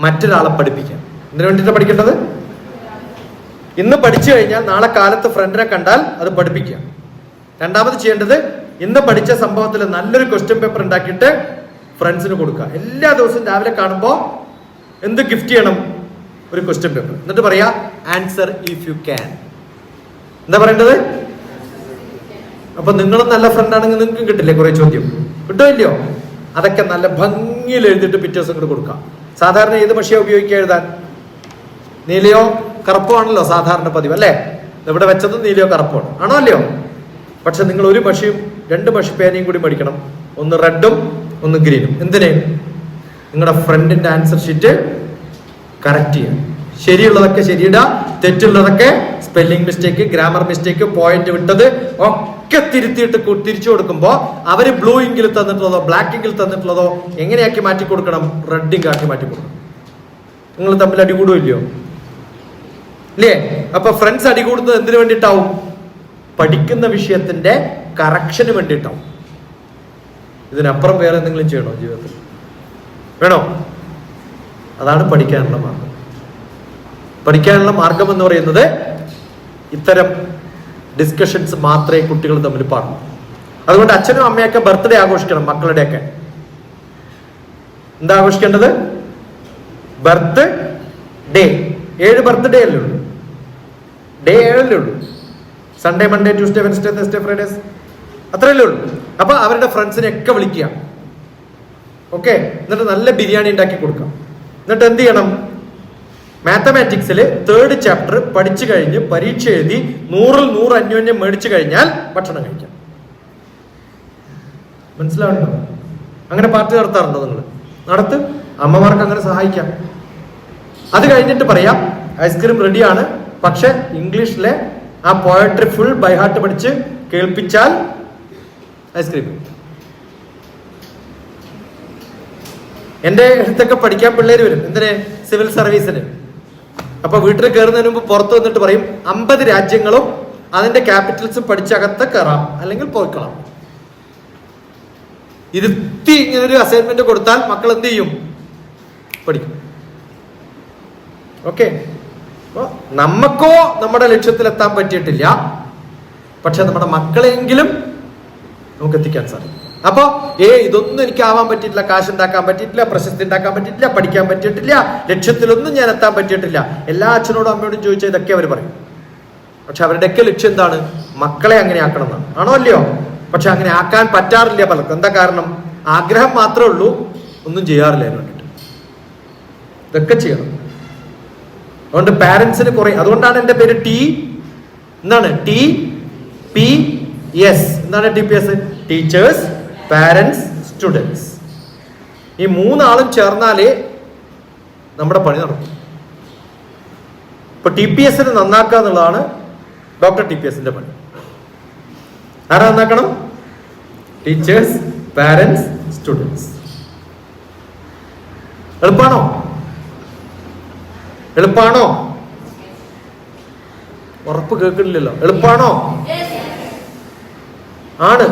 മറ്റൊരാളെ പഠിപ്പിക്കാൻ. എന്തിനു വേണ്ടിയിട്ടാണ് പഠിക്കേണ്ടത്? ഇന്ന് പഠിച്ചു കഴിഞ്ഞാൽ നാളെ കാലത്ത് ഫ്രണ്ടിനെ കണ്ടാൽ അത് പഠിപ്പിക്കുക. രണ്ടാമത് ചെയ്യേണ്ടത്, ഇന്ന് പഠിച്ച സംഭവത്തിൽ നല്ലൊരു ക്വസ്റ്റ്യൻ പേപ്പർ ഉണ്ടാക്കിയിട്ട് ഫ്രണ്ട്സിന് കൊടുക്കുക. എല്ലാ ദിവസവും രാവിലെ കാണുമ്പോൾ എന്ത് ഗിഫ്റ്റ് ചെയ്യണം? ഒരു ക്വസ്റ്റ്യൻ പേപ്പർ. എന്നിട്ട് പറയാ ആൻസർ ഇഫ് യു ക്യാൻ. എന്താ പറയേണ്ടത്? അപ്പൊ നിങ്ങളും നല്ല ഫ്രണ്ട് ആണെങ്കിൽ നിങ്ങൾക്കും കിട്ടില്ലേ കുറെ ചോദ്യം? കിട്ടുമല്ലോ. അതൊക്കെ നല്ല ഭംഗിയിൽ എഴുതിയിട്ട് പിറ്റേ ദിവസം കൂടെ കൊടുക്കാം. സാധാരണ ഏത് മഷിയാണ് ഉപയോഗിക്കുക എഴുതാൻ? നീലയോ കറുപ്പോ ആണല്ലോ സാധാരണ പതിവ്, അല്ലേ? ഇവിടെ വെച്ചതും നീലയോ കറുപ്പോ ആണോ അല്ലയോ? പക്ഷെ നിങ്ങൾ ഒരു മഷിയും 2 മഷി പേനയും കൂടി മേടിക്കണം. ഒന്ന് റെഡും ഒന്ന് ഗ്രീനും. എന്തിന്? നിങ്ങളുടെ ഫ്രണ്ടിന്റെ ആൻസർ ഷീറ്റ് കറക്റ്റ് ചെയ്യാം. ശരിയുള്ളതൊക്കെ ശരിയിടുക, തെറ്റുള്ളതൊക്കെ spelling mistake, grammar mistake, point വിട്ടത് ഒക്കെ തിരുത്തിയിട്ട് തിരിച്ചു കൊടുക്കുമ്പോൾ അവര് ബ്ലൂ ഇങ്കിൽ തന്നിട്ടുള്ളതോ ബ്ലാക്ക് ഇങ്കിൽ തന്നിട്ടുള്ളതോ എങ്ങനെയാക്കി മാറ്റി കൊടുക്കണം? റെഡ് ഇങ്ക് ആക്കി മാറ്റി കൊടുക്കണം. നിങ്ങൾ തമ്മിൽ അടികൂടുമോ ഇല്ലയോ? ഇല്ലേ? അപ്പൊ ഫ്രണ്ട്സ് അടികൂടുന്നത് എന്തിനു വേണ്ടിയിട്ടാവും? പഠിക്കുന്ന വിഷയത്തിന്റെ കറക്ഷന് വേണ്ടിയിട്ടാവും. ഇതിനപ്പുറം വേറെ എന്തെങ്കിലും ചെയ്യണോ ജീവിതത്തിൽ? വേണോ? അതാണ് പഠിക്കാനുള്ള മാർഗം. പഠിക്കാനുള്ള മാർഗം എന്ന് പറയുന്നത് ഇത്തരം ഡിസ്കഷൻസ് മാത്രമേ കുട്ടികൾ തമ്മിൽ പാടുള്ളൂ. അതുകൊണ്ട് അച്ഛനും അമ്മയൊക്കെ ബർത്ത്ഡേ ആഘോഷിക്കണം. മക്കളുടെയൊക്കെ എന്താ ആഘോഷിക്കേണ്ടത്? Birth day. 7 ബർത്ത്ഡേ അല്ലേ ഉള്ളൂ? ഡേ 7 അല്ലേ ഉള്ളൂ? Sunday, Monday, Tuesday, Wednesday, Thursday, Fridays, അത്രയല്ലേ ഉള്ളൂ. അപ്പൊ അവരുടെ ഫ്രണ്ട്സിനെ ഒക്കെ വിളിക്കുക. ഓക്കെ. എന്നിട്ട് നല്ല ബിരിയാണി ഉണ്ടാക്കി കൊടുക്കാം. എന്നിട്ട് എന്ത് ചെയ്യണം? മാത്തമാറ്റിക്സിൽ 3rd ചാപ്റ്റർ പഠിച്ചു കഴിഞ്ഞ് പരീക്ഷ എഴുതി 100ൽ 100 അന്യോന്യം മേടിച്ചു കഴിഞ്ഞാൽ ഭക്ഷണം കഴിക്കാം. മനസ്സിലാവുന്നുണ്ടോ? അങ്ങനെ പാർട്ടി നടത്താറുണ്ടോ നിങ്ങൾ? നടത്ത്. അമ്മമാർക്ക് അങ്ങനെ സഹായിക്കാം. അത് കഴിഞ്ഞിട്ട് പറയാം ഐസ്ക്രീം റെഡിയാണ്, പക്ഷെ ഇംഗ്ലീഷിലെ ആ പോയട്രി ഫുൾ ബൈ ഹാർട്ട് പഠിച്ച് കേൾപ്പിച്ചാൽ ഐസ്ക്രീം. എന്റെ അടുത്തൊക്കെ പഠിക്കാൻ പിള്ളേര് വരും. എന്തിന്? സിവിൽ സർവീസിന്. അപ്പൊ വീട്ടിൽ കയറുന്നതിന് മുമ്പ് പുറത്തു വന്നിട്ട് പറയും 50 രാജ്യങ്ങളും അതിന്റെ ക്യാപിറ്റൽസും പഠിച്ചകത്ത് കയറാം, അല്ലെങ്കിൽ പോയിക്കളാം. ഇരുത്തി ഇങ്ങനൊരു അസൈൻമെന്റ് കൊടുത്താൽ മക്കൾ എന്ത് ചെയ്യും? പഠിക്കും. ഓക്കെ. അപ്പൊ നമുക്കോ നമ്മുടെ ലക്ഷ്യത്തിലെത്താൻ പറ്റിയിട്ടില്ല, പക്ഷെ നമ്മുടെ മക്കളെങ്കിലും നമുക്ക് എത്തിക്കാൻ സാധിക്കും. അപ്പൊ ഇതൊന്നും എനിക്ക് ആവാൻ പറ്റിയിട്ടില്ല, കാശ് ഉണ്ടാക്കാൻ പറ്റിയിട്ടില്ല, പ്രശസ്തി ഉണ്ടാക്കാൻ പറ്റിയിട്ടില്ല, പഠിക്കാൻ പറ്റിയിട്ടില്ല, ലക്ഷ്യത്തിലൊന്നും ഞാൻ എത്താൻ പറ്റിയിട്ടില്ല. എല്ലാ അച്ഛനോടും അമ്മയോടും ചോദിച്ചാൽ ഇതൊക്കെ അവർ പറയും. പക്ഷെ അവരുടെയൊക്കെ ലക്ഷ്യം എന്താണ്? മക്കളെ അങ്ങനെ ആക്കണം എന്നാണ്. ആണോ അല്ലയോ? പക്ഷെ അങ്ങനെ ആക്കാൻ പറ്റാറില്ല പലർക്കും. എന്താ കാരണം? ആഗ്രഹം മാത്രമേ ഉള്ളൂ, ഒന്നും ചെയ്യാറില്ല അതിന് വേണ്ടിയിട്ട്. ഇതൊക്കെ ചെയ്യണം. അതുകൊണ്ട് പാരന്റ്സിന് കുറെ, അതുകൊണ്ടാണ് എന്റെ പേര് എന്താണ് TPS. എന്താണ് TPS? Teachers, parents, students. ഈ മൂന്നാളും ചേർന്നാലേ നമ്മുടെ പണി നടക്കും. ഇപ്പൊ TPS നന്നാക്കുക എന്നുള്ളതാണ് ഡോക്ടർ TPSന്റെ പണി. ആരാ നന്നാക്കണം? Teachers, parents, students. എളുപ്പാണോ? എളുപ്പാണോ? ഉറപ്പ് കേൾക്കണില്ലല്ലോ. എളുപ്പാണോ? ആണ്.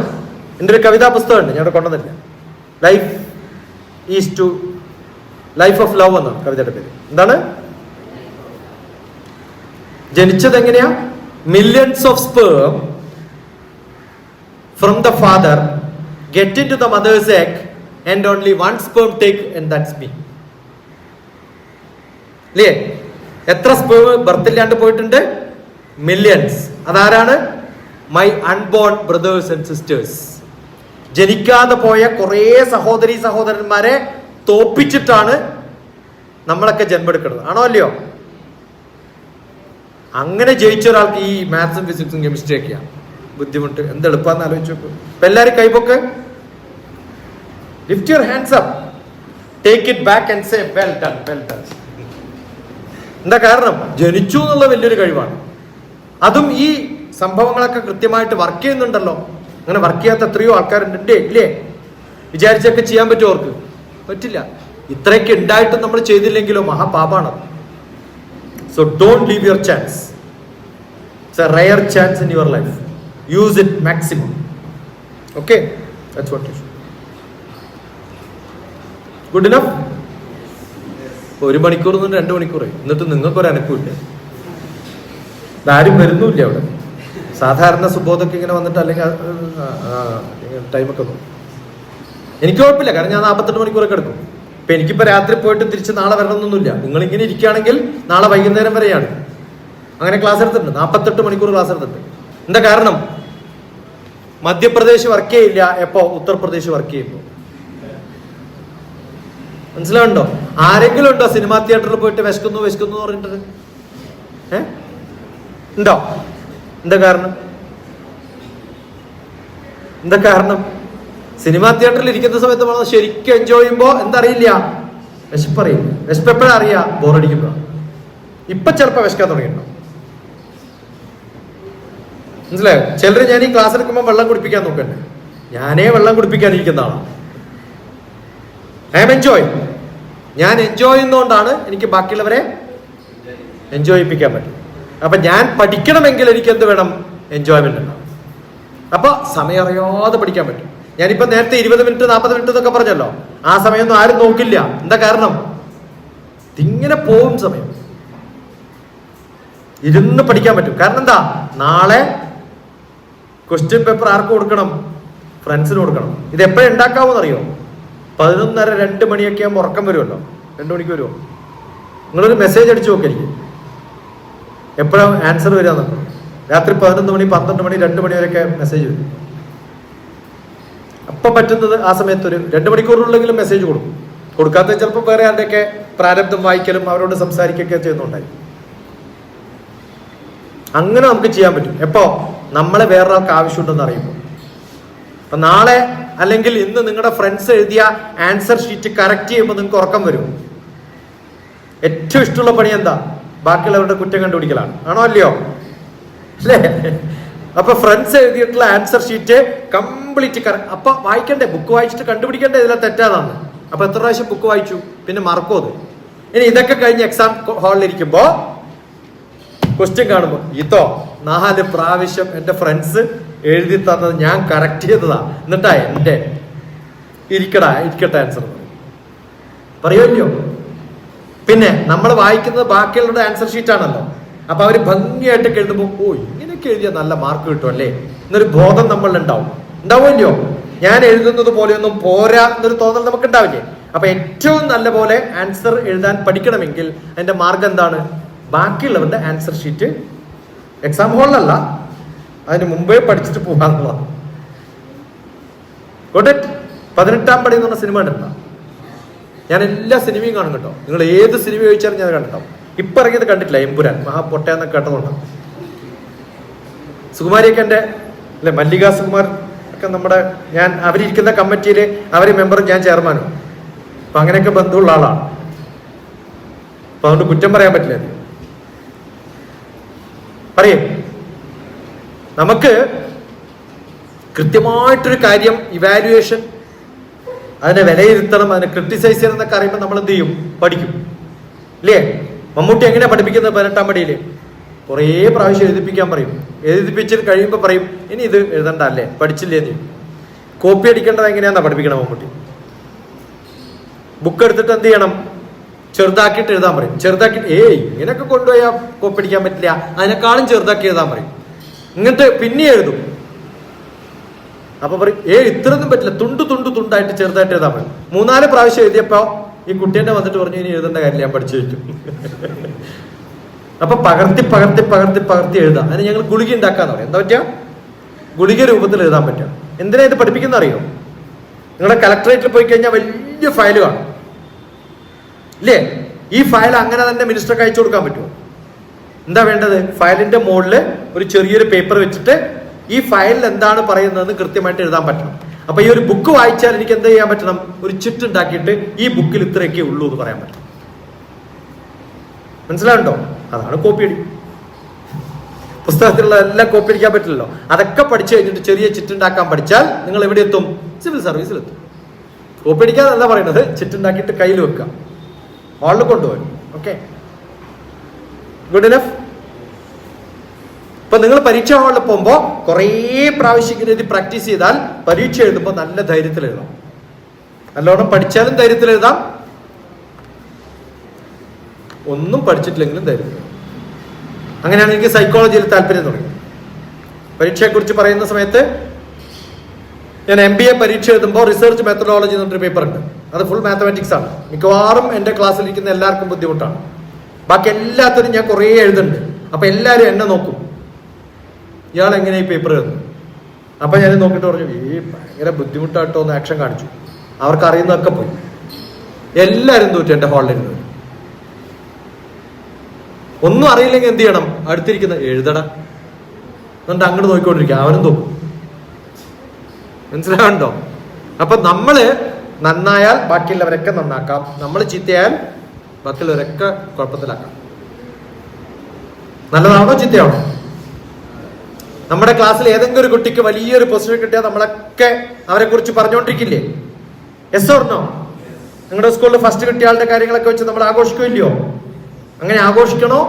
എൻ്റെ ഒരു കവിതാ പുസ്തകമുണ്ട്, ഞാൻ കൊണ്ടുവന്നില്ല. ലൈഫ് ഓഫ് ലവ് എന്നാണ് കവിതയുടെ പേര്. എന്താണ്? ജനിച്ചത് എങ്ങനെയാ? Millions of sperm from the father get into the mother's egg and only one sperm take and that's me. അല്ലേ? എത്ര സ്പേം ബർത്തില്ലാണ്ട് പോയിട്ടുണ്ട്? മില്യൺസ്. അതാരാണ്? My unborn brothers and sisters. ജനിക്കാതെ പോയ കുറേ സഹോദരി സഹോദരന്മാരെ തോപ്പിച്ചിട്ടാണ് നമ്മളൊക്കെ ജന്മെടുക്കുന്നത്. ആണോ അല്ലയോ? അങ്ങനെ ജയിച്ച ഒരാൾക്ക് ഈ മാത്സും ഫിസിക്സും കെമിസ്ട്രി ഒക്കെയാണ് ബുദ്ധിമുട്ട്. എന്ത് എളുപ്പാന്ന് ആലോചിച്ച് നോക്കും. ഇപ്പൊ എല്ലാരും കൈപ്പൊക്ക്, lift your hands up, take it back and say well done, well done. എന്താ കാരണം? ജനിച്ചു എന്നുള്ള വലിയൊരു കഴിവാണ്. അതും ഈ സംഭവങ്ങളൊക്കെ കൃത്യമായിട്ട് വർക്ക് ചെയ്യുന്നുണ്ടല്ലോ. അങ്ങനെ വർക്ക് ചെയ്യാത്ത എത്രയോ ആൾക്കാരുണ്ട് ഇല്ലേ? വിചാരിച്ചൊക്കെ ചെയ്യാൻ പറ്റുമോ? അവർക്ക് പറ്റില്ല. ഇത്രയൊക്കെ ഉണ്ടായിട്ടും നമ്മൾ ചെയ്തില്ലെങ്കിലോ മഹാപാപാണ്. So don't leave your chance. It's a rare chance in your life. Use it maximum. Okay, that's what you should. Good enough? 1 മണിക്കൂർ 2 മണിക്കൂറായി, എന്നിട്ട് നിങ്ങൾക്കൊരു അനക്കമില്ല. ആരും വരുന്നുമില്ല അവിടെ. സാധാരണ സുബോധൊക്കെ ഇങ്ങനെ വന്നിട്ട് അല്ലെങ്കിൽ ടൈമൊക്കെ നോക്കും. എനിക്ക് കുഴപ്പമില്ല, കാരണം ഞാൻ 48 മണിക്കൂറൊക്കെ എടുക്കും. ഇപ്പൊ എനിക്കിപ്പോ രാത്രി പോയിട്ട് തിരിച്ച് നാളെ വരണമെന്നൊന്നുമില്ല. നിങ്ങൾ ഇങ്ങനെ ഇരിക്കുകയാണെങ്കിൽ നാളെ വൈകുന്നേരം വരെയാണ്. അങ്ങനെ ക്ലാസ് എടുത്തിട്ടുണ്ട്. 48 മണിക്കൂർ ക്ലാസ് എടുത്തിട്ടുണ്ട്. എന്താ കാരണം? മധ്യപ്രദേശ് വർക്ക് ചെയ്യില്ല എപ്പോ? ഉത്തർപ്രദേശ് വർക്ക് ചെയ്യുമ്പോ. മനസ്സിലാവുണ്ടോ? ആരെങ്കിലും ഉണ്ടോ സിനിമാ തിയേറ്ററിൽ പോയിട്ട് വിശക്കുന്നു എന്ന് പറഞ്ഞിട്ട്? ഉണ്ടോ? എന്താ കാരണം? എന്താ കാരണം? സിനിമാ തിയേറ്ററിൽ ഇരിക്കുന്ന സമയത്ത് നമ്മൾ ശരിക്കും എൻജോയ് ചെയ്യുമ്പോ എന്തറിയില്ല, വിശപ്പറിയില്ല. വിശപ്പ് എപ്പോഴാ അറിയാ? ബോറടിക്കുമ്പോ. ഇപ്പൊ ചിലപ്പോ വിശക്കാൻ തുടങ്ങിയിട്ടുണ്ടോ? മനസ്സിലായോ? ചിലര് ഞാൻ ഈ ക്ലാസ് എടുക്കുമ്പോൾ വെള്ളം കുടിപ്പിക്കാൻ നോക്കണ്ടേ, ഞാനേ വെള്ളം കുടിപ്പിക്കാനിരിക്കുന്ന ആളാണ്. I am enjoy. ഞാൻ എൻജോയ് ചെയ്യുന്നതുകൊണ്ടാണ് എനിക്ക് ബാക്കിയുള്ളവരെ എൻജോയ് ചെയ്യിപ്പിക്കാൻ പറ്റും. അപ്പൊ ഞാൻ പഠിക്കണമെങ്കിൽ എനിക്ക് എന്ത് വേണം? എൻജോയ്മെന്റ് ഉണ്ടാവും. അപ്പൊ സമയം അറിയാതെ പഠിക്കാൻ പറ്റും. ഞാനിപ്പോ നേരത്തെ 20 മിനിറ്റ് 40 മിനിറ്റ് എന്നൊക്കെ പറഞ്ഞല്ലോ. ആ സമയമൊന്നും ആരും നോക്കില്ല. എന്താ കാരണം? ഇങ്ങനെ പോവും സമയം. ഇരുന്ന് പഠിക്കാൻ പറ്റും. കാരണം എന്താ? നാളെ ക്വസ്റ്റ്യൻ പേപ്പർ ആർക്ക് കൊടുക്കണം? ഫ്രണ്ട്സിന് കൊടുക്കണം. ഇത് എപ്പോഴും ഉണ്ടാക്കാവോന്ന് അറിയോ? 11:30 2 മണിയൊക്കെ ആകുമ്പോൾ ഉറക്കം വരുമല്ലോ. 2 മണിക്ക് വരുമോ? നിങ്ങളൊരു മെസ്സേജ് അടിച്ചു നോക്കിയിരിക്കും എപ്പോഴാണ് ആൻസർ വരിക. രാത്രി 11 മണി 12 മണി 2 മണി വരെയൊക്കെ മെസ്സേജ് വരും. അപ്പൊ പറ്റുന്നത് ആ സമയത്ത് ഒരു 2 മണിക്കൂറിനുള്ളെങ്കിലും മെസ്സേജ് കൊടുക്കും. കൊടുക്കാത്ത ചിലപ്പോൾ വേറെ ആരുടെയൊക്കെ പ്രാരബ്ധം വായിക്കലും അവരോട് സംസാരിക്കുകയൊക്കെ ചെയ്യുന്നുണ്ടായി. അങ്ങനെ നമുക്ക് ചെയ്യാൻ പറ്റും. എപ്പോ? നമ്മളെ വേറൊരാൾക്ക് ആവശ്യമുണ്ടെന്ന് അറിയുമ്പോൾ. അപ്പൊ നാളെ അല്ലെങ്കിൽ ഇന്ന് നിങ്ങളുടെ ഫ്രണ്ട്സ് എഴുതിയ ആൻസർ ഷീറ്റ് കറക്റ്റ് ചെയ്യുമ്പോൾ നിങ്ങൾക്ക് ഉറക്കം വരും. ഏറ്റവും ഇഷ്ടമുള്ള പണി എന്താ? ബാക്കിയുള്ളവരുടെ കുറ്റം കണ്ടുപിടിക്കലാണ്. ആണോ അല്ലയോ? അല്ലേ? അപ്പൊ ഫ്രണ്ട്സ് എഴുതിയിട്ടുള്ള ആൻസർ ഷീറ്റ് കംപ്ലീറ്റ് അപ്പൊ വായിക്കണ്ടേ? ബുക്ക് വായിച്ചിട്ട് കണ്ടുപിടിക്കണ്ടേ ഇതിലെ തെറ്റാതാണ്. അപ്പൊ എത്ര പ്രാവശ്യം ബുക്ക് വായിച്ചു? പിന്നെ മറക്കോ അത്? ഇനി ഇതൊക്കെ കഴിഞ്ഞ് എക്സാം ഹാളിലിരിക്കുമ്പോ ക്വസ്റ്റ്യൻ കാണുമ്പോ ഇതോ 4 പ്രാവശ്യം എന്റെ ഫ്രണ്ട്സ് എഴുതി തന്നത് ഞാൻ കറക്റ്റ് ചെയ്തതാ, എന്നിട്ടാ എന്റെ ഇരിക്കട്ടെ ആൻസർ പറയുമല്ലോ. പിന്നെ നമ്മൾ വായിക്കുന്നത് ബാക്കിയുള്ളവരുടെ ആൻസർ ഷീറ്റ് ആണല്ലോ. അപ്പൊ അവര് ഭംഗിയായിട്ട് എഴുതുമ്പോൾ ഓ ഇങ്ങനെയൊക്കെ എഴുതിയാൽ നല്ല മാർക്ക് കിട്ടും അല്ലേ എന്നൊരു ബോധം നമ്മളിൽ ഉണ്ടാവുമല്ലോ. ഞാൻ എഴുതുന്നത് പോലെയൊന്നും പോരാ എന്നൊരു തോന്നൽ നമുക്ക് ഉണ്ടാവില്ലേ? അപ്പൊ ഏറ്റവും നല്ല പോലെ ആൻസർ എഴുതാൻ പഠിക്കണമെങ്കിൽ അതിന്റെ മാർഗം എന്താണ്? ബാക്കിയുള്ളവരുടെ ആൻസർ ഷീറ്റ് എക്സാം ഹാളിലല്ല, അതിന് മുമ്പേ പഠിച്ചിട്ട് പോകാന്നുള്ളതാണ്. 18 പടി എന്ന് പറഞ്ഞ സിനിമ കണ്ടിട്ടുണ്ടോ? ഞാൻ എല്ലാ സിനിമയും കാണും കേട്ടോ. നിങ്ങൾ ഏത് സിനിമ ചോദിച്ചാലും ഞാൻ കണ്ടിട്ടുണ്ടാവും. ഇപ്പൊ ഇറങ്ങിയത് കണ്ടിട്ടില്ല, എമ്പുരാൻ മഹാപൊട്ടയെന്നൊക്കെ കേട്ടതുകൊണ്ട്. സുകുമാരിയൊക്കെ എൻ്റെ അല്ലെ, മല്ലിക സുകുമാർ ഒക്കെ നമ്മുടെ അവരിയ്ക്കുന്ന കമ്മിറ്റിയിൽ അവര് മെമ്പറും ഞാൻ ചെയർമാനും. അപ്പൊ അങ്ങനെയൊക്കെ ബന്ധമുള്ള ആളാണ്. അപ്പൊ അതുകൊണ്ട് കുറ്റം പറയാൻ പറ്റില്ല. പറയേ, നമുക്ക് കൃത്യമായിട്ടൊരു കാര്യം ഇവാലുവേഷൻ, അതിനെ വിലയിരുത്തണം, അതിനെ ക്രിട്ടിസൈസ് ചെയ്യണം എന്നൊക്കെ അറിയുമ്പോൾ നമ്മൾ എന്ത് ചെയ്യും? പഠിക്കും. ഇല്ലേ? മമ്മൂട്ടി എങ്ങനെയാ പഠിപ്പിക്കുന്നത്? 18ാം പടിയിൽ കുറേ പ്രാവശ്യം എഴുതിപ്പിക്കാൻ പറയും. എഴുതിപ്പിച്ചിട്ട് കഴിയുമ്പോൾ പറയും, ഇനി ഇത് എഴുതണ്ട അല്ലേ, പഠിച്ചില്ലേ നീ. കോപ്പി അടിക്കേണ്ടത് എങ്ങനെയാണെന്നാ പഠിപ്പിക്കണം മമ്മൂട്ടി. ബുക്ക് എടുത്തിട്ട് എന്ത് ചെയ്യണം? ചെറുതാക്കിയിട്ട് എഴുതാൻ പറയും. ചെറുതാക്കിയിട്ട് ഇങ്ങനെയൊക്കെ കൊണ്ടുപോയാൽ കോപ്പി അടിക്കാൻ പറ്റില്ല, അതിനേക്കാളും ചെറുതാക്കി എഴുതാൻ പറയും. ഇങ്ങനത്തെ പിന്നെ എഴുതും. അപ്പൊ പറയും ഇത്രയൊന്നും പറ്റില്ല, തുണ്ടായിട്ട് ചെറുതായിട്ട് എഴുതാൻ പറയും. 3-4 പ്രാവശ്യം എഴുതിയപ്പോ ഈ കുട്ടീന്റെ വന്നിട്ട് പറഞ്ഞു, ഇനി എഴുതേണ്ട കാര്യം ഞാൻ പഠിച്ചു വെക്കും. അപ്പൊ പകർത്തി എഴുതാം. അതിന് ഞങ്ങൾ ഗുളിക ഉണ്ടാക്കാന്ന് പറയും. എന്താ പറ്റുക? ഗുളിക രൂപത്തിൽ എഴുതാൻ പറ്റുക. എന്തിനാ ഇത് പഠിപ്പിക്കുന്ന അറിയോ? നിങ്ങളുടെ കളക്ടറേറ്റിൽ പോയി കഴിഞ്ഞാൽ വലിയ ഫയൽ കാണും, ഇല്ലേ? ഈ ഫയൽ അങ്ങനെ തന്നെ മിനിസ്റ്റർക്ക് അയച്ചു കൊടുക്കാൻ പറ്റുമോ? എന്താ വേണ്ടത്? ഫയലിന്റെ മുകളിൽ ഒരു ചെറിയൊരു പേപ്പർ വെച്ചിട്ട് ഈ ഫയലിൽ എന്താണ് പറയുന്നതെന്ന് കൃത്യമായിട്ട് എഴുതാൻ പറ്റണം. അപ്പൊ ഈ ഒരു ബുക്ക് വായിച്ചാൽ എനിക്ക് എന്ത് ചെയ്യാൻ പറ്റണം? ഒരു ചിട്ടുണ്ടാക്കിയിട്ട് ഈ ബുക്കിൽ ഇത്രയൊക്കെ ഉള്ളൂ എന്ന് പറയാൻ പറ്റും. മനസ്സിലാവുണ്ടോ? അതാണ് കോപ്പി അടി. പുസ്തകത്തിലുള്ള എല്ലാം കോപ്പി അടിക്കാൻ പറ്റില്ലല്ലോ. അതൊക്കെ പഠിച്ചു കഴിഞ്ഞിട്ട് ചെറിയ ചിട്ടുണ്ടാക്കാൻ പഠിച്ചാൽ നിങ്ങൾ എവിടെ എത്തും? സിവിൽ സർവീസിലെത്തും. കോപ്പി അടിക്കാന്നല്ല പറയുന്നത്, ചിട്ടുണ്ടാക്കിയിട്ട് കയ്യിൽ വെക്കുക, ഹാളിൽ കൊണ്ടുപോകും. Okay, good enough. ഇപ്പൊ നിങ്ങൾ പരീക്ഷാ ഹാളിൽ പോകുമ്പോ കുറേ പ്രാവശ്യം എഴുതി പ്രാക്ടീസ് ചെയ്താൽ പരീക്ഷ എഴുതുമ്പോൾ നല്ല ധൈര്യത്തിൽ എഴുതാം. നല്ലോണം പഠിച്ചാലും ധൈര്യത്തിൽ എഴുതാം, ഒന്നും പഠിച്ചിട്ടില്ലെങ്കിലും ധൈര്യത്തിൽ. അങ്ങനെയാണ് എനിക്ക് സൈക്കോളജിയിൽ താല്പര്യം തുടങ്ങി. പരീക്ഷയെ കുറിച്ച് പറയുന്ന സമയത്ത് ഞാൻ MBA പരീക്ഷ എഴുതുമ്പോൾ റിസർച്ച് മെത്തഡോളജി എന്നൊരു പേപ്പർ ഉണ്ട്. അത് ഫുൾ മാത്തമാറ്റിക്സ് ആണ്. മിക്കവാറും എൻ്റെ ക്ലാസ്സിലിരിക്കുന്ന എല്ലാവർക്കും ബുദ്ധിമുട്ടാണ്. ബാക്കി എല്ലാത്തിനും ഞാൻ കുറേ എഴുതുന്നുണ്ട്. അപ്പൊ എല്ലാവരും എന്നെ നോക്കും, ഇയാൾ എങ്ങനെ ഈ പേപ്പർ എഴുതുന്നു. അപ്പൊ ഞാൻ നോക്കിയിട്ട് പറഞ്ഞു, ഭയങ്കര ബുദ്ധിമുട്ടായിട്ടോ എന്ന് ആക്ഷൻ കാണിച്ചു. അവർക്ക് അറിയുന്നതൊക്കെ പോയി. എല്ലാവരും തോറ്റു എൻ്റെ ഹാളിലിരുന്നത്. ഒന്നും അറിയില്ലെങ്കിൽ എന്ത് ചെയ്യണം? അടുത്തിരിക്കുന്ന എഴുതട എന്നിട്ട് അങ്ങോട്ട് നോക്കിക്കൊണ്ടിരിക്കുക, അവനും തോക്കും. മനസ്സിലാവുണ്ടോ? അപ്പൊ നമ്മള് നന്നായാൽ ബാക്കിയുള്ളവരൊക്കെ നന്നാക്കാം, നമ്മൾ ചീത്തയായാൽ ബാക്കിയുള്ളവരൊക്കെ കുഴപ്പത്തിലാക്കാം. നല്ലതാണോ ചീത്തയാണോ? നമ്മുടെ ക്ലാസ്സിൽ ഏതെങ്കിലും ഒരു കുട്ടിക്ക് വലിയൊരു പൊസിഷൻ കിട്ടിയാൽ നമ്മളൊക്കെ അവരെ കുറിച്ച് പറഞ്ഞുകൊണ്ടിരിക്കില്ലേ? Yes or no? നിങ്ങളുടെ സ്കൂളിൽ ഫസ്റ്റ് കിട്ടിയ ആളുടെ കാര്യങ്ങളൊക്കെ വെച്ച് നമ്മൾ ആഘോഷിക്കില്ലയോ? അങ്ങനെ ആഘോഷിക്കണോ?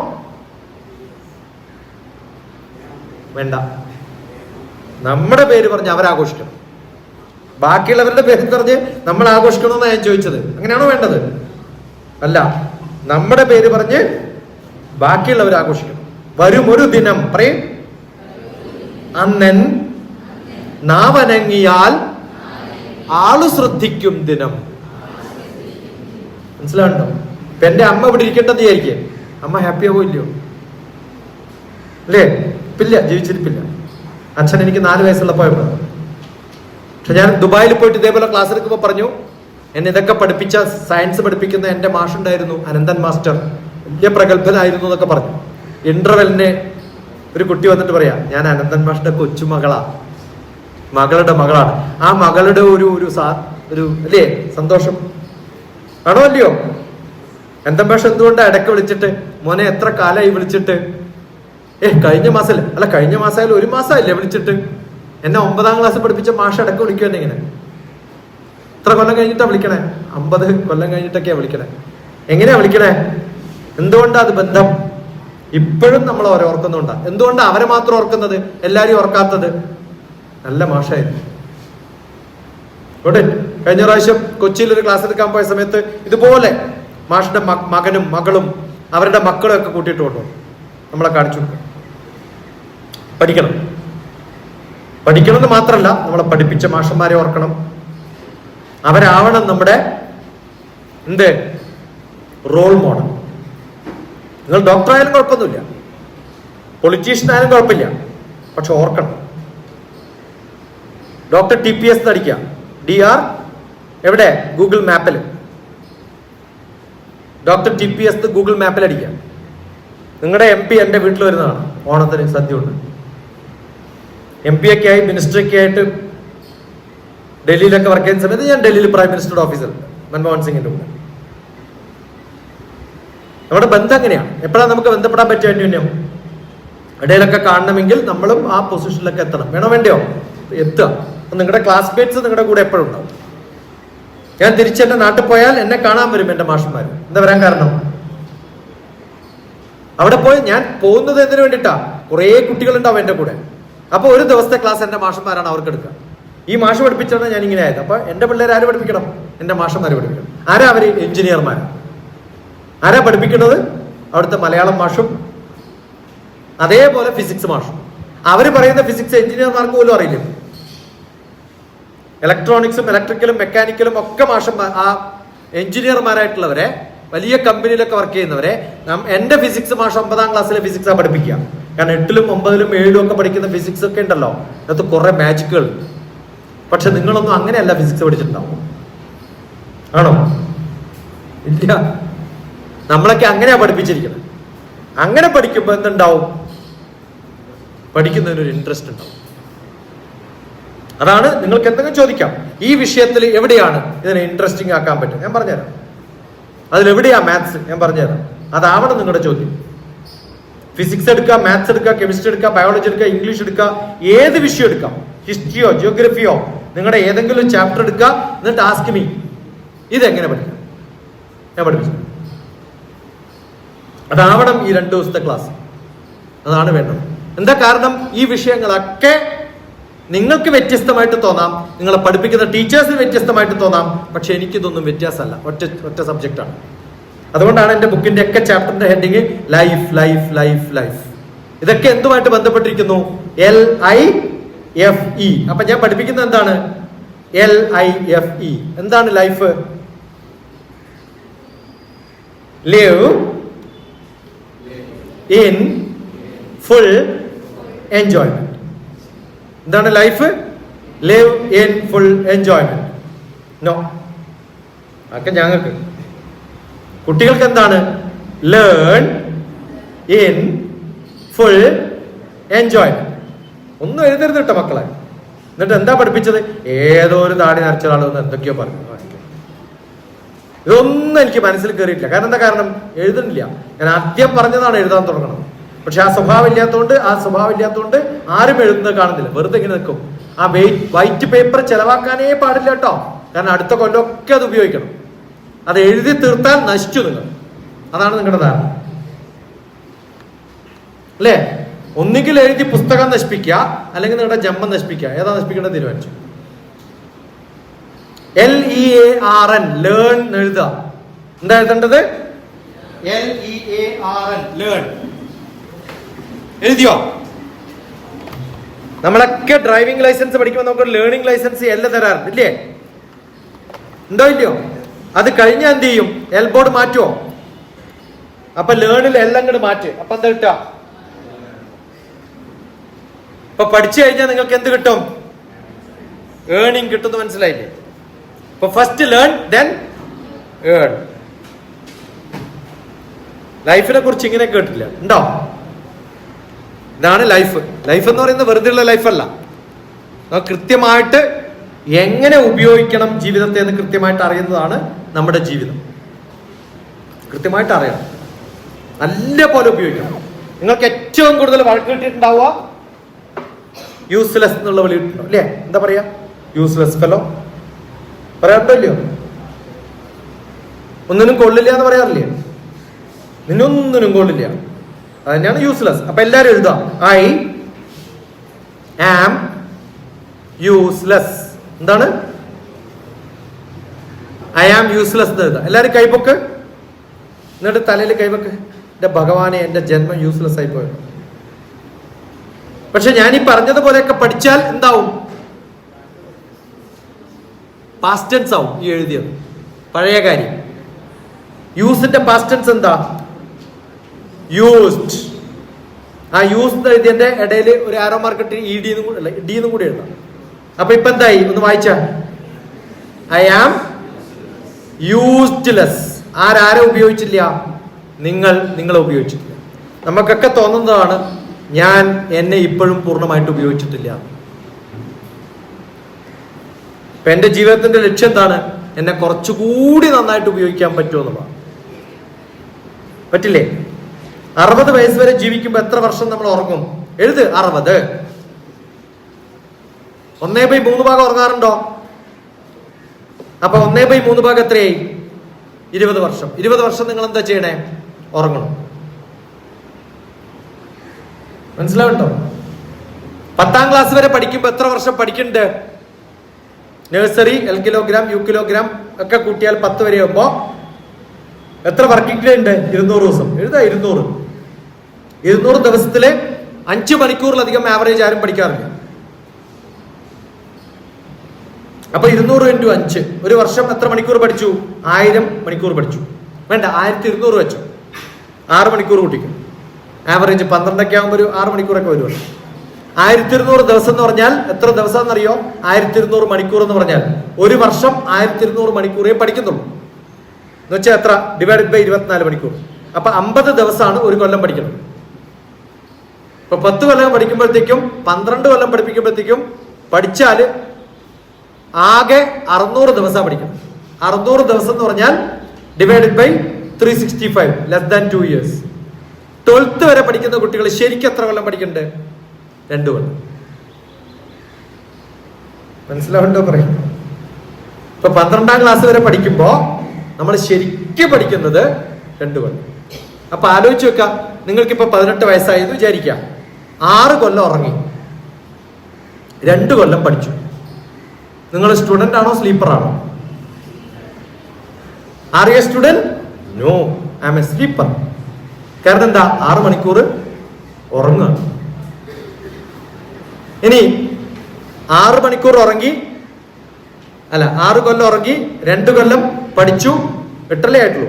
വേണ്ട. നമ്മുടെ പേര് പറഞ്ഞ് അവരാഘോഷിക്കണം, ബാക്കിയുള്ളവരുടെ പേര് പറഞ്ഞ് നമ്മൾ ആഘോഷിക്കണമെന്നാണ് ഞാൻ ചോദിച്ചത്. അങ്ങനെയാണോ വേണ്ടത്? അല്ല, നമ്മുടെ പേര് പറഞ്ഞ് ബാക്കിയുള്ളവർ ആഘോഷിക്കണം. വരും ഒരു ദിനം, പറയും, അന്നൻ നാവനങ്ങിയാൽ ആളു ശ്രദ്ധിക്കും ദിനം. മനസ്സിലാവുണ്ടോ? ഇപ്പൊ എന്റെ അമ്മ ഇവിടെ ഇരിക്കേണ്ടത് വിചാരിക്കും, അമ്മ ഹാപ്പി ആവോ ഇല്ലയോ? അല്ലേ? ഇല്ല, ജീവിച്ചിരിപ്പില്ല. അച്ഛൻ എനിക്ക് 4 വയസ്സുള്ളപ്പോ. പക്ഷെ ഞാൻ ദുബായിൽ പോയിട്ട് ഇതേപോലെ ക്ലാസ് എടുക്കുമ്പോൾ പറഞ്ഞു, എന്നെ ഇതൊക്കെ പഠിപ്പിച്ച സയൻസ് പഠിപ്പിക്കുന്ന എന്റെ മാഷുണ്ടായിരുന്നു, അനന്തൻ മാസ്റ്റർ, വലിയ പ്രഗത്ഭനായിരുന്നു എന്നൊക്കെ പറഞ്ഞു. ഇന്റർവെല്ലിന് ഒരു കുട്ടി വന്നിട്ട് പറയാ, ഞാൻ അനന്തൻ മാഷിന്റെ കൊച്ചുമകളാ, മകളുടെ മകളാണ്. ആ മകളുടെ ഒരു അല്ലേ സന്തോഷം ആണോ അല്ലയോ? അനന്തൻ മാഷ് എന്തുകൊണ്ടാണ് ഇടയ്ക്ക് വിളിച്ചിട്ട്, മോനെ എത്ര കാലമായി വിളിച്ചിട്ട്? കഴിഞ്ഞ മാസമായാലും 1 മാസമായില്ലേ വിളിച്ചിട്ട്? എന്നെ 9ാം ക്ലാസ് പഠിപ്പിച്ച മാഷ് ഇടയ്ക്ക് വിളിക്കുവന്നെ. ഇങ്ങനെ എത്ര കൊല്ലം കഴിഞ്ഞിട്ടാ വിളിക്കണേ? 50 കൊല്ലം കഴിഞ്ഞിട്ടൊക്കെയാ വിളിക്കണേ. എങ്ങനെയാ വിളിക്കണേ? എന്തുകൊണ്ടാ അത് ബന്ധം? ഇപ്പോഴും നമ്മൾ അവരെ ഓർക്കുന്നുണ്ടാ. എന്തുകൊണ്ടാ അവരെ മാത്രം ഓർക്കുന്നത്, എല്ലാരും ഓർക്കാത്തത്? നല്ല മാഷായിരുന്നു. കഴിഞ്ഞ പ്രാവശ്യം കൊച്ചിയിൽ ഒരു ക്ലാസ് എടുക്കാൻ പോയ സമയത്ത് ഇതുപോലെ മാഷിന്റെ മകനും മകളും അവരുടെ മക്കളും ഒക്കെ കൂട്ടിയിട്ട് കൊണ്ടു നമ്മളെ കാണിച്ചു കൊടുക്കും. പഠിക്കണം എന്ന് മാത്രമല്ല, നമ്മളെ പഠിപ്പിച്ച മാഷന്മാരെ ഓർക്കണം. അവരാവണം നമ്മുടെ റോൾ മോഡൽ. നിങ്ങൾ ഡോക്ടറായാലും കുഴപ്പമൊന്നുമില്ല, പൊളിറ്റീഷ്യനായാലും കുഴപ്പമില്ല, പക്ഷെ ഓർക്കണം. ഡോക്ടർ TPS അടിക്കുക, DR എവിടെ? ഗൂഗിൾ മാപ്പിൽ. ഡോക്ടർ TPS ഗൂഗിൾ മാപ്പിൽ അടിക്കുക. നിങ്ങളുടെ MP എൻ്റെ വീട്ടിൽ വരുന്നതാണ് ഓണത്തിന് സദ്യ ഉണ്ട്. MP ഒക്കെ ആയി മിനിസ്റ്ററൊക്കെ ആയിട്ട് ഡൽഹിയിലൊക്കെ വർക്ക് ചെയ്യുന്ന സമയത്ത് ഞാൻ ഡൽഹിയിൽ പ്രൈം മിനിസ്റ്ററുടെ ഓഫീസിലുണ്ട്. മൻമോഹൻ സിംഗിന്റെ കൂടെ. നമ്മുടെ ബന്ധം എങ്ങനെയാണ്? എപ്പോഴാണ് നമുക്ക് ബന്ധപ്പെടാൻ പറ്റുക? അന്യോന്യം ഇടയിലൊക്കെ കാണണമെങ്കിൽ നമ്മളും ആ പൊസിഷനിലൊക്കെ എത്തണം. വേണോ വേണ്ടയോ? എത്തുക. നിങ്ങളുടെ ക്ലാസ്മേറ്റ്സ് നിങ്ങളുടെ കൂടെ എപ്പോഴും ഉണ്ടാവും. ഞാൻ തിരിച്ചെന്റെ നാട്ടിൽ പോയാൽ എന്നെ കാണാൻ വരും എന്റെ മാഷന്മാർ. എന്താ വരാൻ കാരണം? അവിടെ പോയി ഞാൻ പോകുന്നത് എന്തിനു വേണ്ടിയിട്ടാ? കുറേ കുട്ടികളുണ്ടാവും എന്റെ കൂടെ. അപ്പൊ ഒരു ദിവസത്തെ ക്ലാസ് എന്റെ മാഷന്മാരാണ് അവർക്ക് എടുക്കുക. ഈ മാഷ് പഠിപ്പിച്ചാണ് ഞാൻ ഇങ്ങനെ ആയത്. അപ്പൊ എന്റെ പിള്ളേർ ആര് പഠിപ്പിക്കണം? എന്റെ മാഷന്മാര് പഠിപ്പിക്കണം. ആരാ അവര്? എഞ്ചിനീയർമാർ. ആരാ പഠിപ്പിക്കുന്നത്? അവിടുത്തെ മലയാളം മാഷും അതേപോലെ ഫിസിക്സ് മാഷും. അവര് പറയുന്ന ഫിസിക്സ് എഞ്ചിനീയർമാർക്ക് പോലും അറിയില്ല. ഇലക്ട്രോണിക്സും ഇലക്ട്രിക്കലും മെക്കാനിക്കലും ഒക്കെ മാഷന്മാർ, ആ എഞ്ചിനീയർമാരായിട്ടുള്ളവരെ, വലിയ കമ്പനിയിലൊക്കെ വർക്ക് ചെയ്യുന്നവരെ എന്റെ ഫിസിക്സ് മാഷ് 9ാം ക്ലാസ്സിലെ ഫിസിക്സാ പഠിപ്പിക്കുക. കാരണം 8ലും 9ലും 7ലും ഒക്കെ പഠിക്കുന്ന ഫിസിക്സ് ഒക്കെ ഉണ്ടല്ലോ, അതിനകത്ത് കുറെ മാജിക്കുകൾ. പക്ഷെ നിങ്ങളൊന്നും അങ്ങനെയല്ല ഫിസിക്സ് പഠിച്ചിട്ടുണ്ടാവും. ആണോ? ഇല്ല. നമ്മളൊക്കെ അങ്ങനെയാ പഠിപ്പിച്ചിരിക്കുന്നത്. അങ്ങനെ പഠിക്കുമ്പോൾ എന്തുണ്ടാവും? പഠിക്കുന്നതിനൊരു ഇൻട്രസ്റ്റ് ഉണ്ടാവും. അതാണ് നിങ്ങൾക്ക് എന്തെങ്കിലും ചോദിക്കാം. ഈ വിഷയത്തിൽ എവിടെയാണ് ഇതിനെ ഇൻട്രസ്റ്റിംഗ് ആക്കാൻ പറ്റും? ഞാൻ പറഞ്ഞുതരാം. അതിലെവിടെയാ മാത്സ്? ഞാൻ പറഞ്ഞുതരാം. അതാവണം നിങ്ങളുടെ ചോദ്യം. ഫിസിക്സ് എടുക്കാം, മാത്സ് എടുക്കാം, കെമിസ്ട്രി എടുക്കാം, ബയോളജി എടുക്കാം, ഇംഗ്ലീഷ് എടുക്കാം, ഏത് വിഷയം എടുക്കാം, ഹിസ്റ്ററിയോ ജിയോഗ്രഫിയോ, നിങ്ങളുടെ ഏതെങ്കിലും ചാപ്റ്റർ എടുക്കുക. എന്നിട്ട് ആസ്ക് മീ, ഇതെങ്ങനെ പഠിക്കാം? ഞാൻ പഠിപ്പിച്ചു. അതാവണം ഈ 2 ദിവസത്തെ ക്ലാസ്. അതാണ് വേണ്ടത്. എന്താ കാരണം? ഈ വിഷയങ്ങളൊക്കെ നിങ്ങൾക്ക് വ്യത്യസ്തമായിട്ട് തോന്നാം, നിങ്ങളെ പഠിപ്പിക്കുന്ന ടീച്ചേഴ്സിന് വ്യത്യസ്തമായിട്ട് തോന്നാം. പക്ഷെ എനിക്കിതൊന്നും വ്യത്യാസമല്ല. ഒറ്റ സബ്ജക്റ്റാണ്. അതുകൊണ്ടാണ് എൻ്റെ ബുക്കിന്റെ ഒക്കെ ചാപ്റ്ററിന്റെ heading life life life life. ഇതൊക്കെ എന്തുമായിട്ട് ബന്ധപ്പെട്ടിരിക്കുന്നു? LIFE. അപ്പൊ ഞാൻ പഠിപ്പിക്കുന്നത് എന്താണ്? LIFE. എന്താണ് life? Live in full enjoyment. എന്താണ് life? Live in full enjoyment. No, അതൊക്കെ ഞങ്ങൾക്ക്. കുട്ടികൾക്ക് എന്താണ്? Learn in full enjoyment. ഒന്നും എഴുതരുത് കേട്ടോ മക്കളെ. എന്നിട്ട് എന്താ പഠിപ്പിച്ചത്? ഏതോ ഒരു താടി നരച്ച ആളൊന്നും എന്തൊക്കെയോ പറഞ്ഞു. ഇതൊന്നും എനിക്ക് മനസ്സിൽ കയറിയിട്ടില്ല. കാരണം എന്താ കാരണം? എഴുതുന്നില്ല. ഞാൻ ആദ്യം പറഞ്ഞതാണ് എഴുതാൻ തുടങ്ങണം. പക്ഷെ ആ സ്വഭാവം ഇല്ലാത്തതുകൊണ്ട് ആരും എഴുതുന്നത് കാണുന്നില്ല. വെറുതെ ഇങ്ങനെ നിൽക്കും. ആ വൈറ്റ് പേപ്പർ ചെലവാക്കാനേ പാടില്ല കേട്ടോ. കാരണം അടുത്ത കൊല്ലമൊക്കെ അത് ഉപയോഗിക്കണം. അത് എഴുതി തീർത്താൽ നശിച്ചു നിങ്ങൾ. അതാണ് നിങ്ങളുടെ ധാരണ അല്ലേ? ഒന്നുകിൽ എഴുതി പുസ്തകം നശിപ്പിക്കുക, അല്ലെങ്കിൽ നിങ്ങളുടെ ജന്മം നശിപ്പിക്കുക. ഏതാ നശിപ്പിക്കേണ്ടത് തീരുമാനിച്ചു. LEARN ലേൺ എഴുതുക. എന്താ എഴുതേണ്ടത്? LEARN learn. എഴുതിയോ? നമ്മളൊക്കെ ഡ്രൈവിംഗ് ലൈസൻസ് പഠിക്കുമ്പോൾ നമുക്ക് ലേണിംഗ് ലൈസൻസ് തരാറുണ്ട് ഇല്ലേ? ഉണ്ടോ ഇല്ലയോ? അത് കഴിഞ്ഞാൽ എന്ത് ചെയ്യും? ബോർഡ് മാറ്റുമോ? അപ്പൊ ലേണിൽ എല്ലാം കൂടെ മാറ്റ്. അപ്പൊ എന്താ കിട്ടുക? ഇപ്പൊ പഠിച്ചു കഴിഞ്ഞാൽ നിങ്ങൾക്ക് എന്ത് കിട്ടും? ഏണിംഗ് കിട്ടുമെന്ന് മനസ്സിലായില്ലേ? ഇപ്പൊ ഫസ്റ്റ് ലേൺ ദെൻ ഏൺ. ലൈഫിനെ കുറിച്ച് ഇങ്ങനെ കേട്ടില്ല, ഉണ്ടോ? ഇതാണ് ലൈഫ്. ലൈഫ് എന്ന് പറയുന്നത് വെറുതെയുള്ള ലൈഫല്ല. കൃത്യമായിട്ട് എങ്ങനെ ഉപയോഗിക്കണം ജീവിതത്തെ എന്ന് കൃത്യമായിട്ട് അറിയുന്നതാണ് നമ്മുടെ ജീവിതം. കൃത്യമായിട്ട് അറിയണം, നല്ല പോലെ ഉപയോഗിക്കണം. നിങ്ങൾക്ക് ഏറ്റവും കൂടുതൽ വഴക്ക് കിട്ടിയിട്ടുണ്ടാവുക യൂസ്ലെസ് എന്നുള്ള വിളി കിട്ടുന്നു അല്ലേ? എന്താ പറയാ? യൂസ്ലെസ് ഫെലോ പറയാറുണ്ടോ ഇല്ലയോ? ഒന്നിനും കൊള്ളില്ല എന്ന് പറയാറില്ലേ? നിന്നൊന്നിനും കൊള്ളില്ല, അത് തന്നെയാണ് യൂസ്ലെസ്. അപ്പൊ എല്ലാരും എഴുതാം ഐ ആം യൂസ്ലെസ്. എന്താണ്? ഐ ആം യൂസ്ലെസ് എന്ന് എഴുതാം. എല്ലാരും കൈപ്പൊക്ക്, എന്നിട്ട് തലയിൽ കൈവക്ക്. എന്റെ ഭഗവാനെ, എന്റെ ജന്മം യൂസ്ലെസ് ആയി പോയത്. പക്ഷെ ഞാൻ ഈ പറഞ്ഞതുപോലെയൊക്കെ പഠിച്ചാൽ എന്താവും? പാസ്റ്റ് ടെൻസ് ആവും ഈ എഴുതിയത്, പഴയ കാര്യം. യൂസിന്റെ പാസ്റ്റ് ടെൻസ് എന്താ? യൂസ്ഡ്. ആ യൂസ്ഡ് എഴുതിയതിന്റെ ഇടയിൽ ഒരു ആരോ മാർക്ക് ഇട്ട് ഡി എന്നും കൂടി എഴുതാം. അപ്പൊ ഇപ്പൊ എന്തായി? ഒന്ന് വായിച്ച. I am useless. ആരാരെ ഉപയോഗിച്ചില്ല? നിങ്ങളെ ഉപയോഗിച്ചിട്ടില്ല. നമുക്കൊക്കെ തോന്നുന്നതാണ് ഞാൻ എന്നെ ഇപ്പോഴും പൂർണ്ണമായിട്ട് ഉപയോഗിച്ചിട്ടില്ല. ഇപ്പൊ എന്റെ ജീവിതത്തിന്റെ ലക്ഷ്യം എന്താണ്? എന്നെ കുറച്ചുകൂടി നന്നായിട്ട് ഉപയോഗിക്കാൻ പറ്റുമെന്നുള്ളതാണ്. പറ്റില്ലേ? 60 വയസ്സ് വരെ ജീവിക്കുമ്പോൾ എത്ര വർഷം നമ്മൾ ഉറങ്ങും? എഴുത് 60. 1/3 ഭാഗം ഉറങ്ങാറുണ്ടോ? അപ്പൊ 1/3 ഭാഗം എത്രയായി? 20 വർഷം. 20 വർഷം നിങ്ങൾ എന്താ ചെയ്യണേ? ഉറങ്ങണം. മനസ്സിലാവുണ്ടോ? 10ാം ക്ലാസ് വരെ പഠിക്കുമ്പോൾ എത്ര വർഷം പഠിക്കുന്നുണ്ട്? നഴ്സറി, LKG, UKG ഒക്കെ കൂട്ടിയാൽ 10 വരെ ആകുമ്പോ എത്ര വർക്കിംഗ് ഡേ ഉണ്ട്? 200 ദിവസം. എഴുതാ 200. 200 ദിവസത്തില് 5 മണിക്കൂറിലധികം ആവറേജ് ആരും പഠിക്കാറില്ല. അപ്പൊ 200 × 5 ഒരു വർഷം എത്ര മണിക്കൂർ പഠിച്ചു? 1000 മണിക്കൂർ പഠിച്ചു. വേണ്ട, 1200 വെച്ചു. 6 മണിക്കൂർ കൂട്ടിക്കും. ആവറേജ് 12 ആകുമ്പോൾ ഒരു 6 മണിക്കൂറൊക്കെ വരുമല്ലോ. 1200 ദിവസം എന്ന് പറഞ്ഞാൽ എത്ര ദിവസം എന്നറിയോ? 1200 മണിക്കൂർ എന്ന് പറഞ്ഞാൽ ഒരു വർഷം 1200 മണിക്കൂറേ പഠിക്കുന്നുള്ളൂ. എന്ന് വെച്ചാൽ എത്ര? ഡിവൈഡഡ് ബൈ 24 മണിക്കൂർ. അപ്പൊ 50 ദിവസമാണ് ഒരു കൊല്ലം പഠിക്കുന്നത്. ഇപ്പൊ 10 കൊല്ലം പഠിക്കുമ്പോഴത്തേക്കും 12 കൊല്ലം പഠിപ്പിക്കുമ്പോഴത്തേക്കും പഠിച്ചാല് ആകെ 600 ദിവസം പഠിക്കണം. 600 ദിവസം എന്ന് പറഞ്ഞാൽ divided by 365 less than 2 years. 12th വരെ പഠിക്കുന്ന കുട്ടികൾ ശരിക്കും എത്ര കൊല്ലം പഠിക്കണ്ടേ? 2 കൊല്ലം. മനസ്സിലാവുണ്ടോ പറയും? ഇപ്പൊ 12ാം ക്ലാസ് വരെ പഠിക്കുമ്പോ നമ്മൾ ശരിക്കും പഠിക്കുന്നത് 2 കൊല്ലം. അപ്പൊ ആലോചിച്ച് വെക്കാം, നിങ്ങൾക്കിപ്പോ 18 വയസ്സായെന്ന് വിചാരിക്കാം. 6 കൊല്ലം ഉറങ്ങി, 2 കൊല്ലം പഠിച്ചു. നിങ്ങൾ സ്റ്റുഡന്റ് ആണോ സ്ലീപ്പർ ആണോ? Are you a student? No, I am a sleeper. കാരണം എന്താ? 6 മണിക്കൂർ ഉറങ്ങുക. ഇനി 6 മണിക്കൂർ ഉറങ്ങി, അല്ല 6 കൊല്ലം ഉറങ്ങി, 2 കൊല്ലം പഠിച്ചു, 8 ആയിട്ടുള്ളൂ.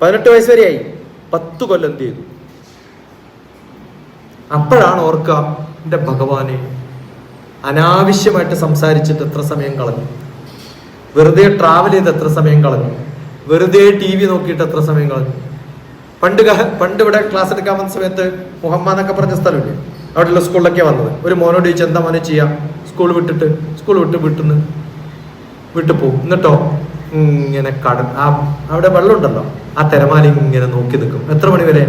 18 വയസ്സ് വരെയായി. 10 കൊല്ലം എന്ത് ചെയ്തു? അപ്പോഴാണ് ഓർക്കുക, എന്റെ ഭഗവാനെ, അനാവശ്യമായിട്ട് സംസാരിച്ചിട്ട് എത്ര സമയം കളഞ്ഞു, വെറുതെ ട്രാവൽ ചെയ്ത് എത്ര സമയം കളഞ്ഞു, വെറുതെ TV നോക്കിയിട്ട് എത്ര സമയം കളഞ്ഞു. പണ്ട് ഇവിടെ ക്ലാസ് എടുക്കാൻ വന്ന സമയത്ത് മുഹമ്മദ് എന്നൊക്കെ പറഞ്ഞ സ്ഥലമില്ലേ, അവിടെയുള്ള സ്കൂളിലൊക്കെ വന്നത്. ഒരു മോനോട് ചോദിച്ചാൽ എന്താ മോനെ ചെയ്യാം? സ്കൂൾ വിട്ട് വീട്ടിൽ പോകും. എന്നിട്ടോ ഇങ്ങനെ അവിടെ വെള്ളം ഉണ്ടല്ലോ, ആ തിരമാല ഇങ്ങനെ നോക്കി നിൽക്കും. എത്ര മണി വരെ?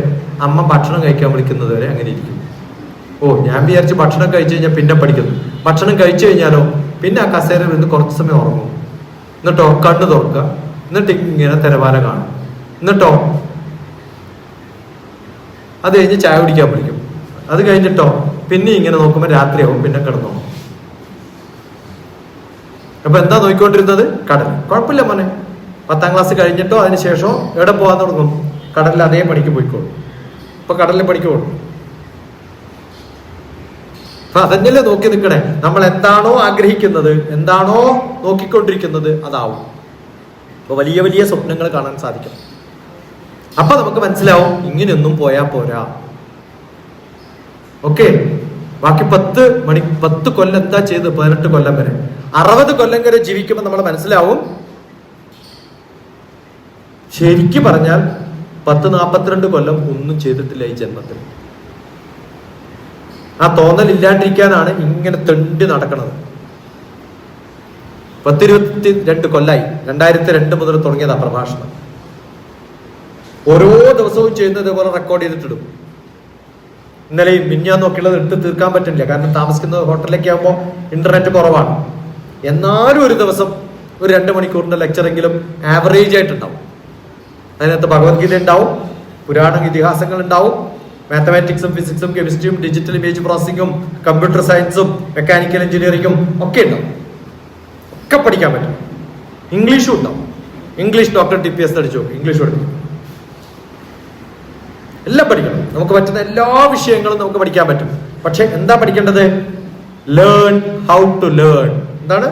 അമ്മ ഭക്ഷണം കഴിക്കാൻ വിളിക്കുന്നത് വരെ അങ്ങനെ ഇരിക്കും. ഓ, ഞാൻ വിചാരിച്ച് ഭക്ഷണം കഴിച്ചു കഴിഞ്ഞാൽ പിന്നെ പഠിക്കുന്നു. ഭക്ഷണം കഴിച്ചു കഴിഞ്ഞാലോ പിന്നെ ആ കസേരയിൽ നിന്ന് കുറച്ച് സമയം ഉറങ്ങും. എന്നിട്ടോ കണ്ണ് തുറക്കുക, എന്നിട്ട് ഇങ്ങനെ തിരമാല കാണും. എന്നിട്ടോ അത് കഴിഞ്ഞ് ചായ കുടിക്കാൻ വിളിക്കും. അത് കഴിഞ്ഞിട്ടോ പിന്നെ ഇങ്ങനെ നോക്കുമ്പോൾ രാത്രിയാവും, പിന്നെ കിടന്നോ. അപ്പൊ എന്താ നോക്കിക്കൊണ്ടിരുന്നത്? കടൽ. കുഴപ്പമില്ല മോനെ, 10ാം ക്ലാസ് കഴിഞ്ഞിട്ടോ അതിന് ശേഷമോ എവിടെ പോകാൻ തുടങ്ങും? കടലിൽ അതേ പണിക്ക് പോയിക്കോളും. ഇപ്പൊ കടലിൽ പഠിക്കോളും. അപ്പൊ അതന്നെയല്ലേ നോക്കി നിൽക്കണേ. നമ്മൾ എന്താണോ ആഗ്രഹിക്കുന്നത്, എന്താണോ നോക്കിക്കൊണ്ടിരിക്കുന്നത്, അതാവും. അപ്പൊ വലിയ വലിയ സ്വപ്നങ്ങൾ കാണാൻ സാധിക്കും. അപ്പൊ നമുക്ക് മനസ്സിലാവും ഇങ്ങനെയൊന്നും പോയാ പോരാ. ഓക്കെ, ബാക്കി 10 കൊല്ലം എന്താ ചെയ്ത്? 18 കൊല്ലം വരെ, 60 കൊല്ലം വരെ ജീവിക്കുമ്പോൾ നമ്മൾ മനസ്സിലാവും, ശരിക്കും പറഞ്ഞാൽ 42 കൊല്ലം ഒന്നും ചെയ്തിട്ടില്ല ഈ ജന്മത്തിൽ. ആ തോന്നൽ ഇല്ലാണ്ടിരിക്കാനാണ് ഇങ്ങനെ തെണ്ടി നടക്കുന്നത്. 22 കൊല്ലായി. 2002 മുതൽ തുടങ്ങിയതാ പ്രഭാഷണം. ഓരോ ദിവസവും ചെയ്യുന്നത് പോലെ റെക്കോർഡ് ചെയ്തിട്ടിടും. ഇന്നലെയും മിഞ്ഞാന്നൊക്കെയുള്ളത് എടുത്ത് തീർക്കാൻ പറ്റില്ല, കാരണം താമസിക്കുന്ന ഹോട്ടലിലേക്ക് ആകുമ്പോൾ ഇന്റർനെറ്റ് കുറവാണ്. എന്നാലും ഒരു ദിവസം ഒരു 2 മണിക്കൂറിന്റെ ലെക്ചറെങ്കിലും ആവറേജ് ആയിട്ടുണ്ടാവും. അതിനകത്ത് ഭഗവത്ഗീത ഉണ്ടാവും, പുരാണ ഇതിഹാസങ്ങൾ ഉണ്ടാവും, മാത്തമാറ്റിക്സും ഫിസിക്സും കെമിസ്ട്രിയും ഡിജിറ്റൽ ഇമേജ് പ്രോസസിംഗും കമ്പ്യൂട്ടർ സയൻസും മെക്കാനിക്കൽ എഞ്ചിനീയറിംഗും ഒക്കെ ഉണ്ടാവും. ഒക്കെ പഠിക്കാൻ പറ്റും. ഇംഗ്ലീഷും ഉണ്ടാവും. ഇംഗ്ലീഷ് ഡോക്ടർ TPS അടിച്ചു, ഇംഗ്ലീഷ് പഠിക്കും. എല്ലാം പഠിക്കണം. നമുക്ക് പറ്റുന്ന എല്ലാ വിഷയങ്ങളും നമുക്ക് പഠിക്കാൻ പറ്റും. പക്ഷെ എന്താ പഠിക്കേണ്ടത്? Learn how to learn. എന്താണ്?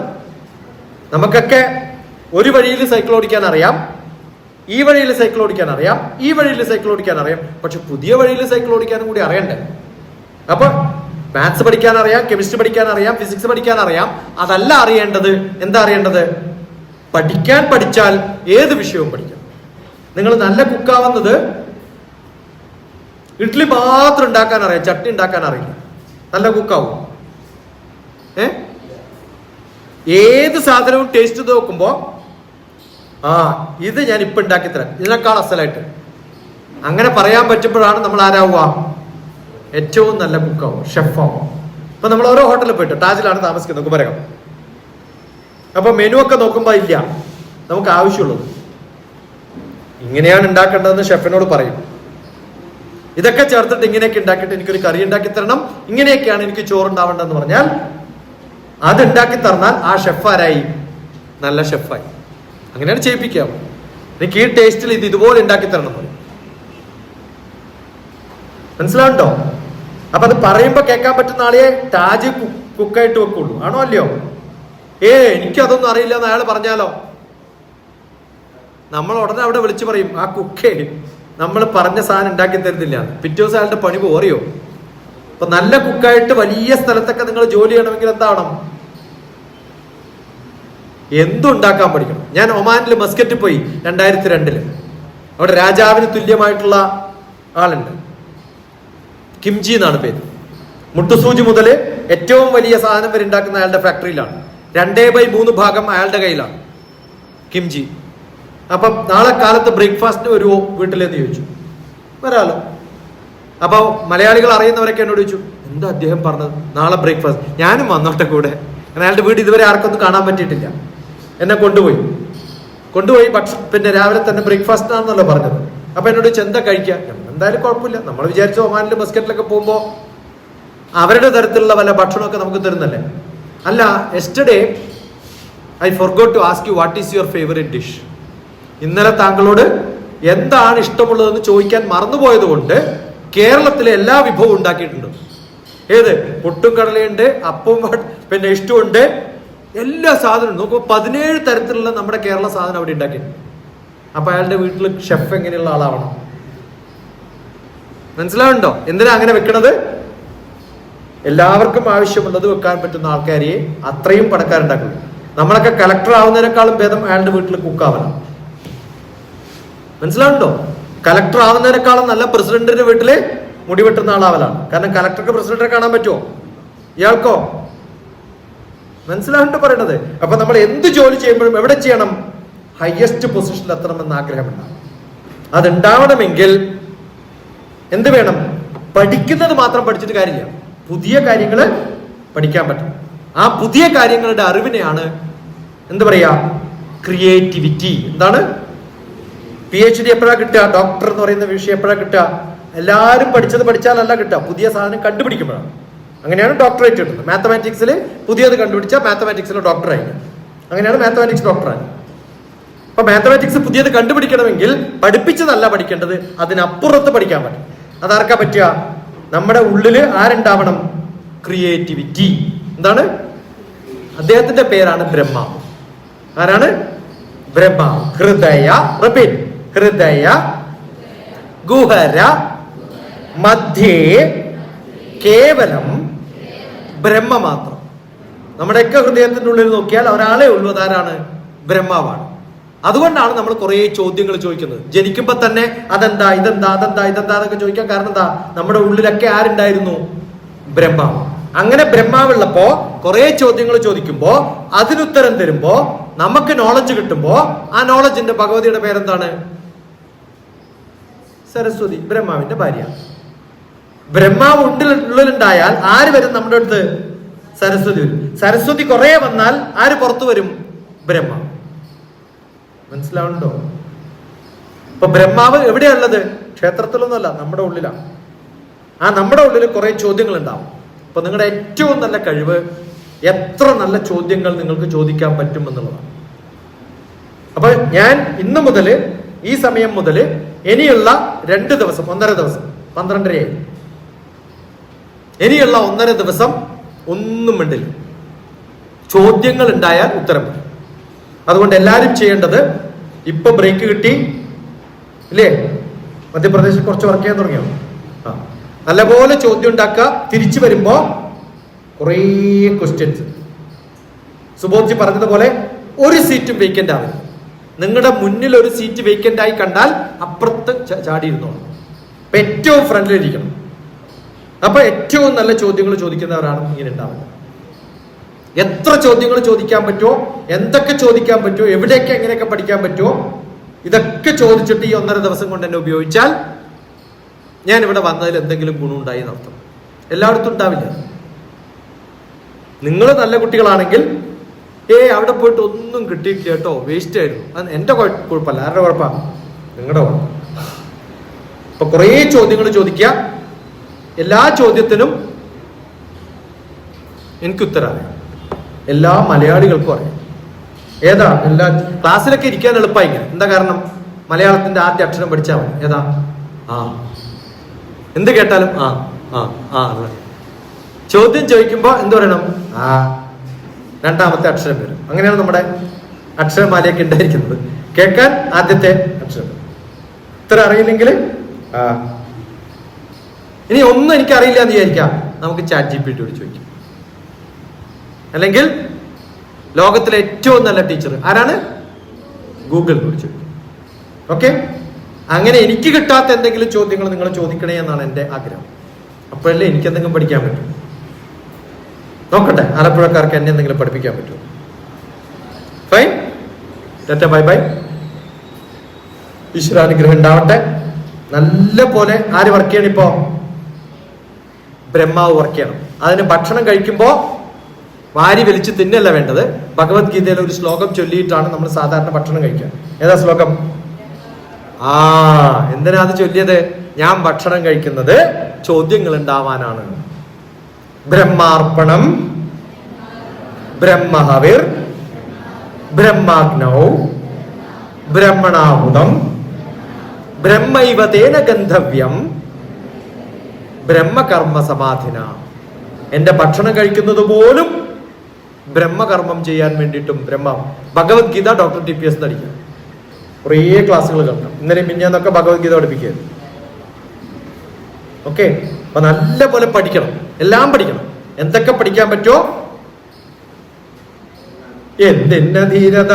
നമുക്കൊക്കെ ഒരു വഴിയിൽ സൈക്കിൾ ഓടിക്കാൻ അറിയാം, ഈ വഴിയിൽ സൈക്കിൾ ഓടിക്കാൻ അറിയാം, ഈ വഴിയിൽ സൈക്കിൾ ഓടിക്കാൻ അറിയാം. പക്ഷെ പുതിയ വഴിയിൽ സൈക്കിൾ ഓടിക്കാനും കൂടി അറിയണ്ടേ? അപ്പൊ മാത്സ് പഠിക്കാൻ അറിയാം, കെമിസ്ട്രി പഠിക്കാൻ അറിയാം, ഫിസിക്സ് പഠിക്കാൻ അറിയാം. അതല്ല അറിയേണ്ടത്. എന്താ അറിയേണ്ടത്? പഠിച്ചാൽ ഏത് വിഷയവും പഠിക്കാം. നിങ്ങൾ നല്ല കുക്കാവുന്നത് ഇഡ്ഡലി മാത്രം ഉണ്ടാക്കാൻ അറിയാം, ചട്നി ഉണ്ടാക്കാൻ അറിയില്ല, നല്ല കുക്കാവും. ഏത് സാധനവും ടേസ്റ്റ് നോക്കുമ്പോ ഇത് ഞാൻ ഇപ്പൊ ഉണ്ടാക്കിത്തരാം, ഇതിനേക്കാൾ അസലായിട്ട്. അങ്ങനെ പറയാൻ പറ്റുമ്പോഴാണ് നമ്മൾ ആരാവുക, ഏറ്റവും നല്ല കുക്കാവും, ഷെഫാവും. ഇപ്പൊ നമ്മൾ ഓരോ ഹോട്ടലിൽ പോയിട്ട്, താജിലാണ് താമസിക്കുന്നത് കുമരകം, അപ്പൊ മെനു ഒക്കെ നോക്കുമ്പോ ഇല്ല, നമുക്ക് ആവശ്യമുള്ളത് ഇങ്ങനെയാണ് ഉണ്ടാക്കേണ്ടതെന്ന് ഷെഫിനോട് പറയും. ഇതൊക്കെ ചേർത്തിട്ട് ഇങ്ങനെയൊക്കെ ഉണ്ടാക്കിയിട്ട് എനിക്കൊരു കറി ഉണ്ടാക്കി തരണം, ഇങ്ങനെയൊക്കെയാണ് എനിക്ക് ചോറുണ്ടാവേണ്ടതെന്ന് പറഞ്ഞാൽ അത് ഉണ്ടാക്കി തന്നാൽ ആ ഷെഫ് ആരായി, നല്ല ഷെഫായി. അങ്ങനെയാണ് ചെയ്യിപ്പിക്കാം. എനിക്ക് ഈ ടേസ്റ്റിൽ ഇതുപോലെ ഉണ്ടാക്കി തരണം എന്ന് പറയും. മനസ്സിലാവുണ്ടോ? അപ്പൊ അത് പറയുമ്പോ കേൾക്കാൻ പറ്റുന്ന ആളെ താജ് കുക്കായിട്ട് വെക്കുള്ളൂ, ആണോ അല്ലയോ? എനിക്കതൊന്നും അറിയില്ല എന്ന് അയാൾ പറഞ്ഞാലോ, നമ്മൾ ഉടനെ അവിടെ വിളിച്ചു പറയും ആ കുക്കേ നമ്മൾ പറഞ്ഞ സാധനം ഉണ്ടാക്കി തരുന്നില്ല. പിറ്റേ ദിവസം അയാളുടെ പണി പോറിയോ? അപ്പൊ നല്ല കുക്കായിട്ട് വലിയ സ്ഥലത്തൊക്കെ നിങ്ങൾ ജോലി ചെയ്യണമെങ്കിൽ എന്താവണം, എന്തുണ്ടാക്കാൻ പഠിക്കണം. ഞാൻ ഒമാനിൽ മസ്കറ്റിൽ പോയി 2002. അവിടെ രാജാവിന് തുല്യമായിട്ടുള്ള ആളുണ്ട്, കിംജി എന്നാണ് പേര്. മുട്ടുസൂചി മുതൽ ഏറ്റവും വലിയ സാധനം വരെ ഉണ്ടാക്കുന്ന അയാളുടെ ഫാക്ടറിയിലാണ്. 2/3 ഭാഗം അയാളുടെ കയ്യിലാണ് കിംജി. അപ്പൊ നാളെ കാലത്ത് ബ്രേക്ക്ഫാസ്റ്റിന് വരുമോ വീട്ടിലെന്ന് ചോദിച്ചു. വരാലോ. അപ്പൊ മലയാളികൾ അറിയുന്നവരൊക്കെ എന്നോട് ചോദിച്ചു, എന്താ അദ്ദേഹം പറഞ്ഞത്, നാളെ ബ്രേക്ക്ഫാസ്റ്റ്? ഞാനും വന്നോട്ടെ കൂടെ. കാരണം അയാളുടെ വീട് ഇതുവരെ ആർക്കൊന്നും കാണാൻ പറ്റിയിട്ടില്ല. എന്നെ കൊണ്ടുപോയി പിന്നെ രാവിലെ തന്നെ ബ്രേക്ക്ഫാസ്റ്റ് ആണെന്നല്ലോ പറഞ്ഞത്. അപ്പൊ എന്നോട് ചോദിച്ചു എന്താ കഴിക്കുക? എന്തായാലും കുഴപ്പമില്ല, നമ്മൾ വിചാരിച്ച ഒമാനിൽ ബസ്ക്കറ്റിലൊക്കെ പോകുമ്പോ അവരുടെ തരത്തിലുള്ള വല്ല ഭക്ഷണമൊക്കെ നമുക്ക് തരുന്നല്ലേ. അല്ല, yesterday I forgot to ask you what is your favourite dish. ഇന്നലെ താങ്കളോട് എന്താണ് ഇഷ്ടമുള്ളതെന്ന് ചോദിക്കാൻ മറന്നുപോയത് കൊണ്ട് കേരളത്തിലെ എല്ലാ വിഭവവും ഉണ്ടാക്കിയിട്ടുണ്ട്. ഏത് പുട്ടും കടലയുണ്ട്, അപ്പവും പിന്നെ ഇഷ്ടമുണ്ട്, എല്ലാ സാധനവും നോക്കുമ്പോൾ 17 തരത്തിലുള്ള നമ്മുടെ കേരള സാധനം അവിടെ ഉണ്ടാക്കിയിട്ടുണ്ട്. അപ്പൊ അയാളുടെ വീട്ടിൽ ഷെഫ് എങ്ങനെയുള്ള ആളാവണം? മനസ്സിലാവുണ്ടോ എന്തിനാ അങ്ങനെ വെക്കണത്? എല്ലാവർക്കും ആവശ്യമുള്ളത് വെക്കാൻ പറ്റുന്ന ആൾക്കാരെ അത്രയും പണക്കാരുണ്ടാക്കുന്നു. നമ്മളൊക്കെ കളക്ടർ ആവുന്നതിനേക്കാളും ഭേദം അയാളുടെ വീട്ടിൽ കുക്കാവണം. മനസ്സിലാവുണ്ടോ? കളക്ടർ ആവുന്നതിനേക്കാളും നല്ല പ്രസിഡന്റിന്റെ വീട്ടില് മുടി വെട്ടുന്ന ആളാവലാണ്. കാരണം കളക്ടർക്ക് പ്രസിഡന്റിനെ കാണാൻ പറ്റുമോ? ഇയാൾക്കോ? മനസ്സിലാവുണ്ടോ പറയണത്? അപ്പൊ നമ്മൾ എന്ത് ജോലി ചെയ്യുമ്പോഴും എവിടെ ചെയ്യണം? ഹയസ്റ്റ് പൊസിഷനിൽ എത്തണമെന്ന് ആഗ്രഹമുണ്ടാവും. അതുണ്ടാവണമെങ്കിൽ എന്ത് വേണം? പഠിക്കുന്നത് മാത്രം പഠിച്ചിട്ട് കാര്യമില്ല, പുതിയ കാര്യങ്ങൾ പഠിക്കാൻ പറ്റും. ആ പുതിയ കാര്യങ്ങളുടെ അറിവിനെയാണ് എന്ത് പറയാ, ക്രിയേറ്റിവിറ്റി. എന്താണ്? PhD എപ്പോഴാ കിട്ടുക? ഡോക്ടർ എന്ന് പറയുന്ന വിഷയം എപ്പോഴാ കിട്ടുക? എല്ലാവരും പഠിച്ചത് പഠിച്ചാലല്ല കിട്ടുക, പുതിയ സാധനം കണ്ടുപിടിക്കുമ്പോഴാണ്. അങ്ങനെയാണ് ഡോക്ടറേറ്റ് കിട്ടുന്നത്. മാത്തമാറ്റിക്സിൽ പുതിയത് കണ്ടുപിടിച്ചാൽ മാത്തമാറ്റിക്സിൽ ഡോക്ടറായി. അങ്ങനെയാണ് മാത്തമാറ്റിക്സ് ഡോക്ടറായി. അപ്പൊ മാത്തമാറ്റിക്സ് പുതിയത് കണ്ടുപിടിക്കണമെങ്കിൽ പഠിപ്പിച്ചതല്ല പഠിക്കേണ്ടത്, അതിനപ്പുറത്ത് പഠിക്കാൻ പറ്റും. അതാർക്കാ പറ്റുക? നമ്മുടെ ഉള്ളില് ആരുണ്ടാവണം? ക്രിയേറ്റിവിറ്റി. എന്താണ്? അദ്ദേഹത്തിന്റെ പേരാണ് ബ്രഹ്മ. ആരാണ്? ബ്രഹ്മ. ഹൃദയ, റിപ്പീറ്റ്, ഹൃദയ ഗുഹര മധ്യേ കേവലം ബ്രഹ്മ മാത്രം. നമ്മുടെയൊക്കെ ഹൃദയത്തിന്റെ ഉള്ളിൽ നോക്കിയാൽ ഒരാളെ ഉള്ളൂ, അതാരാണ്? ബ്രഹ്മാവാണ്. അതുകൊണ്ടാണ് നമ്മൾ കുറെ ചോദ്യങ്ങൾ ചോദിക്കുന്നത്. ജനിക്കുമ്പോ തന്നെ അതെന്താ, ഇതെന്താ, അതെന്താ, ഇതെന്താ എന്നൊക്കെ ചോദിക്കാൻ കാരണം എന്താ? നമ്മുടെ ഉള്ളിലൊക്കെ ആരുണ്ടായിരുന്നു? ബ്രഹ്മാവ്. അങ്ങനെ ബ്രഹ്മാവുള്ളപ്പോ കുറെ ചോദ്യങ്ങൾ ചോദിക്കുമ്പോ അതിനുത്തരം തരുമ്പോ നമുക്ക് നോളജ് കിട്ടുമ്പോ ആ നോളജിന്റെ ഭഗവതിയുടെ പേരെന്താണ്? സരസ്വതി, ബ്രഹ്മാവിന്റെ ഭാര്യ. ബ്രഹ്മാവ് ഉള്ളിലുണ്ടായാൽ ആര് വരും നമ്മുടെ അടുത്ത്? സരസ്വതി വരും. സരസ്വതി കുറെ വന്നാൽ ആര് പുറത്തു വരും? ബ്രഹ്മാവ്. മനസ്സിലാവുന്നുണ്ടോ? ഇപ്പൊ ബ്രഹ്മാവ് എവിടെയുള്ളത്? ക്ഷേത്രത്തിലൊന്നുമല്ല, നമ്മുടെ ഉള്ളിലാണ്. ആ നമ്മുടെ ഉള്ളിൽ കുറെ ചോദ്യങ്ങൾ ഉണ്ടാവും. അപ്പൊ നിങ്ങളുടെ ഏറ്റവും നല്ല കഴിവ് എത്ര നല്ല ചോദ്യങ്ങൾ നിങ്ങൾക്ക് ചോദിക്കാൻ പറ്റും എന്നുള്ളതാണ്. അപ്പൊ ഞാൻ ഇന്ന് മുതൽ, ഈ സമയം മുതൽ ഇനിയുള്ള 2 ദിവസം, 1.5 ദിവസം, 12:30 ഇനിയുള്ള 1.5 ദിവസം ഒന്നും മിണ്ടില്ല. ചോദ്യങ്ങൾ ഉണ്ടായാൽ ഉത്തരം പറയും. അതുകൊണ്ട് എല്ലാവരും ചെയ്യേണ്ടത്, ഇപ്പൊ ബ്രേക്ക് കിട്ടി ഇല്ലേ? മധ്യപ്രദേശിൽ കുറച്ച് വർക്ക് ചെയ്യാൻ തുടങ്ങിയോ? നല്ലപോലെ ചോദ്യം ഉണ്ടാക്കുക. തിരിച്ചു വരുമ്പോ കുറേ ക്വസ്റ്റ്യൻസ്. സുബോധ്ജി പറഞ്ഞതുപോലെ ഒരു സീറ്റും വേക്കന്റ് ആവില്ല. നിങ്ങളുടെ മുന്നിൽ ഒരു സീറ്റ് വേക്കന്റ് ആയി കണ്ടാൽ അപ്പുറത്ത് ചാടിയിരുന്നോളൂ. അപ്പൊ ഏറ്റവും ഫ്രണ്ടിലിരിക്കണം. അപ്പൊ ഏറ്റവും നല്ല ചോദ്യങ്ങൾ ചോദിക്കുന്നവരാണ് ഇങ്ങനെ ഉണ്ടാവുക. എത്ര ചോദ്യങ്ങൾ ചോദിക്കാൻ പറ്റുമോ, എന്തൊക്കെ ചോദിക്കാൻ പറ്റുമോ, എവിടെയൊക്കെ എങ്ങനെയൊക്കെ പഠിക്കാൻ പറ്റുമോ, ഇതൊക്കെ ചോദിച്ചിട്ട് ഈ 1.5 ദിവസം കൊണ്ട് എന്നെ ഉപയോഗിച്ചാൽ ഞാൻ ഇവിടെ വന്നതിൽ എന്തെങ്കിലും ഗുണമുണ്ടായി എന്നർത്ഥം. എല്ലായിടത്തും ഉണ്ടാവില്ല. നിങ്ങൾ നല്ല കുട്ടികളാണെങ്കിൽ അവിടെ പോയിട്ട് ഒന്നും കിട്ടിയിട്ടില്ല കേട്ടോ, വേസ്റ്റ് ആയിരുന്നു, അത് എന്റെ കുഴപ്പമല്ല, ആരുടെ കുഴപ്പമാണ്? നിങ്ങളുടെ കുഴപ്പം. അപ്പൊ കുറേ ചോദ്യങ്ങൾ ചോദിക്കുക. എല്ലാ ചോദ്യത്തിനും എനിക്ക് ഉത്തരം അറിയാം. എല്ലാ മലയാളികൾക്കും അറിയാം. ഏതാ എല്ലാ ക്ലാസ്സിലൊക്കെ ഇരിക്കാൻ എളുപ്പമായി ഇങ്ങനെ. എന്താ കാരണം? മലയാളത്തിന്റെ ആദ്യ അക്ഷരം പഠിച്ചാൽ മതി. ഏതാ? ആ. എന്ത് കേട്ടാലും ആ ആ ആ. ചോദ്യം ചോദിക്കുമ്പോ എന്ത് പറയണം? ആ. രണ്ടാമത്തെ അക്ഷരം വരും. അങ്ങനെയാണ് നമ്മുടെ അക്ഷരമാലയൊക്കെ ഉണ്ടായിരിക്കുന്നത്. കേൾക്കാൻ ആദ്യത്തെ അക്ഷരം. ഇത്ര അറിയില്ലെങ്കിൽ ആ. ഇനി ഒന്നും എനിക്കറിയില്ല എന്ന് വിചാരിക്കാം, നമുക്ക് ChatGPT ചോദിക്കാം. അല്ലെങ്കിൽ ലോകത്തിലെ ഏറ്റവും നല്ല ടീച്ചർ ആരാണ്? ഗൂഗിളിനോട് ചോദിക്കും. ഓക്കെ? അങ്ങനെ എനിക്ക് കിട്ടാത്ത എന്തെങ്കിലും ചോദ്യങ്ങൾ നിങ്ങൾ ചോദിക്കണേ എന്നാണ് എൻ്റെ ആഗ്രഹം. അപ്പോഴല്ലേ എനിക്ക് എന്തെങ്കിലും പഠിക്കാൻ പറ്റും. നോക്കട്ടെ ആലപ്പുഴക്കാർക്ക് എന്നെ എന്തെങ്കിലും പഠിപ്പിക്കാൻ പറ്റുമോ? ഫൈൻ. Tata, bye bye. ഈശ്വരാനുഗ്രഹം ഉണ്ടാവട്ടെ. നല്ല പോലെ ആര് വർക്ക് ചെയ്യണം? ഇപ്പോ ബ്രഹ്മാവ് വർക്ക് ചെയ്യണം. അതിന് ഭക്ഷണം കഴിക്കുമ്പോ വാരി വലിച്ച് തിന്നല്ല വേണ്ടത്. ഭഗവത്ഗീതയിലെ ഒരു ശ്ലോകം ചൊല്ലിയിട്ടാണ് നമ്മൾ സാധാരണ ഭക്ഷണം കഴിക്കുക. ഏതാ ശ്ലോകം? ആ. എന്തിനാ അത് ചൊല്ലിയത്? ഞാൻ ഭക്ഷണം കഴിക്കുന്നത് ചോദ്യങ്ങൾ ഉണ്ടാവാനാണ്. ബ്രഹ്മാർപ്പണം ബ്രഹ്മഹവിർ ബ്രഹ്മാഗ്നൗ ബ്രഹ്മണാഹുതം ബ്രഹ്മൈവ തേന ഗന്ധവ്യം ബ്രഹ്മകർമ്മ സമാധിന. എന്റെ ഭക്ഷണം കഴിക്കുന്നത് പോലും ബ്രഹ്മകർമ്മം ചെയ്യാൻ വേണ്ടിയിട്ടും. Bhagavad Gita doctor TPS നടിക്കുക. കുറേ ക്ലാസ്സുകൾ കണ്ടു. ഇന്നലെ മിഞ്ഞാന്നൊക്കെ ഭഗവത്ഗീത പഠിപ്പിക്കുകയായിരുന്നു. ഓക്കെ? അപ്പൊ നല്ല പോലെ പഠിക്കണം, എല്ലാം പഠിക്കണം. എന്തൊക്കെ പഠിക്കാൻ പറ്റുമോ? എന്തിന്റെ ധീരത,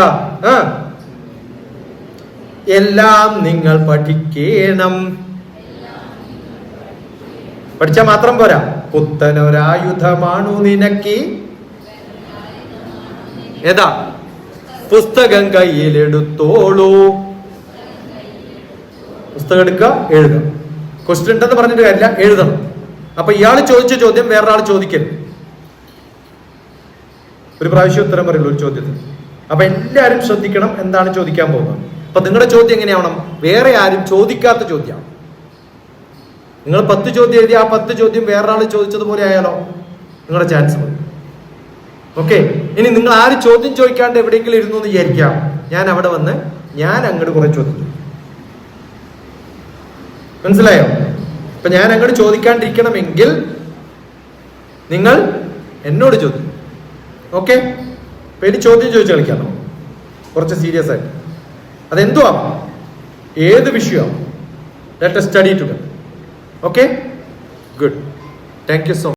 എല്ലാം നിങ്ങൾ പഠിക്കണം. പഠിച്ചാൽ മാത്രം പോരാ. പുത്തനൊരായുധമാണു നിനക്ക്. ഏതാ? പുസ്തകം കയ്യിലെടുത്തോളൂ. പുസ്തകം എടുക്കുക, എഴുതുക. ക്വസ്റ്റ്യൻ ഉണ്ടെന്ന് പറഞ്ഞിട്ട് കാര്യമില്ല, എഴുതണം. അപ്പൊ ഇയാൾ ചോദിച്ച ചോദ്യം വേറൊരാൾ ചോദിക്കരുത്. ഒരു പ്രാവശ്യം ഉത്തരം പറയുള്ളൂ ഒരു ചോദ്യത്തിന്. അപ്പൊ എല്ലാവരും ശ്രദ്ധിക്കണം എന്താണ് ചോദിക്കാൻ പോകുന്നത്. അപ്പൊ നിങ്ങളുടെ ചോദ്യം എങ്ങനെയാവണം? വേറെ ആരും ചോദിക്കാത്ത ചോദ്യമാണ്. നിങ്ങൾ 10 ചോദ്യം എഴുതി ആ 10 ചോദ്യം വേറൊരാൾ ചോദിച്ചതുപോലെ ആയാലോ നിങ്ങളുടെ ചാൻസ് മതി. ഓക്കെ? ഇനി നിങ്ങൾ ആരും ചോദ്യം ചോദിക്കാണ്ട് എവിടെയെങ്കിലും ഇരുന്നു എന്ന് വിചാരിക്കാം, ഞാൻ അവിടെ വന്ന് ഞാൻ അങ്ങോട്ട് കുറെ ചോദ്യം ചോദിക്കും. മനസ്സിലായോ? അപ്പൊ ഞാൻ അങ്ങോട്ട് ചോദിക്കാണ്ടിരിക്കണമെങ്കിൽ നിങ്ങൾ എന്നോട് ചോദിക്കും. ഓക്കെ? അപ്പൊ ഇനി ചോദ്യം ചോദിച്ചു കളിക്കാം കുറച്ച് സീരിയസ് ആയിട്ട്. അതെന്തുവാ, ഏത് വിഷയമാണ്, let us study together. Okay? Good. Thank you so much.